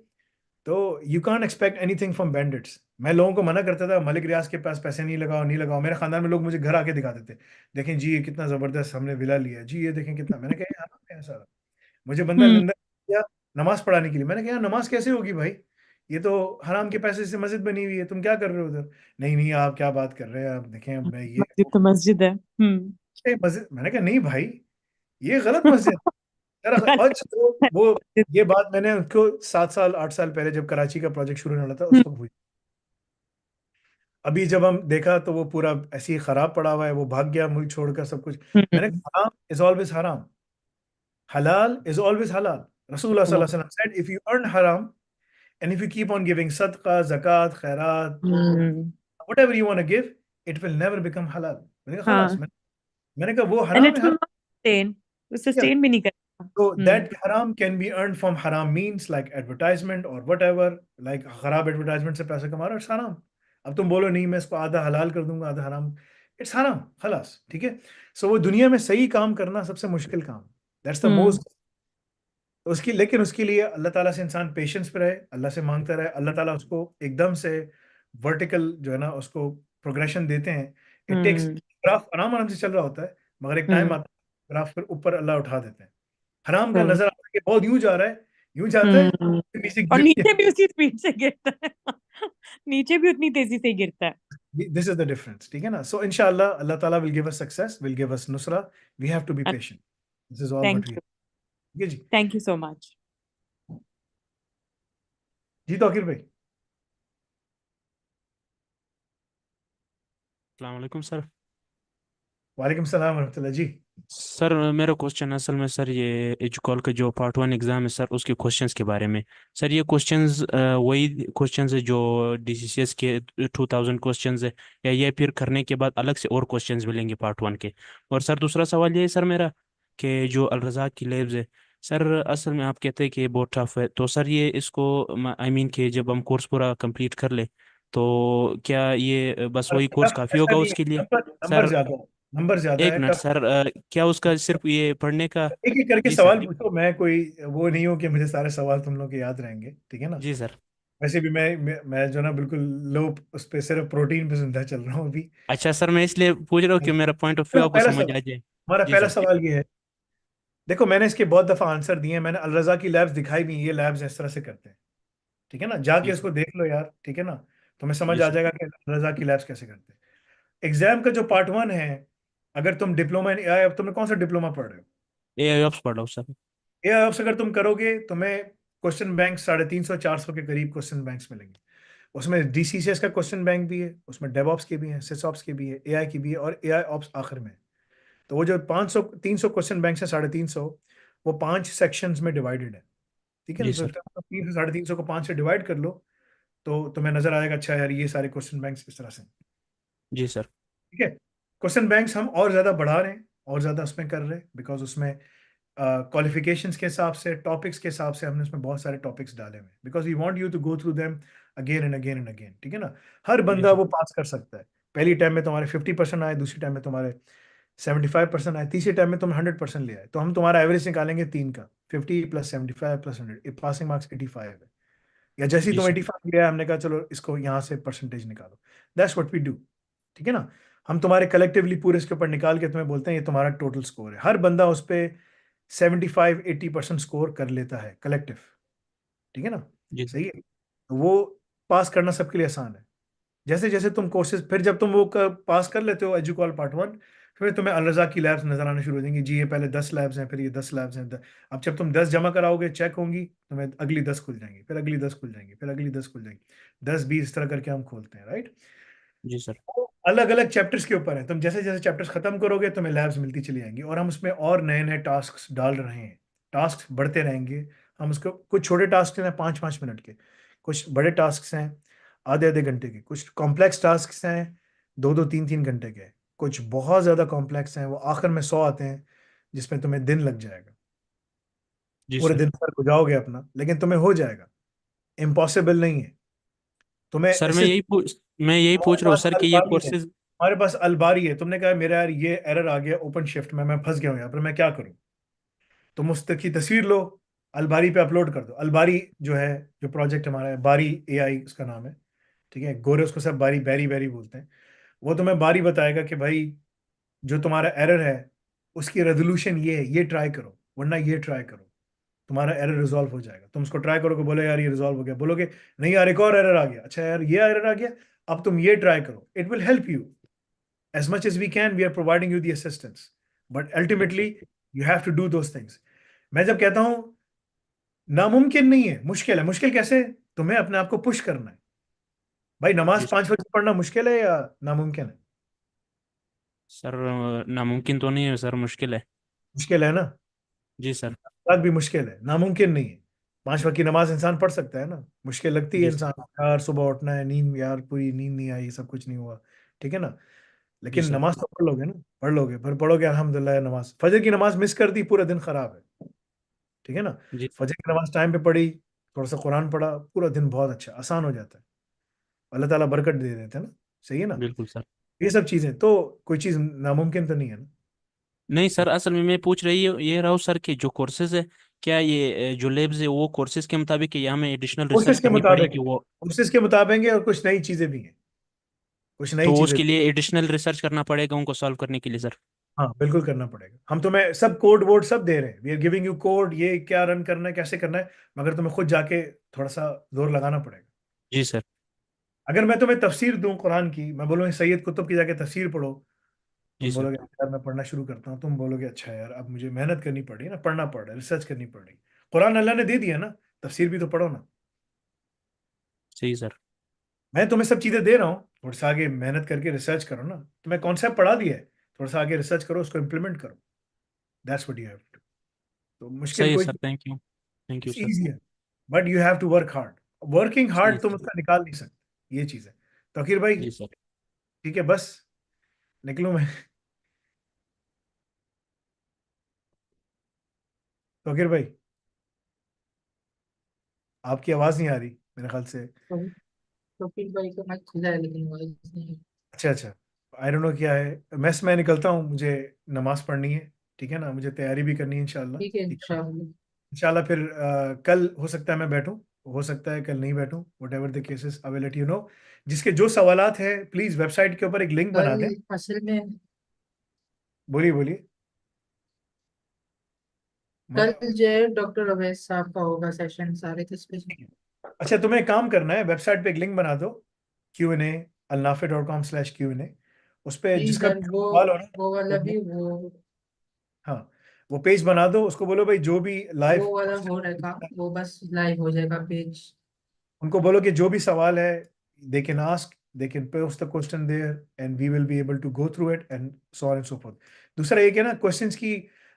तो you can't expect anything from bandits. मैं लोगों को मना करता था मलिक रियाज के पास पैसे नहीं लगाओ, नहीं लगाओ. मेरे खानदान में लोग मुझे घर आके दिखाते थे, देखें जी ये कितना जबरदस्त हमने विला लिया है जी, ये देखें कितना. मैंने कहा यार ऐसा, मुझे बंदा हम्म लंदन किया नमाज पढ़ाने के लिए. मैंने कहा यार नमाज कैसे होगी भाई, ये तो हराम के पैसे से मस्जिद बनी हुई है, तुम क्या कर रहे हो उधर? नहीं नहीं, आप क्या बात कर रहे हैं, आप देखें मैं ये मस्जिद तो मस्जिद है। मस्जिद। मैंने कहा नहीं भाई, ये गलत मस्जिद यार। और वो ये बात मैंने उनको 7 साल 8 साल पहले जब कराची का प्रोजेक्ट शुरू होने वाला था उस वक्त हुई। अभी जब हम देखा तो वो पूरा ऐसे ही खराब पड़ा हुआ है, वो भाग गया मुल्क छोड़कर सब कुछ। मैंने कहा हराम इज ऑलवेज हराम, halal is always halal. Rasulullah sallallahu alaihi wasallam said, if you earn haram and if you keep on giving sadaqah, zakat, khairat, whatever you want to give, it will never become halal. मैंने कहा खलास, हाँ, मैंने कहा वो and हराम it है। will not sustain, Yeah. sustain भी नहीं करेगा। So that haram can be earned from haram means like advertisement or whatever, like खराब advertisement से पैसा कमा रहा है, it's haram. अब तुम बोलो नहीं मैं इसको आधा हलाल कर दूंगा आधा हराम, it's haram, खलास, ठीक है। So वो दुनिया में सही काम करना सबसे मुश्किल काम, that's the most। तो लेकिन उसके लिए अल्लाह ताला से इंसान पेशेंस पे रहे, अल्लाह से मांगता रहे, अल्लाह ताला उसको एकदम से वर्टिकल जो है ना उसको प्रोग्रेशन देते हैं। इट टेक्स, ग्राफ आराम आराम से चल रहा होता है, मगर एक टाइम आता है ग्राफ फिर ऊपर अल्लाह उठा देते हैं। हराम का नजर आता है कि बहुत यूं जा रहा है, यूं जाता है, फिर नीचे और गिर नीचे भी उसी स्पीड से गिरता है। नीचे भी उतनी तेजी से गिरता है। दिस इज द डिफरेंस, ठीक है ना। सो इंशाल्लाह अल्लाह ताला will give us success, will give us नुसरा, we have to be patient, this is all what thank we. You, ठीक है जी, थैंक यू सो मच। जी तौकीर भाई। अस्सलाम वालेकुम सर। वालेकुम सलाम रहमतुल्लाह जी। सर मेरा क्वेश्चन असल में सर ये एजुकॉल का जो पार्ट 1 एग्ज़ाम है सर उसके क्वेश्चंस के बारे में। सर ये क्वेश्चंस वही क्वेश्चंस है जो डीसीसीएस के 2000 क्वेश्चंस है, या ये फिर करने के बाद अलग से और क्वेश्चंस मिलेंगे पार्ट 1 के? और सर दूसरा सवाल ये है सर मेरा कि जो अलरज़ाक की लैब्स है सर, असल में आप कहते हैं कि ये बहुत टफ है, तो सर ये इसको आई मीन कि जब हम कोर्स पूरा कंप्लीट कर ले तो क्या ये बस वही कोर्स टफ काफ़ी ऐसा होगा नहीं है, उसके लिए? नंबर नंबर सर ज्यादा है, नंबर ज्यादा एक है, मिनट टफ। सर, क्या उसका सिर्फ ये पढ़ने का? एक एक करके जी सर। सवाल पूछो, मैं कोई वो नहीं हूँ कि मुझे सारे सवाल तुम लोग के याद रहेंगे, ठीक है ना। जी सर। वैसे भी मैं जो ना बिल्कुल लो उस पे सिर्फ प्रोटीन पे जिंदा चल रहा हूँ अभी। अच्छा सर, मैं इसलिए पूछ रहा हूँ कि मेरा पॉइंट ऑफ व्यू तो आपको समझ आ जाए। हमारा जी पहला सर। सवाल ये है, देखो मैंने इसके बहुत दफा आंसर दिए हैं, मैंने अलरजा की लैब्स दिखाई भी, ये लैब्स इस तरह से करते हैं, ठीक है ना, जाके जी सर। उसको देख लो यार, ठीक है ना, तुम्हें समझ जी आ सर। जाएगा कि अलरजा की लैब्स कैसे करते हैं। एग्जाम का जो पार्ट 1 है, अगर तुम डिप्लोमा इन एआई, अब तुमने कौन सा डिप्लोमा पढ़ रहे हो? ए ऑप्स पढ़ रहा हूँ सर। एआई ऑप्स अगर तुम करोगे तुम्हें क्वेश्चन बैंक 350 400 के करीब क्वेश्चन बैंक्स मिलेंगे। उसमें डीसीसीएस का क्वेश्चन बैंक भी है, उसमें डेवऑप्स के भी हैं, सिसऑप्स के भी है, एआई की भी है, और एआई ऑप्स आखिर में है। तो वो जो 500 300 क्वेश्चन बैंक है 350, वो 5 सेक्शंस में डिवाइडेड है, ठीक है जी ना। सर। तो 300 350 को 5 से डिवाइड कर लो तो तुम्हें नजर आएगा अच्छा यार ये सारे क्वेश्चन बैंक्स इस तरह से, जी सर। ठीक है। क्वेश्चन बैंक्स हम और ज्यादा बढ़ा रहे हैं और ज्यादा उसमें कर रहे हैं, बिकॉज उसमें क्वालिफिकेशंस के हिसाब से, टॉपिक्स के हिसाब से हमने उसमें बहुत सारे टॉपिक्स डाले हुए हैं, because we want you to go through them again and again and again, ठीक है ना। हर जी बंदा सर। वो पास कर सकता है, पहली टाइम में तुम्हारे 50% आए, दूसरी टाइम में तुम्हारे 75% आए, तीसरी टाइम में तुम 100% ले आए, तो हम तुम्हारा एवरेज निकालेंगे 3 का, 50 + 75 + 100, पासिंग मार्क्स 85 है। या जैसे ही जी तुम सर। 85 ले आए, हमने कहा चलो इसको यहाँ से परसेंटेज निकालो, दैट्स व्हाट वी डू, ठीक है ना। हम तुम्हारे कलेक्टिवली पूरे इसके ऊपर निकाल के तुम्हें बोलते हैं ये तुम्हारा टोटल स्कोर है। हर बंदा उस पर 75-80% स्कोर कर लेता है कलेक्टिव, ठीक है ना। जी सही है, तो वो पास करना सबके लिए आसान है। जैसे जैसे तुम कोर्सेज, फिर जब तुम वो पास कर लेते हो एजुकॉल पार्ट 1, फिर तुम्हें अलरजा की लैब्स नजर आने शुरू हो जाएंगी, जी ये पहले 10 लैब्स हैं, फिर ये 10 लैब्स हैं, अब जब तुम 10 जमा कराओगे चेक होंगी, तुम्हें अगली 10 खुल जाएंगी, फिर अगली 10 खुल जाएंगी, फिर अगली 10 खुल जाएंगी, 10-20 इस तरह करके हम खोलते हैं, राइट। जी सर। अलग अलग चैप्टर्स के ऊपर है, तुम जैसे जैसे चैप्टर्स खत्म करोगे तुम्हें लैब्स मिलती चली जाएंगी, और हम उसमें और नए नए टास्क डाल रहे हैं, टास्क बढ़ते रहेंगे। हम उसको, कुछ छोटे टास्क हैं 5-5 मिनट के, कुछ बड़े टास्क हैं आधे आधे घंटे के, कुछ कॉम्प्लेक्स टास्क हैं 2-2 3-3 घंटे के, कुछ बहुत ज़्यादा कॉम्प्लेक्स हैं वो आखिर में 100 आते हैं जिसमें तुम्हें दिन लग जाएगा, जी पूरे सर। दिन भर हो जाओगे अपना, लेकिन तुम्हें हो जाएगा, इम्पॉसिबल नहीं है। तुम्हें सर ऐसे मैं यही हमारे पूछ रहा हूँ पास सर कि ये अलबारी है, कोर्सेज। हमारे पास अलबारी है, तुमने कहा मेरा यार ये एरर आ गया ओपन शिफ्ट में, मैं फंस गया हूँ यहाँ पर, मैं क्या करूँ? तुम उस तक की तस्वीर लो, अलबारी पे अपलोड कर दो। अलबारी जो है, जो प्रोजेक्ट हमारा है, बारी एआई उसका नाम है, ठीक है, गोरे उसको सब बारी बैरी बैरी बोलते हैं। वो तुम्हें बारी बताएगा कि भाई जो तुम्हारा एरर है उसकी रेजोल्यूशन ये है, ये ट्राई करो, वरना ये ट्राई करो, तुम्हारा एरर रिजॉल्व हो जाएगा। तुम उसको ट्राई करोगे, बोले यार ये रिजॉल्व हो गया, बोलोगे नहीं यार एक और एरर आ गया, अच्छा यार ये एरर आ गया, अब तुम ये ट्राई करो, it will help you as much as we can. We are providing you the assistance, but ultimately you have to do those things. मैं जब कहता हूं नामुमकिन नहीं है, मुश्किल है, मुश्किल कैसे? तुम्हें अपने आप को पुश करना है भाई। नमाज जी 5 वक्त पढ़ना मुश्किल है या नामुमकिन है? सर, नामुमकिन तो नहीं है सर, मुश्किल है। मुश्किल है ना? जी सर। तक भी मुश्किल है, नामुमकिन नहीं है। 5 वक्त की नमाज इंसान पढ़ सकता है ना। मुश्किल लगती है जी सर। इंसान, यार सुबह उठना है, नींद यार पूरी नींद नहीं आई, सब कुछ नहीं हुआ, ठीक है ना। जी लेकिन सर। नमाज तो पढ़ लोगे ना, पढ़ लोगे, फिर पढ़ोगे अल्हम्दुलिल्लाह। नमाज फजर की नमाज मिस कर दी, पूरा दिन खराब है, ठीक है ना। जी सर। फजर की नमाज टाइम पे पढ़ी, थोड़ा सा कुरान पढ़ा, पूरा दिन बहुत अच्छा आसान हो जाता है। अल्लाह ताला बरकत दे देते हैं ना, सही है ना। बिल्कुल सर। ये सब चीजें तो कोई चीज नामुमकिन तो नहीं है ना। नहीं सर, असल में मैं पूछ रही हूँ ये रहा हूँ सर कि जो कोर्सेज है, क्या ये जो लेब्स है वो कोर्सेज के मुताबिक है या हमें एडिशनल रिसर्च कोशिश के करनी मुताबिक, पड़ेगी वो? कोशिश के मुताबिक है, और कुछ नई चीजें भी हैं, कुछ नई तो चीजें। उसके लिए एडिशनल रिसर्च करना पड़ेगा उनको सॉल्व करने के लिए सर? हाँ बिल्कुल करना पड़ेगा। हम तुम्हें सब कोड वोड सब दे रहे हैं, we are giving you code, ये क्या रन करना है, कैसे करना है, मगर तुम्हें खुद जाके थोड़ा सा जोर लगाना पड़ेगा। जी सर। अगर मैं तुम्हें तफसीर दूं कुरान की, मैं बोलूँ सैयद कुतुब की जाके तफसीर पढ़ो, जी तुम सर। बोलोगे यार मैं पढ़ना शुरू करता हूँ, तुम बोलोगे अच्छा यार अब मुझे मेहनत करनी पड़ी ना, पढ़ना पड़ रहा है, रिसर्च करनी पड़ रही। कुरान अल्लाह ने दे दिया ना, तफसीर भी तो पढ़ो ना। सही सर। मैं तुम्हें सब चीजें दे रहा हूँ, थोड़ा सा आगे मेहनत करके रिसर्च करो ना। तुम्हें कॉन्सेप्ट पढ़ा दिया है, थोड़ा सा आगे रिसर्च करो, उसको इम्प्लीमेंट करो। That's what you have to. तो मुश्किल सही है कोई, sir, thank you. Thank you it's sir. Easy है, but you have to work hard. Working सही हार्ड तुम सर। उसका निकाल नहीं सकते, ये चीज है। तौकीर भाई जी सर। ठीक है, बस निकलूं मैं? तौकीर भाई आपकी आवाज नहीं आ रही मेरे ख्याल से। तो फिर भाई को मैं खुला है लेकिन वॉइस नहीं। अच्छा अच्छा, आई डोंट नो क्या है। मैं निकलता हूँ, मुझे नमाज पढ़नी है, ठीक है ना, मुझे तैयारी भी करनी है इंशाल्लाह, ठीक है ठीक है। इंशाल्लाह। इंशाल्लाह फिर कल हो सकता है मैं बैठूं, हो सकता है कल नहीं बैठूं, whatever the cases I will let you know. जिसके जो सवालात है प्लीज वेबसाइट के ऊपर एक लिंक कल बना दें। असल में बोलिए बोलिए। कल म- जो है डॉक्टर अवैस साहब का होगा सेशन 10:30 बजे। अच्छा तुम्हें एक काम करना है, वेबसाइट पे एक लिंक बना दो, Q&A alnafe.com/Q&A। उस पे जी जिसका सर, भी वो सवाल हो ना, वो वाला वो भी वो हाँ वो पेज बना दो, उसको बोलो भाई जो भी लाइव वो वाला हो क्वेश्चन, रहेगा, वो बस लाइव हो जाएगा पेज। उनको बोलो कि जो भी सवाल है they can ask, they can post the question there and we will be able to go through it and so on and so forth. दूसरा ये कि ना क्वेश्चंस की,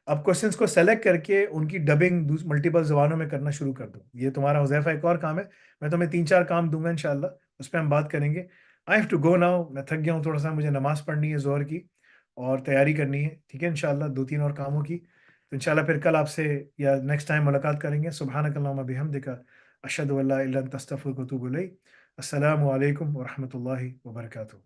अब क्वेश्चंस को सेलेक्ट करके उनकी डबिंग मल्टीपल जबानों में करना शुरू कर दो। ये तुम्हारा हुज़ैफा एक और काम है, मैं तुम्हें 3-4 काम दूंगा इंशाल्लाह, उस पर हम बात करेंगे। I have to go now, मैं थक गया हूँ थोड़ा सा, मुझे नमाज पढ़नी है जोहर की और तैयारी करनी है, ठीक है इंशाल्लाह 2-3 और कामों की। तो इंशाल्लाह फिर कल आपसे या नेक्स्ट टाइम मुलाकात करेंगे। सुब्हानकल्लाहुम्मा बिहम्दिका अशहदु अल्ला इल्ला अंता अस्तगफिरुका व अतूबु इलैक। अस्सलामु अलैकुम व रहमतुल्लाहि व बरकातुहू।